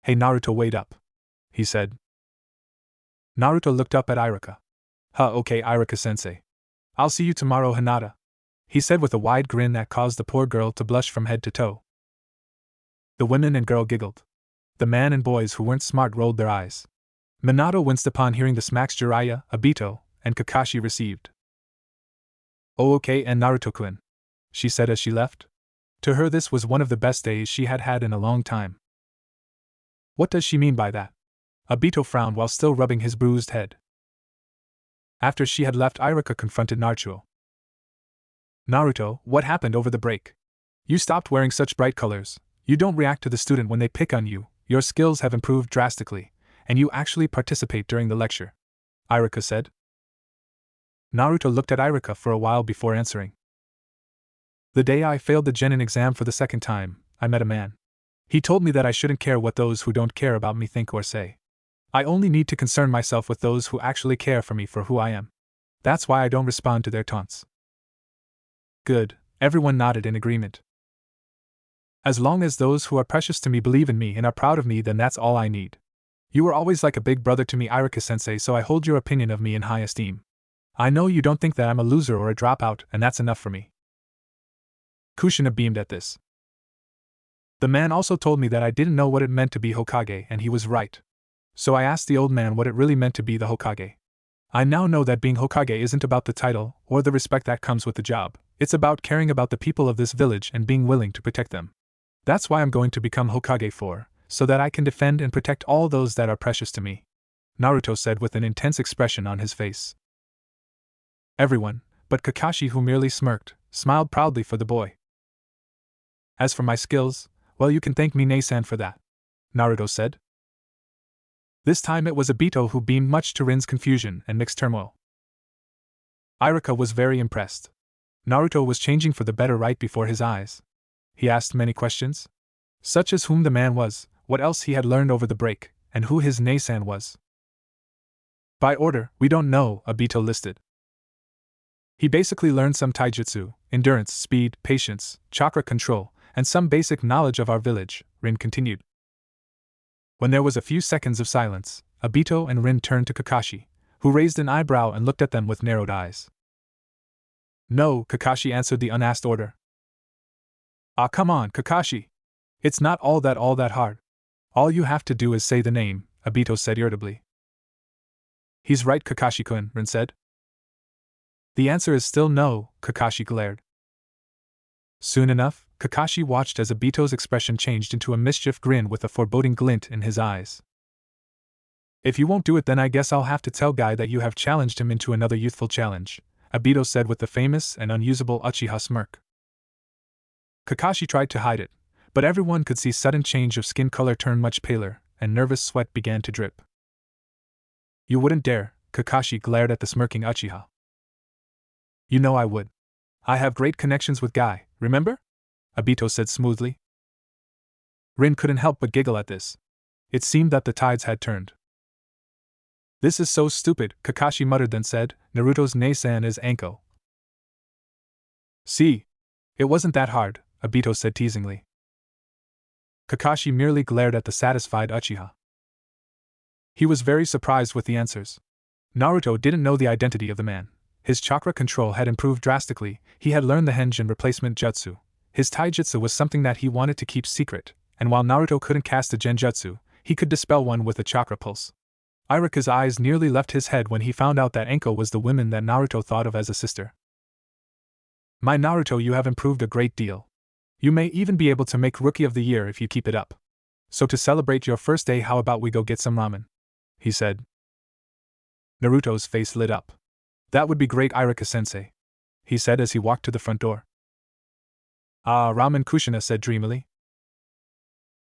Hey Naruto, wait up, he said. Naruto looked up at Iruka. Okay, Iruka-sensei. I'll see you tomorrow, Hinata, he said with a wide grin that caused the poor girl to blush from head to toe. The women and girl giggled. The man and boys who weren't smart rolled their eyes. Minato winced upon hearing the smacks Jiraiya, Obito, and Kakashi received. Oh, okay, and Naruto-kun, she said as she left. To her, this was one of the best days she had had in a long time. What does she mean by that? Obito frowned while still rubbing his bruised head. After she had left, Iruka confronted Naruto. Naruto, what happened over the break? You stopped wearing such bright colors, you don't react to the student when they pick on you, your skills have improved drastically, and you actually participate during the lecture, Iruka said. Naruto looked at Iruka for a while before answering. The day I failed the genin exam for the second time, I met a man. He told me that I shouldn't care what those who don't care about me think or say. I only need to concern myself with those who actually care for me for who I am. That's why I don't respond to their taunts. Good, everyone nodded in agreement. As long as those who are precious to me believe in me and are proud of me, then that's all I need. You were always like a big brother to me, Iruka-sensei, so I hold your opinion of me in high esteem. I know you don't think that I'm a loser or a dropout, and that's enough for me. Kushina beamed at this. The man also told me that I didn't know what it meant to be Hokage, and he was right. So I asked the old man what it really meant to be the Hokage. I now know that being Hokage isn't about the title or the respect that comes with the job. It's about caring about the people of this village and being willing to protect them. That's why I'm going to become Hokage so that I can defend and protect all those that are precious to me, Naruto said with an intense expression on his face. Everyone, but Kakashi, who merely smirked, smiled proudly for the boy. As for my skills, well, you can thank Minato-san for that, Naruto said. This time it was Obito who beamed, much to Rin's confusion and mixed turmoil. Iruka was very impressed. Naruto was changing for the better right before his eyes. He asked many questions, such as whom the man was, what else he had learned over the break, and who his Neisan was. By order, we don't know, Obito listed. He basically learned some taijutsu, endurance, speed, patience, chakra control, and some basic knowledge of our village, Rin continued. When there was a few seconds of silence, Obito and Rin turned to Kakashi, who raised an eyebrow and looked at them with narrowed eyes. No, Kakashi answered the unasked order. Ah, come on, Kakashi. It's not all that hard. All you have to do is say the name, Obito said irritably. He's right, Kakashi-kun, Rin said. The answer is still no, Kakashi glared. Soon enough, Kakashi watched as Obito's expression changed into a mischief grin with a foreboding glint in his eyes. If you won't do it, then I guess I'll have to tell Guy that you have challenged him into another youthful challenge, Obito said with the famous and unusable Uchiha smirk. Kakashi tried to hide it, but everyone could see sudden change of skin color turn much paler, and nervous sweat began to drip. You wouldn't dare, Kakashi glared at the smirking Uchiha. You know I would. I have great connections with Guy, remember? Obito said smoothly. Rin couldn't help but giggle at this. It seemed that the tides had turned. This is so stupid, Kakashi muttered, then said, Naruto's Neisan is Anko. See? It wasn't that hard, Obito said teasingly. Kakashi merely glared at the satisfied Uchiha. He was very surprised with the answers. Naruto didn't know the identity of the man. His chakra control had improved drastically, he had learned the Henjin replacement jutsu. His taijutsu was something that he wanted to keep secret, and while Naruto couldn't cast a genjutsu, he could dispel one with a chakra pulse. Iruka's eyes nearly left his head when he found out that Anko was the woman that Naruto thought of as a sister. My Naruto, you have improved a great deal. You may even be able to make Rookie of the Year if you keep it up. So to celebrate your first day, how about we go get some ramen? He said. Naruto's face lit up. That would be great, Iruka-sensei, he said as he walked to the front door. Ah, ramen, Kushina said dreamily.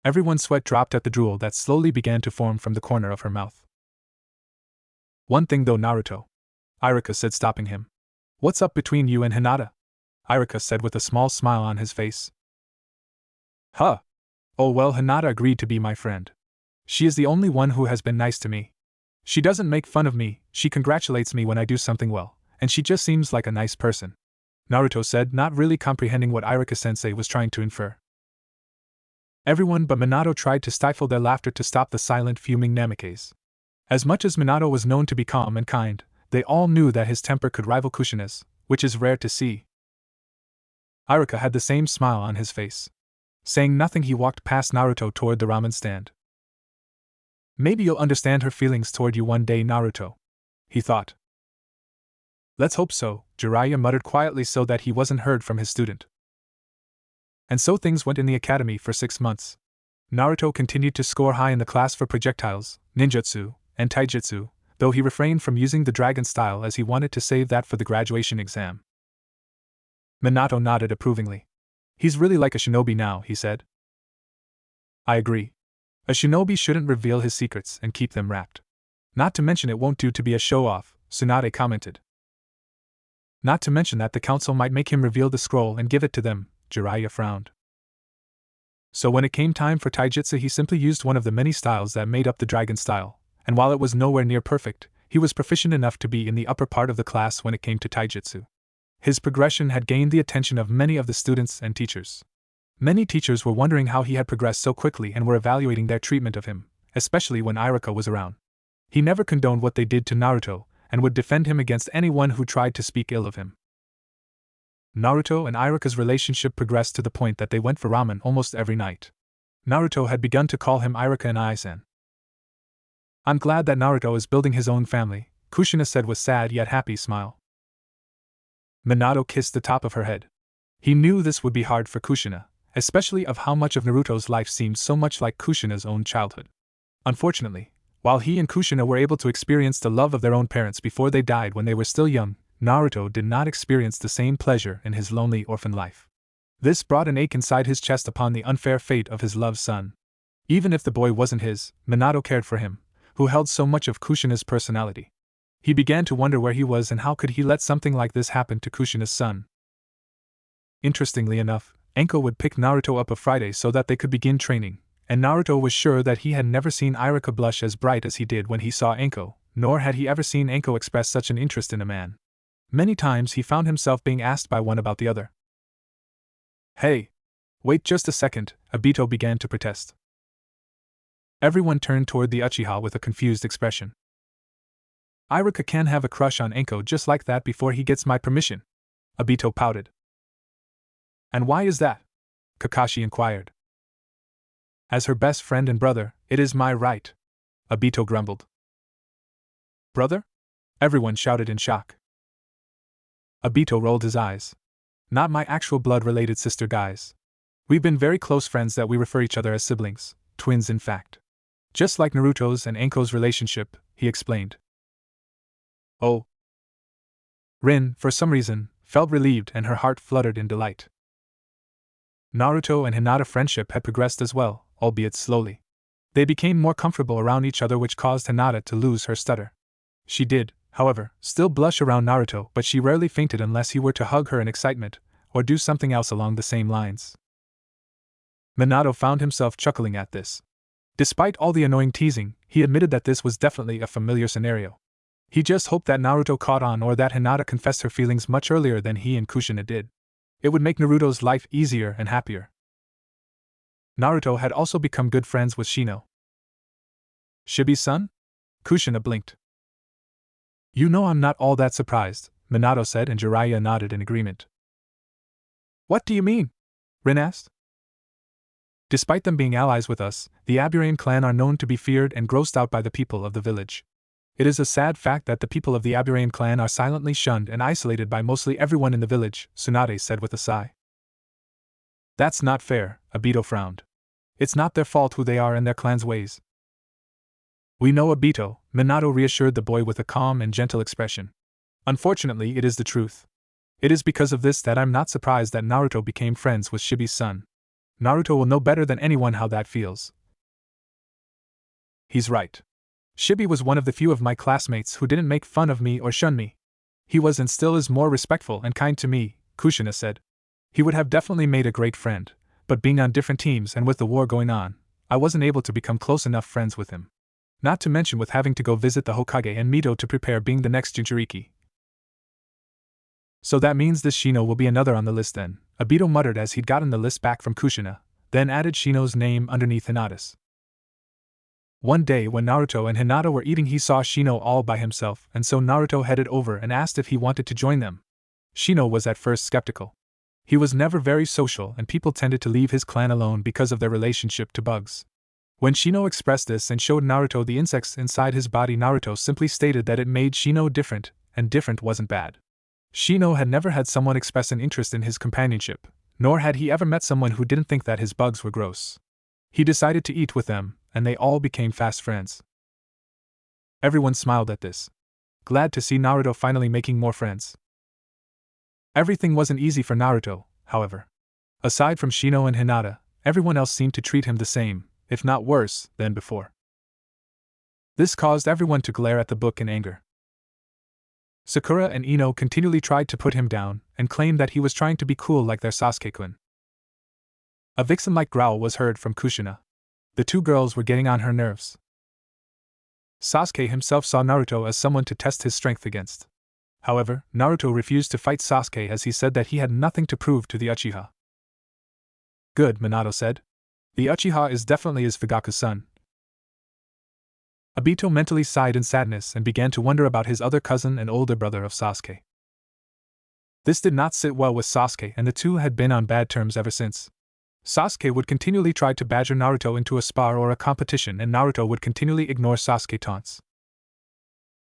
Everyone's sweat dropped at the drool that slowly began to form from the corner of her mouth. One thing though, Naruto, Iruka said, stopping him. What's up between you and Hinata? Iruka said with a small smile on his face. Huh. Oh well, Hinata agreed to be my friend. She is the only one who has been nice to me. She doesn't make fun of me, she congratulates me when I do something well, and she just seems like a nice person, Naruto said, not really comprehending what Iruka-sensei was trying to infer. Everyone but Minato tried to stifle their laughter to stop the silent, fuming Namikaze. As much as Minato was known to be calm and kind, they all knew that his temper could rival Kushina's, which is rare to see. Iruka had the same smile on his face. Saying nothing, he walked past Naruto toward the ramen stand. Maybe you'll understand her feelings toward you one day, Naruto, he thought. Let's hope so, Jiraiya muttered quietly so that he wasn't heard from his student. And so things went in the academy for 6 months. Naruto continued to score high in the class for projectiles, ninjutsu, and taijutsu, though he refrained from using the dragon style as he wanted to save that for the graduation exam. Minato nodded approvingly. He's really like a shinobi now, he said. I agree. A shinobi shouldn't reveal his secrets and keep them wrapped. Not to mention it won't do to be a show-off, Tsunade commented. Not to mention that the council might make him reveal the scroll and give it to them, Jiraiya frowned. So when it came time for taijutsu, he simply used one of the many styles that made up the dragon style, and while it was nowhere near perfect, he was proficient enough to be in the upper part of the class when it came to taijutsu. His progression had gained the attention of many of the students and teachers. Many teachers were wondering how he had progressed so quickly and were evaluating their treatment of him, especially when Iruka was around. He never condoned what they did to Naruto, and would defend him against anyone who tried to speak ill of him. Naruto and Iruka's relationship progressed to the point that they went for ramen almost every night. Naruto had begun to call him Iruka and Ai-san. I'm glad that Naruto is building his own family, Kushina said with sad yet happy smile. Minato kissed the top of her head. He knew this would be hard for Kushina, especially of how much of Naruto's life seemed so much like Kushina's own childhood. Unfortunately, while he and Kushina were able to experience the love of their own parents before they died when they were still young, Naruto did not experience the same pleasure in his lonely orphan life. This brought an ache inside his chest upon the unfair fate of his loved son. Even if the boy wasn't his, Minato cared for him, who held so much of Kushina's personality. He began to wonder where he was and how could he let something like this happen to Kushina's son. Interestingly enough, Enko would pick Naruto up a Friday so that they could begin training, and Naruto was sure that he had never seen Iruka blush as bright as he did when he saw Enko, nor had he ever seen Enko express such an interest in a man. Many times he found himself being asked by one about the other. "Hey! Wait just a second," Obito began to protest. Everyone turned toward the Uchiha with a confused expression. "Iruka can have a crush on Enko just like that before he gets my permission," Obito pouted. "And why is that?" Kakashi inquired. "As her best friend and brother, it is my right," Obito grumbled. "Brother?" Everyone shouted in shock. Obito rolled his eyes. "Not my actual blood-related sister, guys. We've been very close friends that we refer each other as siblings, twins in fact. Just like Naruto's and Enko's relationship," he explained. "Oh." Rin, for some reason, felt relieved and her heart fluttered in delight. Naruto and Hinata friendship had progressed as well, albeit slowly. They became more comfortable around each other, which caused Hinata to lose her stutter. She did, however, still blush around Naruto, but she rarely fainted unless he were to hug her in excitement, or do something else along the same lines. Minato found himself chuckling at this. Despite all the annoying teasing, he admitted that this was definitely a familiar scenario. He just hoped that Naruto caught on or that Hinata confessed her feelings much earlier than he and Kushina did. It would make Naruto's life easier and happier. Naruto had also become good friends with Shino. "Shibi-san?" Kushina blinked. "You know I'm not all that surprised," Minato said, and Jiraiya nodded in agreement. "What do you mean?" Rin asked. "Despite them being allies with us, the Aburame clan are known to be feared and grossed out by the people of the village. It is a sad fact that the people of the Aburame clan are silently shunned and isolated by mostly everyone in the village," Tsunade said with a sigh. "That's not fair," Obito frowned. "It's not their fault who they are and their clan's ways." "We know, Obito," Minato reassured the boy with a calm and gentle expression. "Unfortunately, it is the truth. It is because of this that I'm not surprised that Naruto became friends with Shibi's son. Naruto will know better than anyone how that feels." "He's right. Shibi was one of the few of my classmates who didn't make fun of me or shun me. He was and still is more respectful and kind to me," Kushina said. "He would have definitely made a great friend, but being on different teams and with the war going on, I wasn't able to become close enough friends with him. Not to mention with having to go visit the Hokage and Mito to prepare being the next Jinchuriki." "So that means this Shino will be another on the list then," Obito muttered as he'd gotten the list back from Kushina, then added Shino's name underneath Hinata's. One day when Naruto and Hinata were eating, he saw Shino all by himself, and so Naruto headed over and asked if he wanted to join them. Shino was at first skeptical. He was never very social and people tended to leave his clan alone because of their relationship to bugs. When Shino expressed this and showed Naruto the insects inside his body, Naruto simply stated that it made Shino different, and different wasn't bad. Shino had never had someone express an interest in his companionship, nor had he ever met someone who didn't think that his bugs were gross. He decided to eat with them, and they all became fast friends. Everyone smiled at this, glad to see Naruto finally making more friends. Everything wasn't easy for Naruto, however. Aside from Shino and Hinata, everyone else seemed to treat him the same, if not worse, than before. This caused everyone to glare at the book in anger. Sakura and Ino continually tried to put him down, and claimed that he was trying to be cool like their Sasuke-kun. A vixen-like growl was heard from Kushina. The two girls were getting on her nerves. Sasuke himself saw Naruto as someone to test his strength against. However, Naruto refused to fight Sasuke as he said that he had nothing to prove to the Uchiha. "Good," Minato said. "The Uchiha is definitely his Fugaku's son." Obito mentally sighed in sadness and began to wonder about his other cousin and older brother of Sasuke. This did not sit well with Sasuke, and the two had been on bad terms ever since. Sasuke would continually try to badger Naruto into a spar or a competition, and Naruto would continually ignore Sasuke taunts.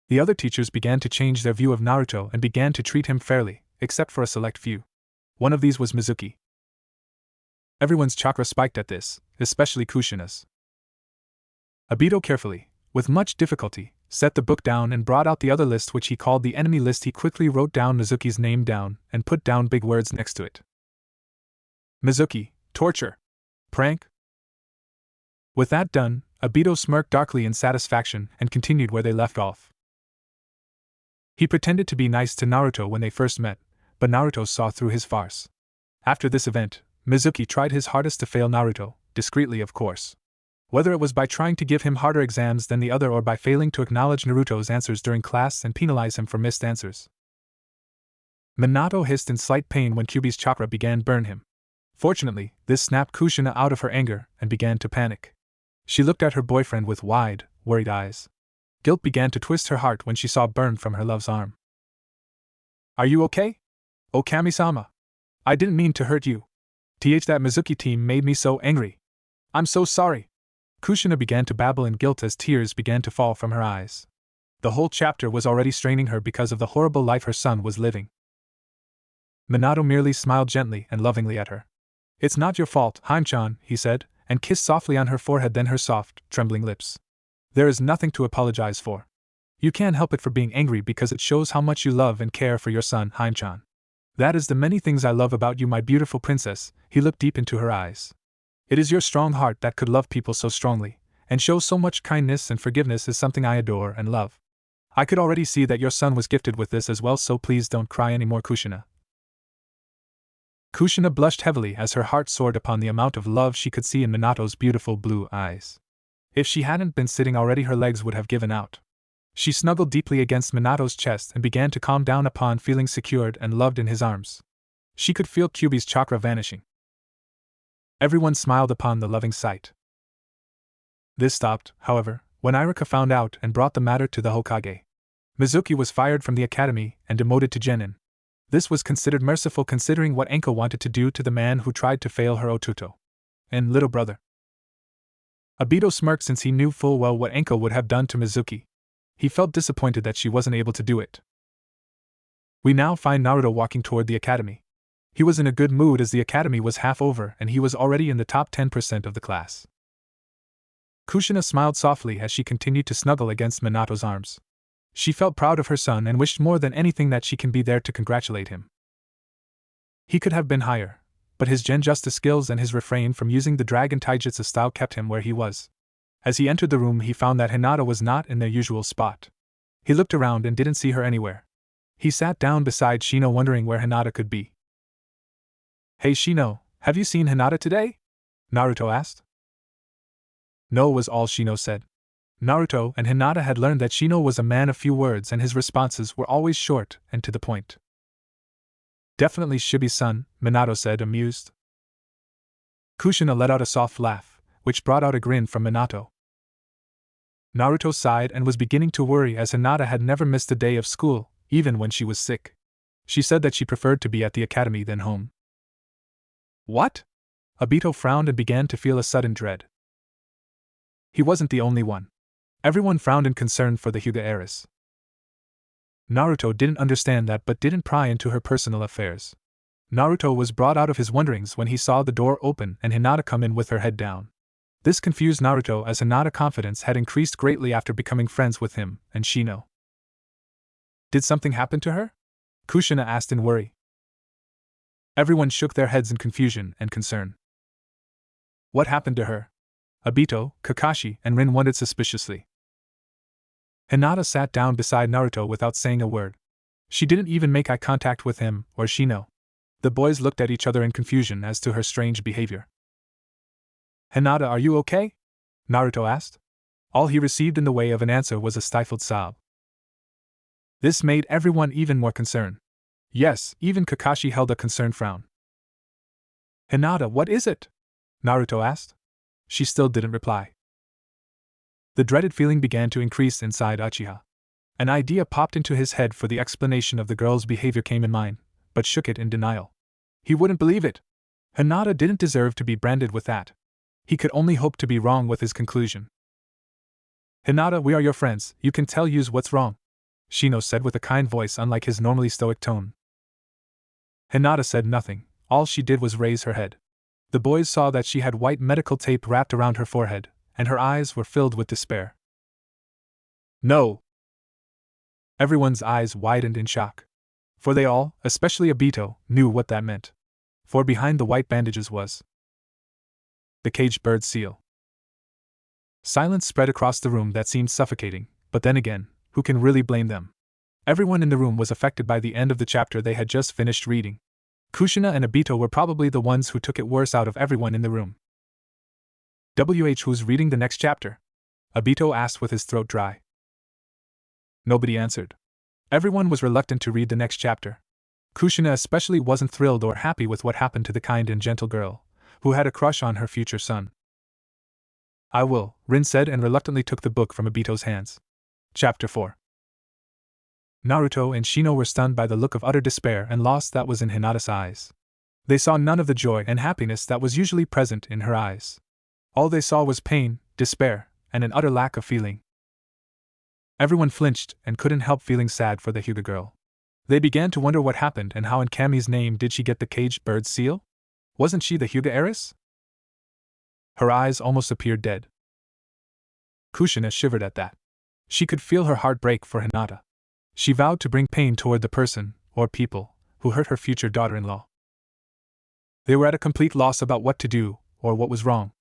The other teachers began to change their view of Naruto and began to treat him fairly, except for a select few. One of these was Mizuki. Everyone's chakra spiked at this, especially Kushina's. Obito carefully, with much difficulty, set the book down and brought out the other list, which he called the enemy list. He quickly wrote down Mizuki's name down and put down big words next to it. "Mizuki, torture. Prank?" With that done, Obito smirked darkly in satisfaction and continued where they left off. He pretended to be nice to Naruto when they first met, but Naruto saw through his farce. After this event, Mizuki tried his hardest to fail Naruto, discreetly of course. Whether it was by trying to give him harder exams than the other or by failing to acknowledge Naruto's answers during class and penalize him for missed answers. Minato hissed in slight pain when Kyuubi's chakra began to burn him. Fortunately, this snapped Kushina out of her anger and began to panic. She looked at her boyfriend with wide, worried eyes. Guilt began to twist her heart when she saw burn from her love's arm. "Are you okay? Oh Kami-sama. I didn't mean to hurt you. That Mizuki team made me so angry. I'm so sorry." Kushina began to babble in guilt as tears began to fall from her eyes. The whole chapter was already straining her because of the horrible life her son was living. Minato merely smiled gently and lovingly at her. "It's not your fault, Haim-chan," he said, and kissed softly on her forehead, then her soft, trembling lips. "There is nothing to apologize for. You can't help it for being angry because it shows how much you love and care for your son, Haim-chan. That is the many things I love about you, my beautiful princess." He looked deep into her eyes. "It is your strong heart that could love people so strongly, and show so much kindness and forgiveness is something I adore and love. I could already see that your son was gifted with this as well, so please don't cry anymore, Kushina." Kushina blushed heavily as her heart soared upon the amount of love she could see in Minato's beautiful blue eyes. If she hadn't been sitting already, her legs would have given out. She snuggled deeply against Minato's chest and began to calm down upon feeling secured and loved in his arms. She could feel Kyuubi's chakra vanishing. Everyone smiled upon the loving sight. This stopped, however, when Iruka found out and brought the matter to the Hokage. Mizuki was fired from the academy and demoted to genin. This was considered merciful considering what Enko wanted to do to the man who tried to fail her Otuto and little brother. Obito smirked since he knew full well what Enko would have done to Mizuki. He felt disappointed that she wasn't able to do it. We now find Naruto walking toward the academy. He was in a good mood as the academy was half over and he was already in the top 10% of the class. Kushina smiled softly as she continued to snuggle against Minato's arms. She felt proud of her son and wished more than anything that she can be there to congratulate him. He could have been higher, but his Genjutsu skills and his refrain from using the Dragon Taijutsu style kept him where he was. As he entered the room, he found that Hinata was not in their usual spot. He looked around and didn't see her anywhere. He sat down beside Shino wondering where Hinata could be. "Hey Shino, have you seen Hinata today?" Naruto asked. "No," was all Shino said. Naruto and Hinata had learned that Shino was a man of few words and his responses were always short and to the point. "Definitely Shibi-san," Minato said, amused. Kushina let out a soft laugh, which brought out a grin from Minato. Naruto sighed and was beginning to worry as Hinata had never missed a day of school, even when she was sick. She said that she preferred to be at the academy than home. "What?" Obito frowned and began to feel a sudden dread. He wasn't the only one. Everyone frowned in concern for the Hyuga heiress. Naruto didn't understand that but didn't pry into her personal affairs. Naruto was brought out of his wonderings when he saw the door open and Hinata come in with her head down. This confused Naruto as Hinata's confidence had increased greatly after becoming friends with him and Shino. "Did something happen to her?" Kushina asked in worry. Everyone shook their heads in confusion and concern. "What happened to her?" Obito, Kakashi, and Rin wondered suspiciously. Hinata sat down beside Naruto without saying a word. She didn't even make eye contact with him or Shino. The boys looked at each other in confusion as to her strange behavior. "Hinata, are you okay?" Naruto asked. All he received in the way of an answer was a stifled sob. This made everyone even more concerned. Yes, even Kakashi held a concerned frown. "Hinata, what is it?" Naruto asked. She still didn't reply. The dreaded feeling began to increase inside Uchiha. An idea popped into his head for the explanation of the girl's behavior came in mind, but shook it in denial. He wouldn't believe it. Hinata didn't deserve to be branded with that. He could only hope to be wrong with his conclusion. "Hinata, we are your friends, you can tell yous what's wrong," Shino said with a kind voice unlike his normally stoic tone. Hinata said nothing, all she did was raise her head. The boys saw that she had white medical tape wrapped around her forehead, and her eyes were filled with despair. "No!" Everyone's eyes widened in shock. For they all, especially Obito, knew what that meant. For behind the white bandages was the caged bird seal. Silence spread across the room that seemed suffocating, but then again, who can really blame them? Everyone in the room was affected by the end of the chapter they had just finished reading. Kushina and Obito were probably the ones who took it worse out of everyone in the room. Who's reading the next chapter? Obito asked with his throat dry. Nobody answered. Everyone was reluctant to read the next chapter. Kushina especially wasn't thrilled or happy with what happened to the kind and gentle girl, who had a crush on her future son. I will, Rin said and reluctantly took the book from Obito's hands. Chapter 4. Naruto and Shino were stunned by the look of utter despair and loss that was in Hinata's eyes. They saw none of the joy and happiness that was usually present in her eyes. All they saw was pain, despair, and an utter lack of feeling. Everyone flinched and couldn't help feeling sad for the Hyuga girl. They began to wonder what happened and how in Kami's name did she get the caged bird's seal? Wasn't she the Hyuga heiress? Her eyes almost appeared dead. Kushina shivered at that. She could feel her heart break for Hinata. She vowed to bring pain toward the person, or people, who hurt her future daughter-in-law. They were at a complete loss about what to do, or what was wrong.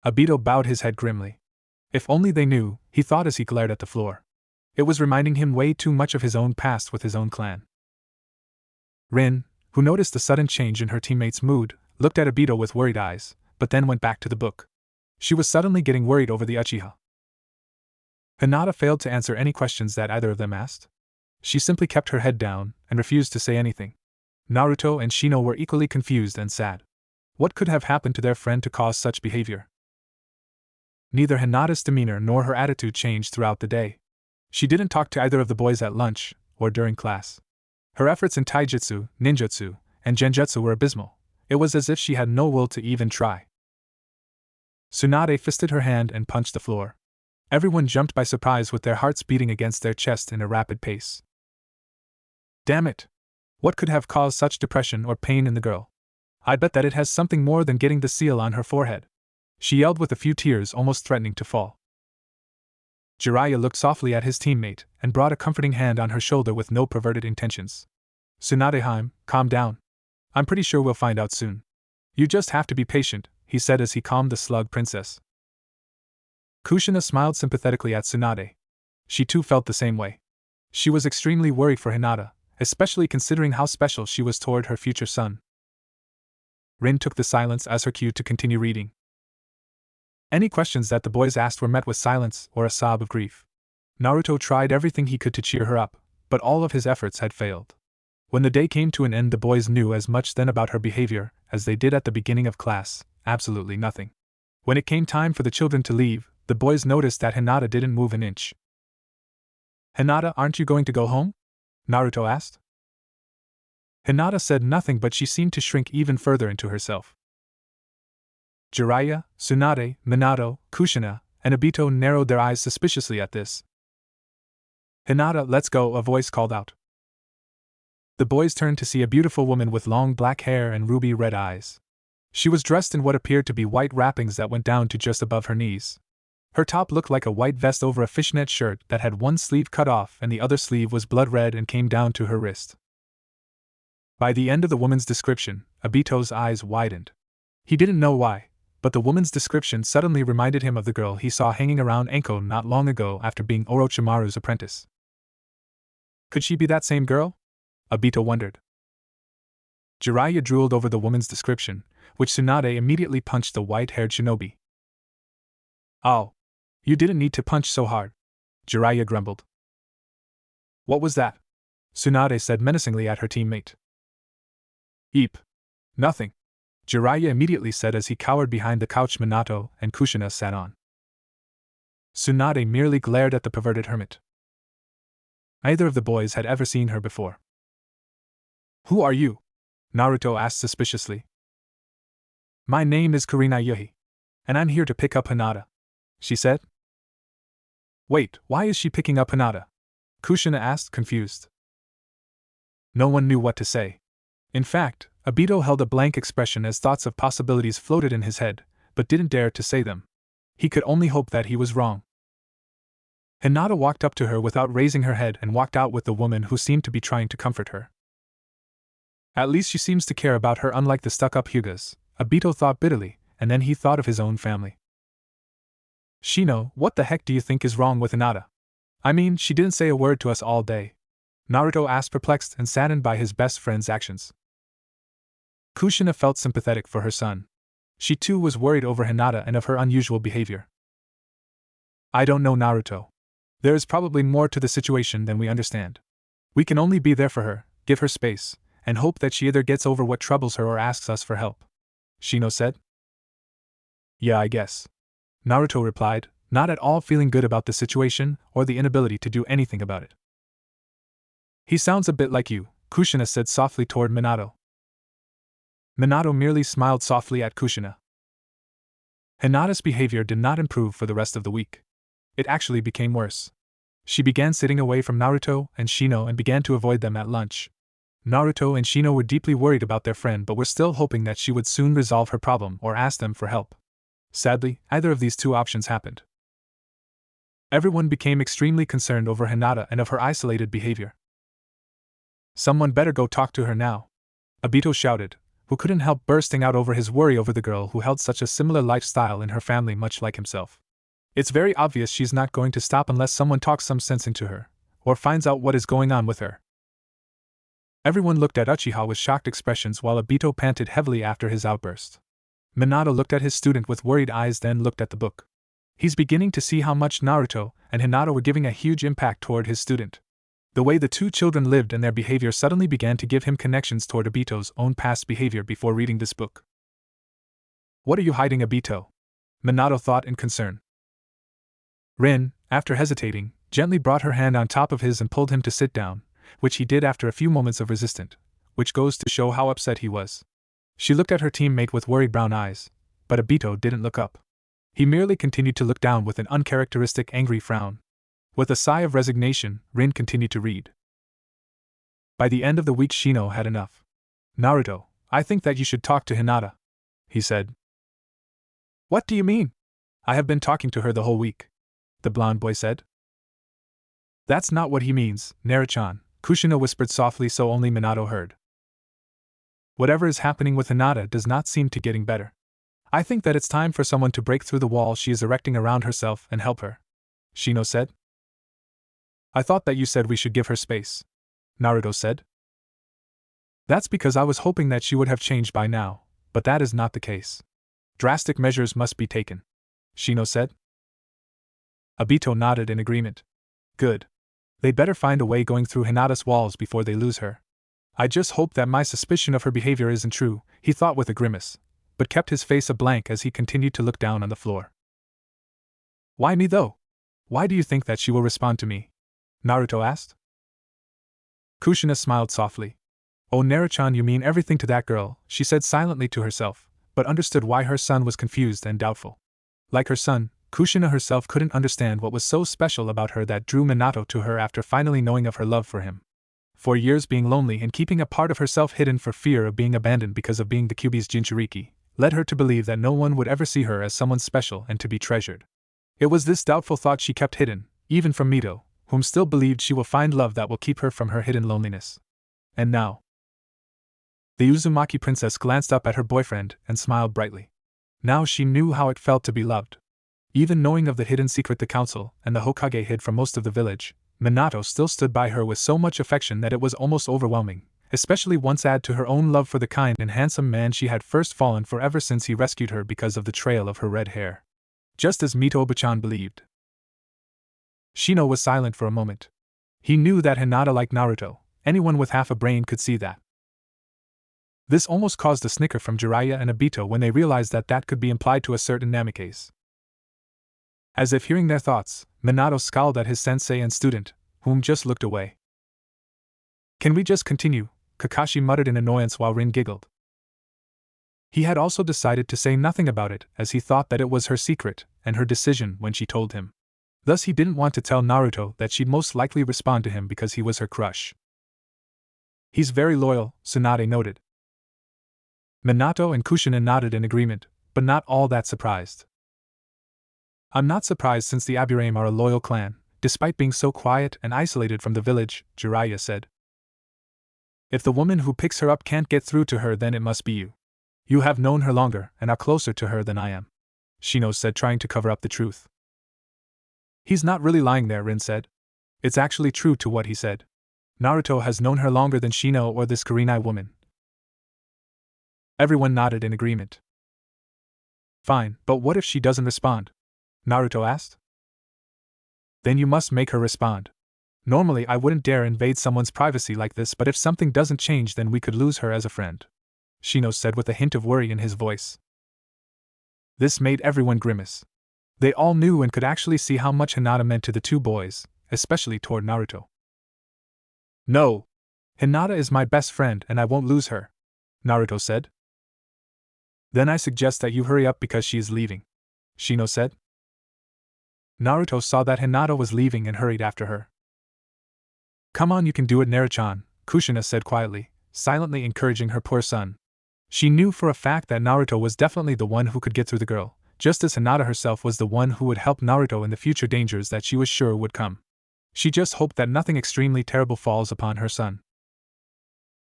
Obito bowed his head grimly. If only they knew, he thought as he glared at the floor. It was reminding him way too much of his own past with his own clan. Rin, who noticed the sudden change in her teammate's mood, looked at Obito with worried eyes, but then went back to the book. She was suddenly getting worried over the Uchiha. Hinata failed to answer any questions that either of them asked. She simply kept her head down and refused to say anything. Naruto and Shino were equally confused and sad. What could have happened to their friend to cause such behavior? Neither Hinata's demeanor nor her attitude changed throughout the day. She didn't talk to either of the boys at lunch or during class. Her efforts in taijutsu, ninjutsu, and genjutsu were abysmal. It was as if she had no will to even try. Tsunade fisted her hand and punched the floor. Everyone jumped by surprise with their hearts beating against their chest in a rapid pace. Damn it! What could have caused such depression or pain in the girl? I'd bet that it has something more than getting the seal on her forehead. She yelled with a few tears almost threatening to fall. Jiraiya looked softly at his teammate and brought a comforting hand on her shoulder with no perverted intentions. Tsunadeheim, calm down. I'm pretty sure we'll find out soon. You just have to be patient, he said as he calmed the slug princess. Kushina smiled sympathetically at Tsunade. She too felt the same way. She was extremely worried for Hinata, especially considering how special she was toward her future son. Rin took the silence as her cue to continue reading. Any questions that the boys asked were met with silence or a sob of grief. Naruto tried everything he could to cheer her up, but all of his efforts had failed. When the day came to an end, the boys knew as much then about her behavior as they did at the beginning of class, absolutely nothing. When it came time for the children to leave, the boys noticed that Hinata didn't move an inch. Hinata, aren't you going to go home? Naruto asked. Hinata said nothing, but she seemed to shrink even further into herself. Jiraiya, Tsunade, Minato, Kushina, and Obito narrowed their eyes suspiciously at this. Hinata, let's go, a voice called out. The boys turned to see a beautiful woman with long black hair and ruby red eyes. She was dressed in what appeared to be white wrappings that went down to just above her knees. Her top looked like a white vest over a fishnet shirt that had one sleeve cut off and the other sleeve was blood red and came down to her wrist. By the end of the woman's description, Obito's eyes widened. He didn't know why, but the woman's description suddenly reminded him of the girl he saw hanging around Enko not long ago after being Orochimaru's apprentice. Could she be that same girl? Obito wondered. Jiraiya drooled over the woman's description, which Tsunade immediately punched the white-haired shinobi. Oh. You didn't need to punch so hard, Jiraiya grumbled. What was that? Tsunade said menacingly at her teammate. Eep. Nothing, Jiraiya immediately said as he cowered behind the couch Minato and Kushina sat on. Tsunade merely glared at the perverted hermit. Neither of the boys had ever seen her before. Who are you? Naruto asked suspiciously. My name is Kurina Yuhi, and I'm here to pick up Hinata, she said. Wait, why is she picking up Hinata? Kushina asked, confused. No one knew what to say. In fact, Obito held a blank expression as thoughts of possibilities floated in his head, but didn't dare to say them. He could only hope that he was wrong. Hinata walked up to her without raising her head and walked out with the woman who seemed to be trying to comfort her. At least she seems to care about her, unlike the stuck-up Hyugas, Obito thought bitterly, and then he thought of his own family. Shino, what the heck do you think is wrong with Hinata? I mean, she didn't say a word to us all day. Naruto asked, perplexed and saddened by his best friend's actions. Kushina felt sympathetic for her son. She too was worried over Hinata and of her unusual behavior. I don't know, Naruto. There is probably more to the situation than we understand. We can only be there for her, give her space, and hope that she either gets over what troubles her or asks us for help. Shino said. Yeah, I guess. Naruto replied, not at all feeling good about the situation or the inability to do anything about it. He sounds a bit like you, Kushina said softly toward Minato. Minato merely smiled softly at Kushina. Hinata's behavior did not improve for the rest of the week. It actually became worse. She began sitting away from Naruto and Shino and began to avoid them at lunch. Naruto and Shino were deeply worried about their friend but were still hoping that she would soon resolve her problem or ask them for help. Sadly, either of these two options happened. Everyone became extremely concerned over Hinata and of her isolated behavior. Someone better go talk to her now, Obito shouted, who couldn't help bursting out over his worry over the girl who held such a similar lifestyle in her family much like himself. It's very obvious she's not going to stop unless someone talks some sense into her, or finds out what is going on with her. Everyone looked at Uchiha with shocked expressions while Obito panted heavily after his outburst. Minato looked at his student with worried eyes, then looked at the book. He's beginning to see how much Naruto and Hinata were giving a huge impact toward his student. The way the two children lived and their behavior suddenly began to give him connections toward Obito's own past behavior before reading this book. What are you hiding, Obito? Minato thought in concern. Rin, after hesitating, gently brought her hand on top of his and pulled him to sit down, which he did after a few moments of resistance, which goes to show how upset he was. She looked at her teammate with worried brown eyes, but Obito didn't look up. He merely continued to look down with an uncharacteristic angry frown. With a sigh of resignation, Rin continued to read. By the end of the week, Shino had enough. Naruto, I think that you should talk to Hinata, he said. What do you mean? I have been talking to her the whole week, the blonde boy said. That's not what he means, Naruto-chan, Kushina whispered softly so only Minato heard. Whatever is happening with Hinata does not seem to getting better. I think that it's time for someone to break through the wall she is erecting around herself and help her, Shino said. I thought that you said we should give her space, Naruto said. That's because I was hoping that she would have changed by now, but that is not the case. Drastic measures must be taken, Shino said. Obito nodded in agreement. Good. They'd better find a way going through Hinata's walls before they lose her. I just hope that my suspicion of her behavior isn't true, he thought with a grimace, but kept his face a blank as he continued to look down on the floor. Why me though? Why do you think that she will respond to me? Naruto asked. Kushina smiled softly. Oh, Naruto-chan, you mean everything to that girl, she said silently to herself, but understood why her son was confused and doubtful. Like her son, Kushina herself couldn't understand what was so special about her that drew Minato to her after finally knowing of her love for him. For years being lonely and keeping a part of herself hidden for fear of being abandoned because of being the Kyuubi's Jinchuriki, led her to believe that no one would ever see her as someone special and to be treasured. It was this doubtful thought she kept hidden, even from Mito, whom still believed she will find love that will keep her from her hidden loneliness. And now, the Uzumaki princess glanced up at her boyfriend and smiled brightly. Now she knew how it felt to be loved. Even knowing of the hidden secret the council and the Hokage hid from most of the village, Minato still stood by her with so much affection that it was almost overwhelming, especially once add to her own love for the kind and handsome man she had first fallen for ever since he rescued her because of the trail of her red hair. Just as Mito-chan believed. Shino was silent for a moment. He knew that Hinata liked Naruto, anyone with half a brain could see that. This almost caused a snicker from Jiraiya and Obito when they realized that that could be implied to a certain Namikaze. As if hearing their thoughts, Minato scowled at his sensei and student, whom just looked away. Can we just continue? Kakashi muttered in annoyance while Rin giggled. He had also decided to say nothing about it as he thought that it was her secret and her decision when she told him. Thus he didn't want to tell Naruto that she'd most likely respond to him because he was her crush. He's very loyal, Tsunade noted. Minato and Kushina nodded in agreement, but not all that surprised. I'm not surprised since the Aburame are a loyal clan, despite being so quiet and isolated from the village, Jiraiya said. If the woman who picks her up can't get through to her, then it must be you. You have known her longer and are closer to her than I am, Shino said, trying to cover up the truth. He's not really lying there, Rin said. It's actually true to what he said. Naruto has known her longer than Shino or this Kurenai woman. Everyone nodded in agreement. Fine, but what if she doesn't respond? Naruto asked. Then you must make her respond. Normally I wouldn't dare invade someone's privacy like this, but if something doesn't change then we could lose her as a friend, Shino said with a hint of worry in his voice. This made everyone grimace. They all knew and could actually see how much Hinata meant to the two boys, especially toward Naruto. No! Hinata is my best friend and I won't lose her, Naruto said. Then I suggest that you hurry up because she is leaving, Shino said. Naruto saw that Hinata was leaving and hurried after her. Come on, you can do it, Naruto-chan, Kushina said quietly, silently encouraging her poor son. She knew for a fact that Naruto was definitely the one who could get through the girl, just as Hinata herself was the one who would help Naruto in the future dangers that she was sure would come. She just hoped that nothing extremely terrible falls upon her son.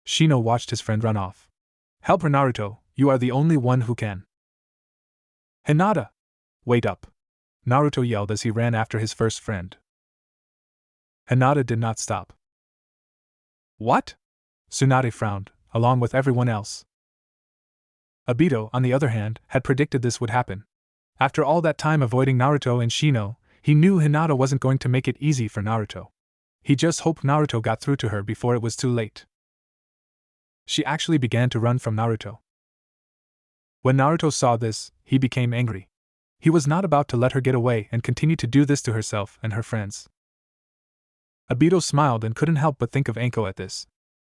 Shino watched his friend run off. Help her, Naruto, you are the only one who can. Hinata! Wait up! Naruto yelled as he ran after his first friend. Hinata did not stop. What? Tsunade frowned, along with everyone else. Obito, on the other hand, had predicted this would happen. After all that time avoiding Naruto and Shino, he knew Hinata wasn't going to make it easy for Naruto. He just hoped Naruto got through to her before it was too late. She actually began to run from Naruto. When Naruto saw this, he became angry. He was not about to let her get away and continue to do this to herself and her friends. Obito smiled and couldn't help but think of Anko at this.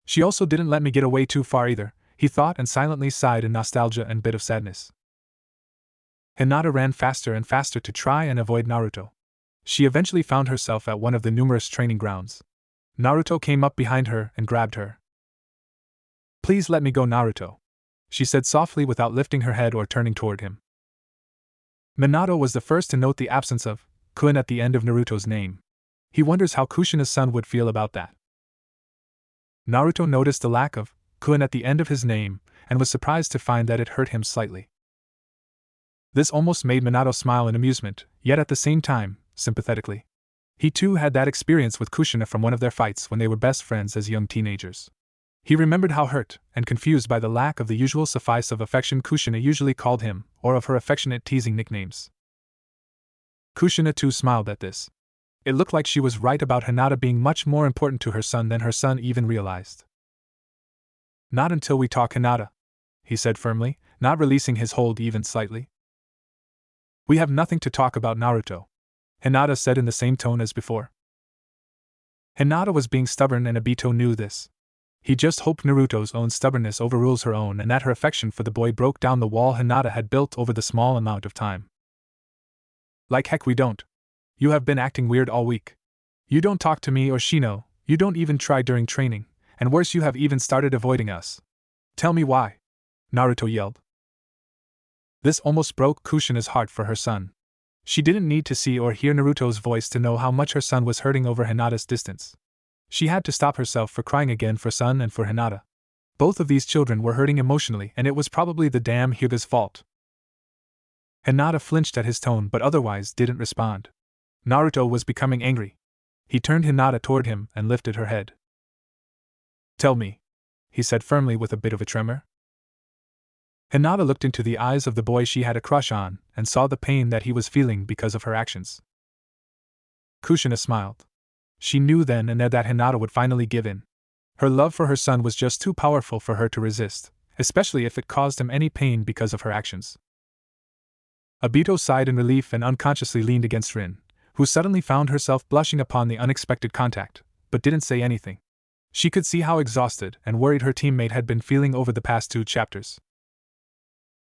She also didn't let me get away too far either, he thought, and silently sighed in nostalgia and bit of sadness. Hinata ran faster and faster to try and avoid Naruto. She eventually found herself at one of the numerous training grounds. Naruto came up behind her and grabbed her. Please let me go, Naruto, she said softly without lifting her head or turning toward him. Minato was the first to note the absence of kun at the end of Naruto's name. He wonders how Kushina's son would feel about that. Naruto noticed the lack of kun at the end of his name and was surprised to find that it hurt him slightly. This almost made Minato smile in amusement, yet at the same time, sympathetically. He too had that experience with Kushina from one of their fights when they were best friends as young teenagers. He remembered how hurt and confused by the lack of the usual suffice of affection Kushina usually called him, or of her affectionate teasing nicknames. Kushina too smiled at this. It looked like she was right about Hinata being much more important to her son than her son even realized. Not until we talk, Hinata, he said firmly, not releasing his hold even slightly. We have nothing to talk about, Naruto, Hinata said in the same tone as before. Hinata was being stubborn and Obito knew this. He just hoped Naruto's own stubbornness overrules her own and that her affection for the boy broke down the wall Hinata had built over the small amount of time. Like heck we don't. You have been acting weird all week. You don't talk to me or Shino, you don't even try during training, and worse, you have even started avoiding us. Tell me why, Naruto yelled. This almost broke Kushina's heart for her son. She didn't need to see or hear Naruto's voice to know how much her son was hurting over Hinata's distance. She had to stop herself for crying again for son and for Hinata. Both of these children were hurting emotionally, and it was probably the damn Hyuga's fault. Hinata flinched at his tone but otherwise didn't respond. Naruto was becoming angry. He turned Hinata toward him and lifted her head. Tell me, he said firmly with a bit of a tremor. Hinata looked into the eyes of the boy she had a crush on and saw the pain that he was feeling because of her actions. Kushina smiled. She knew then and there that Hinata would finally give in. Her love for her son was just too powerful for her to resist, especially if it caused him any pain because of her actions. Obito sighed in relief and unconsciously leaned against Rin, who suddenly found herself blushing upon the unexpected contact, but didn't say anything. She could see how exhausted and worried her teammate had been feeling over the past 2 chapters.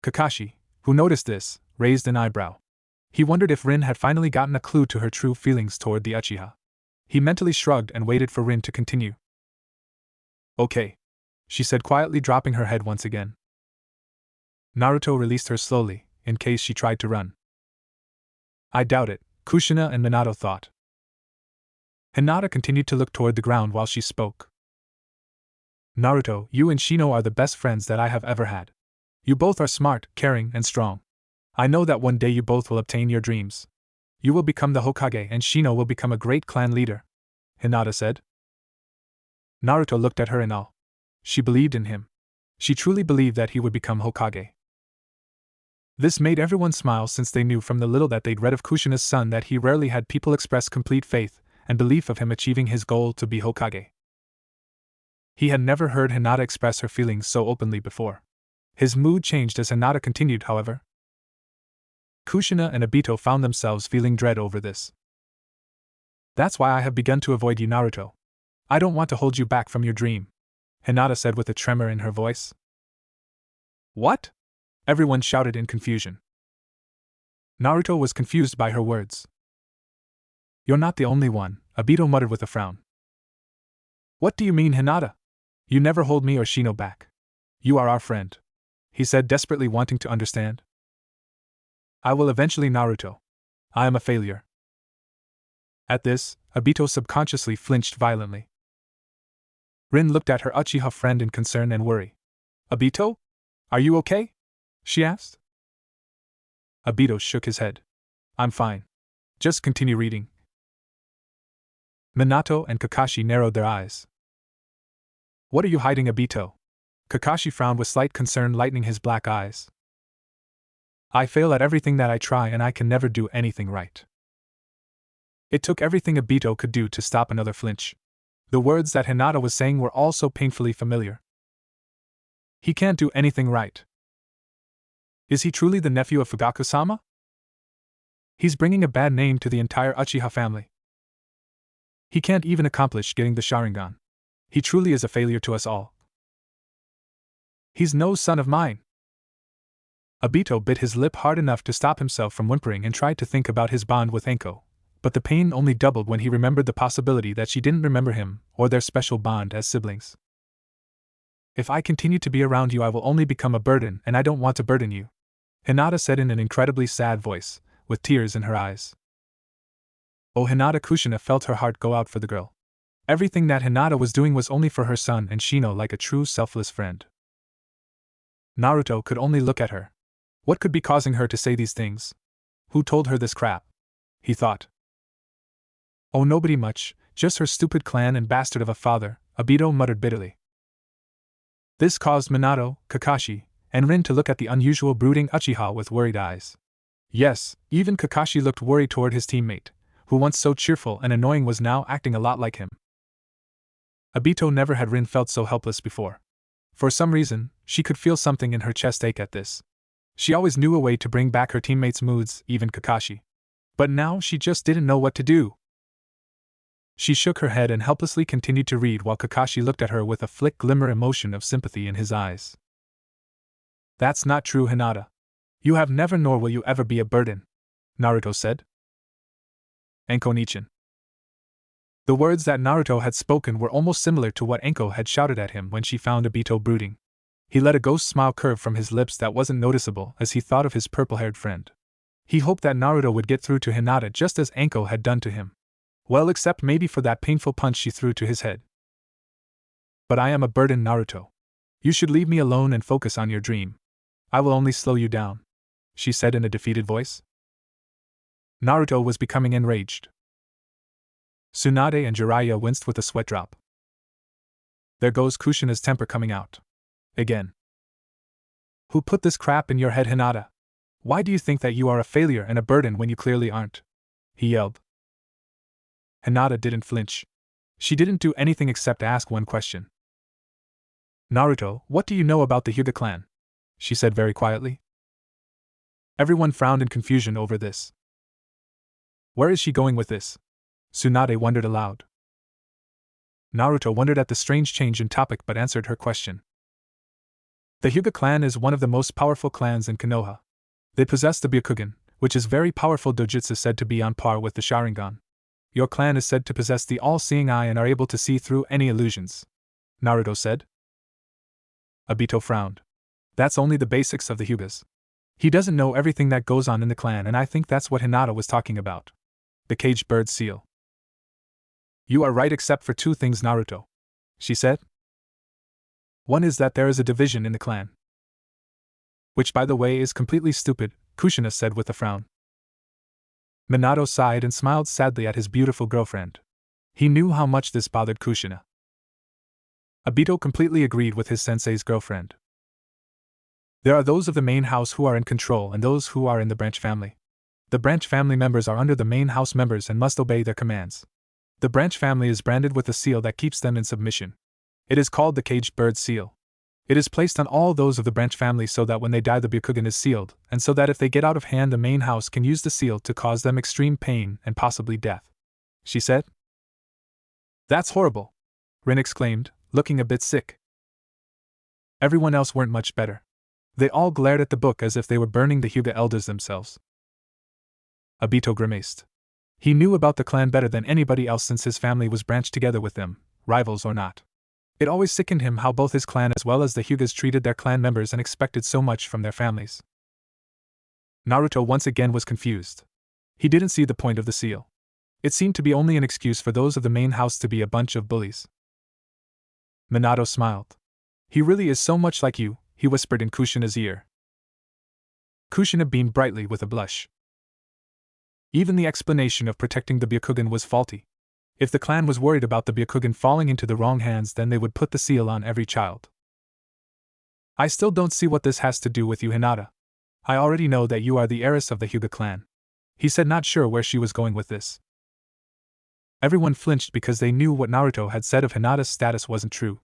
Kakashi, who noticed this, raised an eyebrow. He wondered if Rin had finally gotten a clue to her true feelings toward the Uchiha. He mentally shrugged and waited for Rin to continue. Okay, she said quietly, dropping her head once again. Naruto released her slowly, in case she tried to run. I doubt it, Kushina and Minato thought. Hinata continued to look toward the ground while she spoke. Naruto, you and Shino are the best friends that I have ever had. You both are smart, caring, and strong. I know that one day you both will obtain your dreams. You will become the Hokage and Shino will become a great clan leader. Hinata said. Naruto looked at her in awe. She believed in him. She truly believed that he would become Hokage. This made everyone smile since they knew from the little that they'd read of Kushina's son that he rarely had people express complete faith and belief of him achieving his goal to be Hokage. He had never heard Hinata express her feelings so openly before. His mood changed as Hinata continued, however. Kushina and Obito found themselves feeling dread over this. That's why I have begun to avoid you, Naruto. I don't want to hold you back from your dream, Hinata said with a tremor in her voice. What? Everyone shouted in confusion. Naruto was confused by her words. You're not the only one, Obito muttered with a frown. What do you mean, Hinata? You never hold me or Shino back. You are our friend, he said, desperately wanting to understand. I will eventually, Naruto. I am a failure. At this, Obito subconsciously flinched violently. Rin looked at her Uchiha friend in concern and worry. Obito? Are you okay? She asked. Obito shook his head. I'm fine. Just continue reading. Minato and Kakashi narrowed their eyes. What are you hiding, Obito? Kakashi frowned with slight concern, lightening his black eyes. I fail at everything that I try and I can never do anything right. It took everything Obito could do to stop another flinch. The words that Hinata was saying were all so painfully familiar. He can't do anything right. Is he truly the nephew of Fugaku-sama? He's bringing a bad name to the entire Uchiha family. He can't even accomplish getting the Sharingan. He truly is a failure to us all. He's no son of mine. Obito bit his lip hard enough to stop himself from whimpering and tried to think about his bond with Enko, but the pain only doubled when he remembered the possibility that she didn't remember him or their special bond as siblings. If I continue to be around you, I will only become a burden, and I don't want to burden you, Hinata said in an incredibly sad voice, with tears in her eyes. Oh, Hinata! Kushina felt her heart go out for the girl. Everything that Hinata was doing was only for her son and Shino, like a true selfless friend. Naruto could only look at her. What could be causing her to say these things? Who told her this crap? He thought. Oh, nobody much, just her stupid clan and bastard of a father, Obito muttered bitterly. This caused Minato, Kakashi, and Rin to look at the unusual brooding Uchiha with worried eyes. Yes, even Kakashi looked worried toward his teammate, who once so cheerful and annoying was now acting a lot like him. Obito never had Rin felt so helpless before. For some reason, she could feel something in her chest ache at this. She always knew a way to bring back her teammates' moods, even Kakashi. But now she just didn't know what to do. She shook her head and helplessly continued to read while Kakashi looked at her with a flick glimmer emotion of sympathy in his eyes. That's not true, Hinata. You have never nor will you ever be a burden, Naruto said. Enko Nichin. The words that Naruto had spoken were almost similar to what Enko had shouted at him when she found Obito brooding. He let a ghost smile curve from his lips that wasn't noticeable as he thought of his purple-haired friend. He hoped that Naruto would get through to Hinata just as Enko had done to him. Well, except maybe for that painful punch she threw to his head. But I am a burden, Naruto. You should leave me alone and focus on your dream. I will only slow you down, she said in a defeated voice. Naruto was becoming enraged. Tsunade and Jiraiya winced with a sweat drop. There goes Kushina's temper coming out. Again. Who put this crap in your head, Hinata? Why do you think that you are a failure and a burden when you clearly aren't? He yelled. Hinata didn't flinch. She didn't do anything except ask one question. Naruto, what do you know about the Hyuga clan? She said very quietly. Everyone frowned in confusion over this. Where is she going with this? Tsunade wondered aloud. Naruto wondered at the strange change in topic but answered her question. The Hyuga clan is one of the most powerful clans in Konoha. They possess the Byakugan, which is very powerful dojutsu said to be on par with the Sharingan. Your clan is said to possess the all-seeing eye and are able to see through any illusions, Naruto said. Obito frowned. That's only the basics of the Hyugas. He doesn't know everything that goes on in the clan, and I think that's what Hinata was talking about. The caged bird seal. You are right except for two things, Naruto, she said. One is that there is a division in the clan. Which, by the way, is completely stupid, Kushina said with a frown. Minato sighed and smiled sadly at his beautiful girlfriend. He knew how much this bothered Kushina. Obito completely agreed with his sensei's girlfriend. There are those of the main house who are in control and those who are in the branch family. The branch family members are under the main house members and must obey their commands. The branch family is branded with a seal that keeps them in submission. It is called the caged bird seal. It is placed on all those of the branch family so that when they die the Byakugan is sealed, and so that if they get out of hand the main house can use the seal to cause them extreme pain and possibly death. She said. That's horrible, Rin exclaimed, looking a bit sick. Everyone else weren't much better. They all glared at the book as if they were burning the Hyuga elders themselves. Obito grimaced. He knew about the clan better than anybody else since his family was branched together with them, rivals or not. It always sickened him how both his clan as well as the Hyugas treated their clan members and expected so much from their families. Naruto once again was confused. He didn't see the point of the seal. It seemed to be only an excuse for those of the main house to be a bunch of bullies. Minato smiled. He really is so much like you, he whispered in Kushina's ear. Kushina beamed brightly with a blush. Even the explanation of protecting the Byakugan was faulty. If the clan was worried about the Byakugan falling into the wrong hands, then they would put the seal on every child. I still don't see what this has to do with you, Hinata. I already know that you are the heiress of the Hyuga clan, he said, not sure where she was going with this. Everyone flinched because they knew what Naruto had said of Hinata's status wasn't true.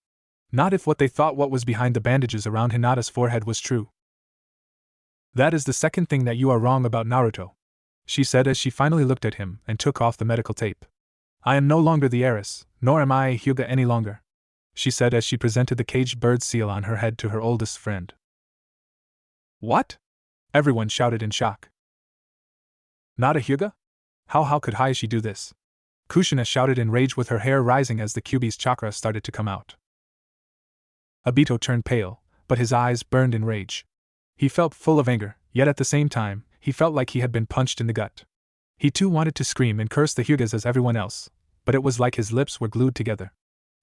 Not if what they thought what was behind the bandages around Hinata's forehead was true. That is the second thing that you are wrong about, Naruto, she said as she finally looked at him and took off the medical tape. I am no longer the heiress, nor am I a Hyuga any longer, she said as she presented the caged bird seal on her head to her oldest friend. What? Everyone shouted in shock. Not a Hyuga? How could Hayashi do this? Kushina shouted in rage with her hair rising as the Kyuubi's chakra started to come out. Obito turned pale, but his eyes burned in rage. He felt full of anger, yet at the same time, he felt like he had been punched in the gut. He too wanted to scream and curse the Hyugas as everyone else, but it was like his lips were glued together.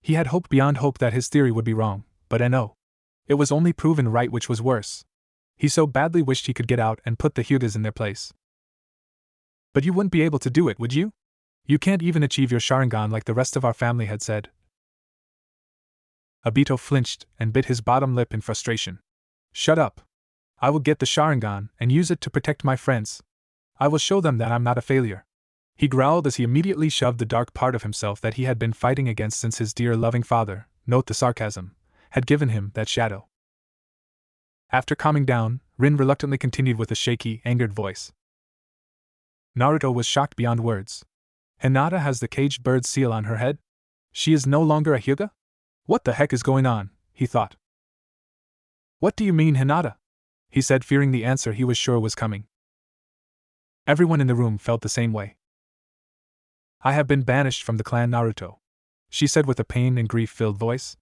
He had hoped beyond hope that his theory would be wrong, but no. It was only proven right, which was worse. He so badly wished he could get out and put the Hyugas in their place. But you wouldn't be able to do it, would you? You can't even achieve your Sharingan like the rest of our family had said. Obito flinched and bit his bottom lip in frustration. Shut up. I will get the Sharingan and use it to protect my friends. I will show them that I'm not a failure. He growled as he immediately shoved the dark part of himself that he had been fighting against since his dear loving father, note the sarcasm, had given him that shadow. After calming down, Rin reluctantly continued with a shaky, angered voice. Naruto was shocked beyond words. Hinata has the caged bird seal on her head? She is no longer a Hyuga? What the heck is going on, he thought. What do you mean, Hinata? He said, fearing the answer he was sure was coming. Everyone in the room felt the same way. I have been banished from the clan, Naruto, she said with a pain and grief-filled voice.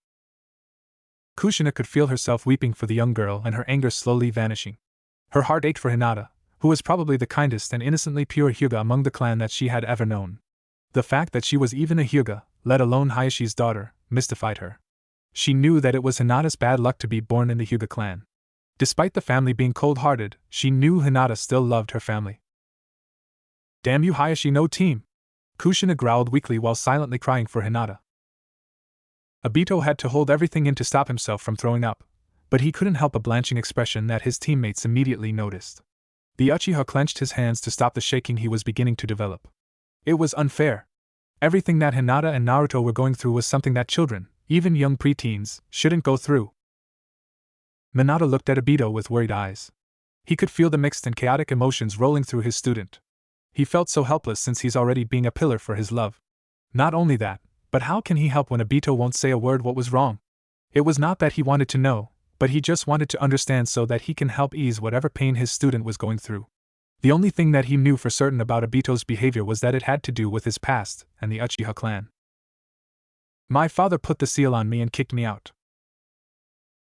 Kushina could feel herself weeping for the young girl and her anger slowly vanishing. Her heart ached for Hinata, who was probably the kindest and innocently pure Hyuga among the clan that she had ever known. The fact that she was even a Hyuga, let alone Hayashi's daughter, mystified her. She knew that it was Hinata's bad luck to be born in the Hyuga clan. Despite the family being cold-hearted, she knew Hinata still loved her family. Damn you, Hayashi no team! Kushina growled weakly while silently crying for Hinata. Obito had to hold everything in to stop himself from throwing up, but he couldn't help a blanching expression that his teammates immediately noticed. The Uchiha clenched his hands to stop the shaking he was beginning to develop. It was unfair. Everything that Hinata and Naruto were going through was something that children, even young preteens, shouldn't go through. Minato looked at Obito with worried eyes. He could feel the mixed and chaotic emotions rolling through his student. He felt so helpless since he's already being a pillar for his love. Not only that, but how can he help when Obito won't say a word what was wrong? It was not that he wanted to know, but he just wanted to understand so that he can help ease whatever pain his student was going through. The only thing that he knew for certain about Obito's behavior was that it had to do with his past and the Uchiha clan. My father put the seal on me and kicked me out.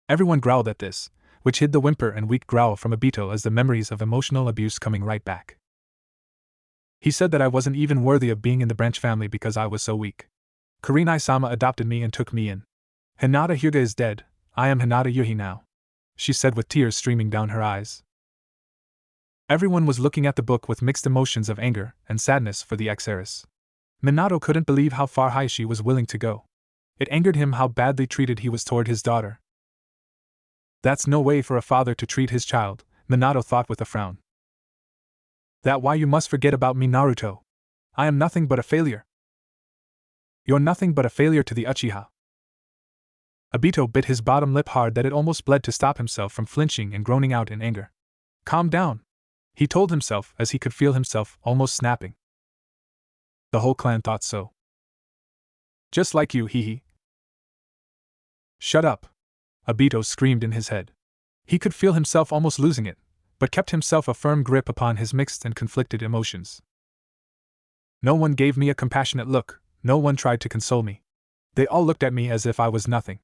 Everyone growled at this, which hid the whimper and weak growl from Obito as the memories of emotional abuse coming right back. He said that I wasn't even worthy of being in the branch family because I was so weak. Kurinai-sama adopted me and took me in. Hinata Hyuga is dead, I am Hinata Yuhi now, she said with tears streaming down her eyes. Everyone was looking at the book with mixed emotions of anger and sadness for the ex-heiress. Minato couldn't believe how far Hayashi was willing to go. It angered him how badly treated he was toward his daughter. That's no way for a father to treat his child, Minato thought with a frown. That why you must forget about me, Naruto. I am nothing but a failure. You're nothing but a failure to the Uchiha. Obito bit his bottom lip hard that it almost bled to stop himself from flinching and groaning out in anger. Calm down, he told himself as he could feel himself almost snapping. The whole clan thought so. Just like you, hee. Shut up, Obito screamed in his head. He could feel himself almost losing it, but kept himself a firm grip upon his mixed and conflicted emotions. No one gave me a compassionate look, no one tried to console me. They all looked at me as if I was nothing.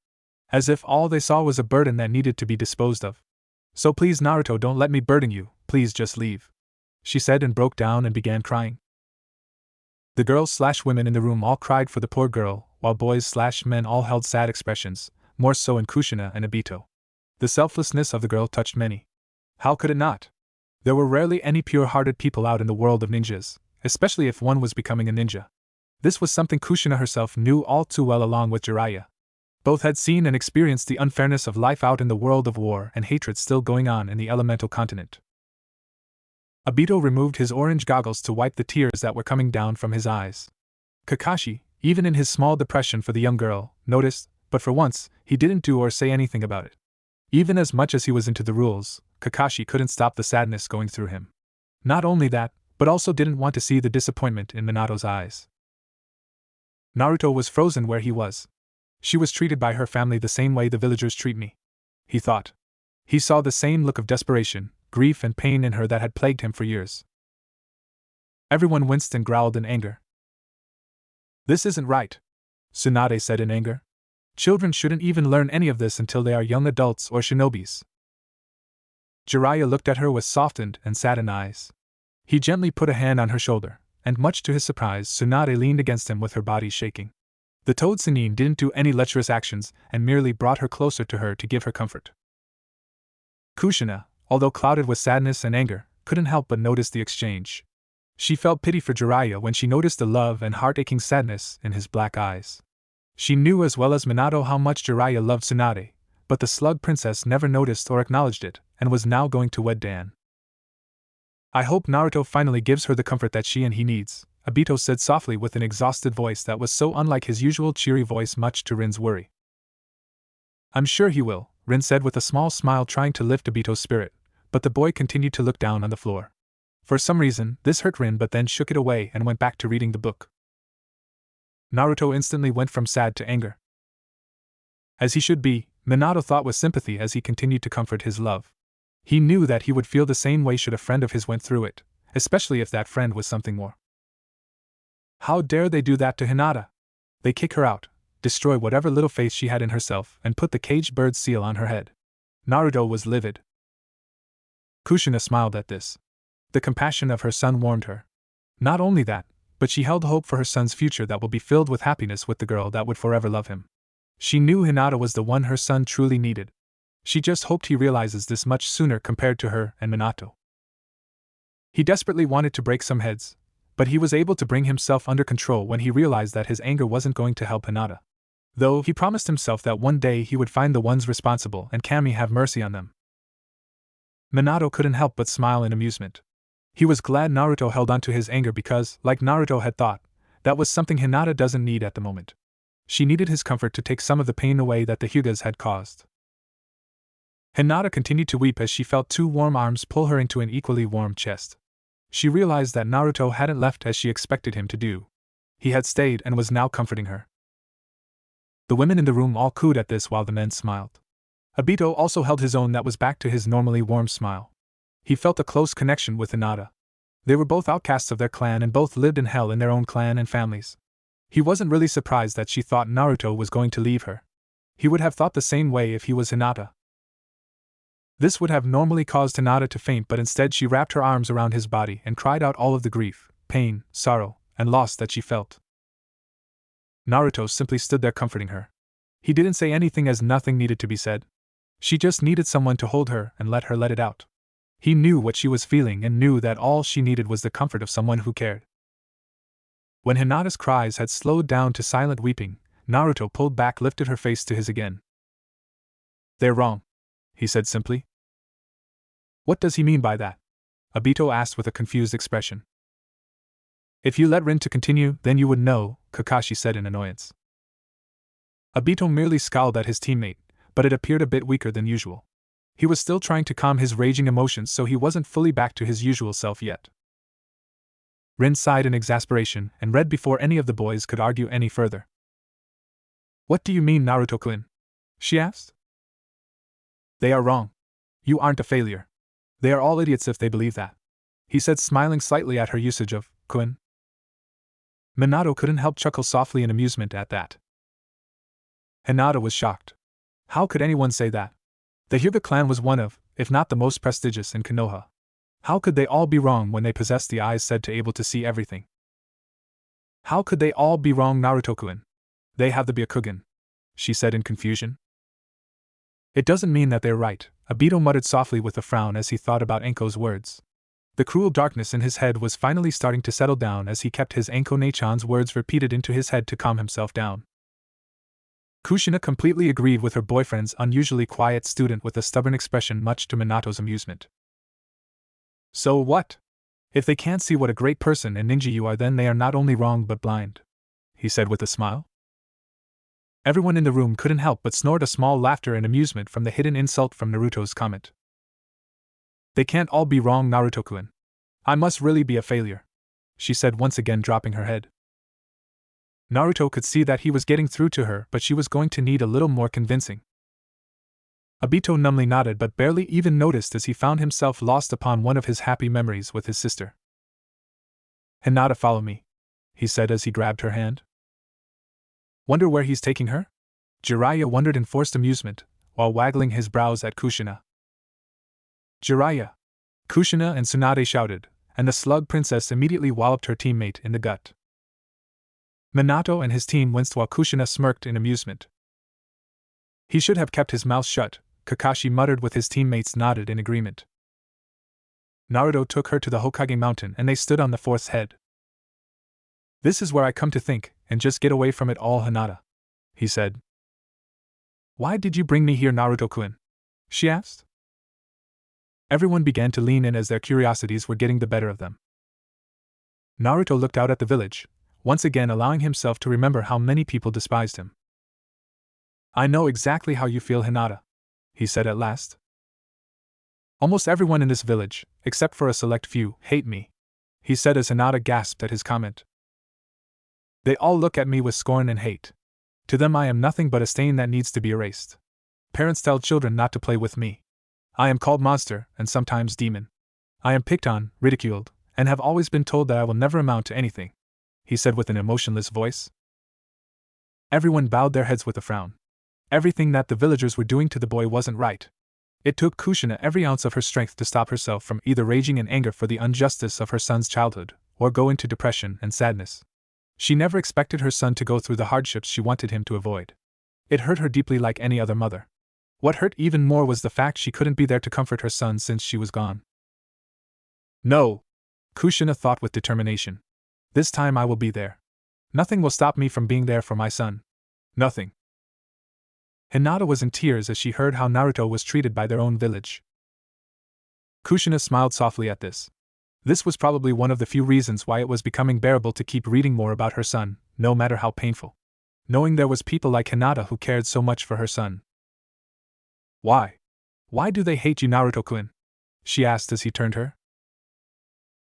As if all they saw was a burden that needed to be disposed of. So please, Naruto, don't let me burden you, please just leave, she said and broke down and began crying. The girls/women in the room all cried for the poor girl, while boys/men all held sad expressions, more so in Kushina and Obito. The selflessness of the girl touched many. How could it not? There were rarely any pure-hearted people out in the world of ninjas, especially if one was becoming a ninja. This was something Kushina herself knew all too well along with Jiraiya. Both had seen and experienced the unfairness of life out in the world of war and hatred still going on in the elemental continent. Obito removed his orange goggles to wipe the tears that were coming down from his eyes. Kakashi, even in his small depression for the young girl, noticed, but for once, he didn't do or say anything about it. Even as much as he was into the rules, Kakashi couldn't stop the sadness going through him. Not only that, but also didn't want to see the disappointment in Minato's eyes. Naruto was frozen where he was. She was treated by her family the same way the villagers treat me, he thought. He saw the same look of desperation, grief and pain in her that had plagued him for years. Everyone winced and growled in anger. This isn't right, Tsunade said in anger. Children shouldn't even learn any of this until they are young adults or shinobis. Jiraiya looked at her with softened and saddened eyes. He gently put a hand on her shoulder, and much to his surprise, Tsunade leaned against him with her body shaking. The toad Sannin didn't do any lecherous actions and merely brought her closer to her to give her comfort. Kushina, although clouded with sadness and anger, couldn't help but notice the exchange. She felt pity for Jiraiya when she noticed the love and heart-aching sadness in his black eyes. She knew as well as Minato how much Jiraiya loved Tsunade, but the slug princess never noticed or acknowledged it, and was now going to wed Dan. I hope Naruto finally gives her the comfort that she and he needs, Obito said softly with an exhausted voice that was so unlike his usual cheery voice, much to Rin's worry. I'm sure he will, Rin said with a small smile, trying to lift Obito's spirit, but the boy continued to look down on the floor. For some reason, this hurt Rin, but then shook it away and went back to reading the book. Naruto instantly went from sad to anger. As he should be, Minato thought with sympathy as he continued to comfort his love. He knew that he would feel the same way should a friend of his went through it, especially if that friend was something more. How dare they do that to Hinata? They kick her out, destroy whatever little faith she had in herself, and put the caged bird seal on her head. Naruto was livid. Kushina smiled at this. The compassion of her son warmed her. Not only that, but she held hope for her son's future that will be filled with happiness with the girl that would forever love him. She knew Hinata was the one her son truly needed. She just hoped he realizes this much sooner compared to her and Minato. He desperately wanted to break some heads, but he was able to bring himself under control when he realized that his anger wasn't going to help Hinata. Though he promised himself that one day he would find the ones responsible and Kami have mercy on them. Minato couldn't help but smile in amusement. He was glad Naruto held on to his anger because, like Naruto had thought, that was something Hinata doesn't need at the moment. She needed his comfort to take some of the pain away that the Hyugas had caused. Hinata continued to weep as she felt two warm arms pull her into an equally warm chest. She realized that Naruto hadn't left as she expected him to do. He had stayed and was now comforting her. The women in the room all cooed at this while the men smiled. Obito also held his own that was back to his normally warm smile. He felt a close connection with Hinata. They were both outcasts of their clan and both lived in hell in their own clan and families. He wasn't really surprised that she thought Naruto was going to leave her. He would have thought the same way if he was Hinata. This would have normally caused Hinata to faint, but instead she wrapped her arms around his body and cried out all of the grief, pain, sorrow, and loss that she felt. Naruto simply stood there comforting her. He didn't say anything as nothing needed to be said. She just needed someone to hold her and let her let it out. He knew what she was feeling and knew that all she needed was the comfort of someone who cared. When Hinata's cries had slowed down to silent weeping, Naruto pulled back, lifted her face to his again. "They're wrong," he said simply. "What does he mean by that?" Obito asked with a confused expression. "If you let Rin to continue, then you would know," Kakashi said in annoyance. Obito merely scowled at his teammate, but it appeared a bit weaker than usual. He was still trying to calm his raging emotions, so he wasn't fully back to his usual self yet. Rin sighed in exasperation and read before any of the boys could argue any further. "What do you mean, Naruto-kun?" she asked. "They are wrong. You aren't a failure. They are all idiots if they believe that," he said, smiling slightly at her usage of kun. Minato couldn't help chuckle softly in amusement at that. Hinata was shocked. How could anyone say that? The Hyuga clan was one of, if not the most prestigious in Konoha. How could they all be wrong when they possessed the eyes said to able to see everything? How could they all be wrong, Naruto-kun? They have the Byakugan, she said in confusion. It doesn't mean that they're right, Obito muttered softly with a frown as he thought about Enko's words. The cruel darkness in his head was finally starting to settle down as he kept his Enko Nechan's words repeated into his head to calm himself down. Kushina completely agreed with her boyfriend's unusually quiet student with a stubborn expression, much to Minato's amusement. "So what? If they can't see what a great person and ninja you are, then they are not only wrong but blind," he said with a smile. Everyone in the room couldn't help but snort a small laughter and amusement from the hidden insult from Naruto's comment. "They can't all be wrong, Naruto-kun. I must really be a failure," she said, once again dropping her head. Naruto could see that he was getting through to her, but she was going to need a little more convincing. Obito numbly nodded but barely even noticed as he found himself lost upon one of his happy memories with his sister. "Hinata, follow me," he said as he grabbed her hand. "Wonder where he's taking her?" Jiraiya wondered in forced amusement, while waggling his brows at Kushina. "Jiraiya!" Kushina and Tsunade shouted, and the slug princess immediately walloped her teammate in the gut. Minato and his team winced while Kushina smirked in amusement. "He should have kept his mouth shut," Kakashi muttered with his teammates nodded in agreement. Naruto took her to the Hokage mountain and they stood on the fourth's head. "This is where I come to think, and just get away from it all, Hinata," he said. "Why did you bring me here, Naruto-kun?" she asked. Everyone began to lean in as their curiosities were getting the better of them. Naruto looked out at the village, once again allowing himself to remember how many people despised him. "I know exactly how you feel, Hinata," he said at last. "Almost everyone in this village, except for a select few, hate me," he said as Hinata gasped at his comment. "They all look at me with scorn and hate. To them I am nothing but a stain that needs to be erased. Parents tell children not to play with me. I am called monster, and sometimes demon. I am picked on, ridiculed, and have always been told that I will never amount to anything," he said with an emotionless voice. Everyone bowed their heads with a frown. Everything that the villagers were doing to the boy wasn't right. It took Kushina every ounce of her strength to stop herself from either raging in anger for the injustice of her son's childhood, or go into depression and sadness. She never expected her son to go through the hardships she wanted him to avoid. It hurt her deeply like any other mother. What hurt even more was the fact she couldn't be there to comfort her son since she was gone. "No," Kushina thought with determination. "This time I will be there. Nothing will stop me from being there for my son. Nothing." Hinata was in tears as she heard how Naruto was treated by their own village. Kushina smiled softly at this. This was probably one of the few reasons why it was becoming bearable to keep reading more about her son, no matter how painful. Knowing there was people like Hinata who cared so much for her son. "Why? Why do they hate you, Naruto-kun?" she asked as he turned her.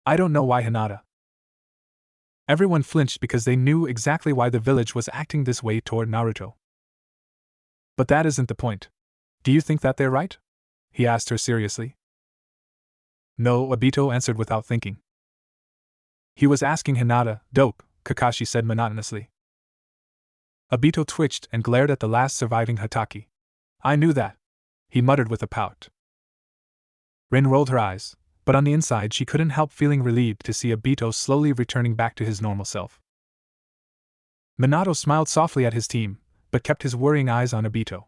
"I don't know why, Hinata." Everyone flinched because they knew exactly why the village was acting this way toward Naruto. "But that isn't the point. Do you think that they're right?" he asked her seriously. "No," Obito answered without thinking. "He was asking Hinata, dope," Kakashi said monotonously. Obito twitched and glared at the last surviving Hatake. "I knew that," he muttered with a pout. Rin rolled her eyes, but on the inside she couldn't help feeling relieved to see Obito slowly returning back to his normal self. Minato smiled softly at his team, but kept his worrying eyes on Obito.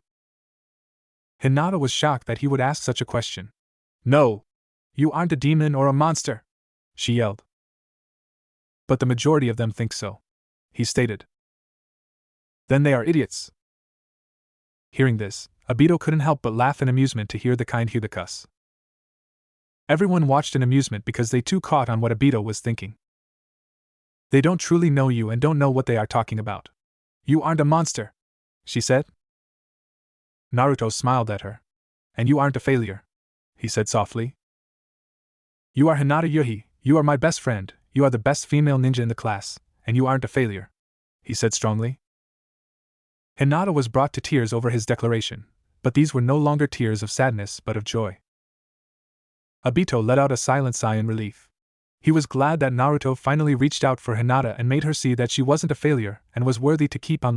Hinata was shocked that he would ask such a question. "No! You aren't a demon or a monster!" she yelled. But the majority of them think so, he stated. Then they are idiots. Hearing this, Obito couldn't help but laugh in amusement to hear the kind Hudicus. Everyone watched in amusement because they too caught on what Obito was thinking. They don't truly know you and don't know what they are talking about. You aren't a monster, she said. Naruto smiled at her. And you aren't a failure, he said softly. You are Hinata Yuhi, you are my best friend, you are the best female ninja in the class, and you aren't a failure, he said strongly. Hinata was brought to tears over his declaration, but these were no longer tears of sadness but of joy. Obito let out a silent sigh in relief. He was glad that Naruto finally reached out for Hinata and made her see that she wasn't a failure and was worthy to keep on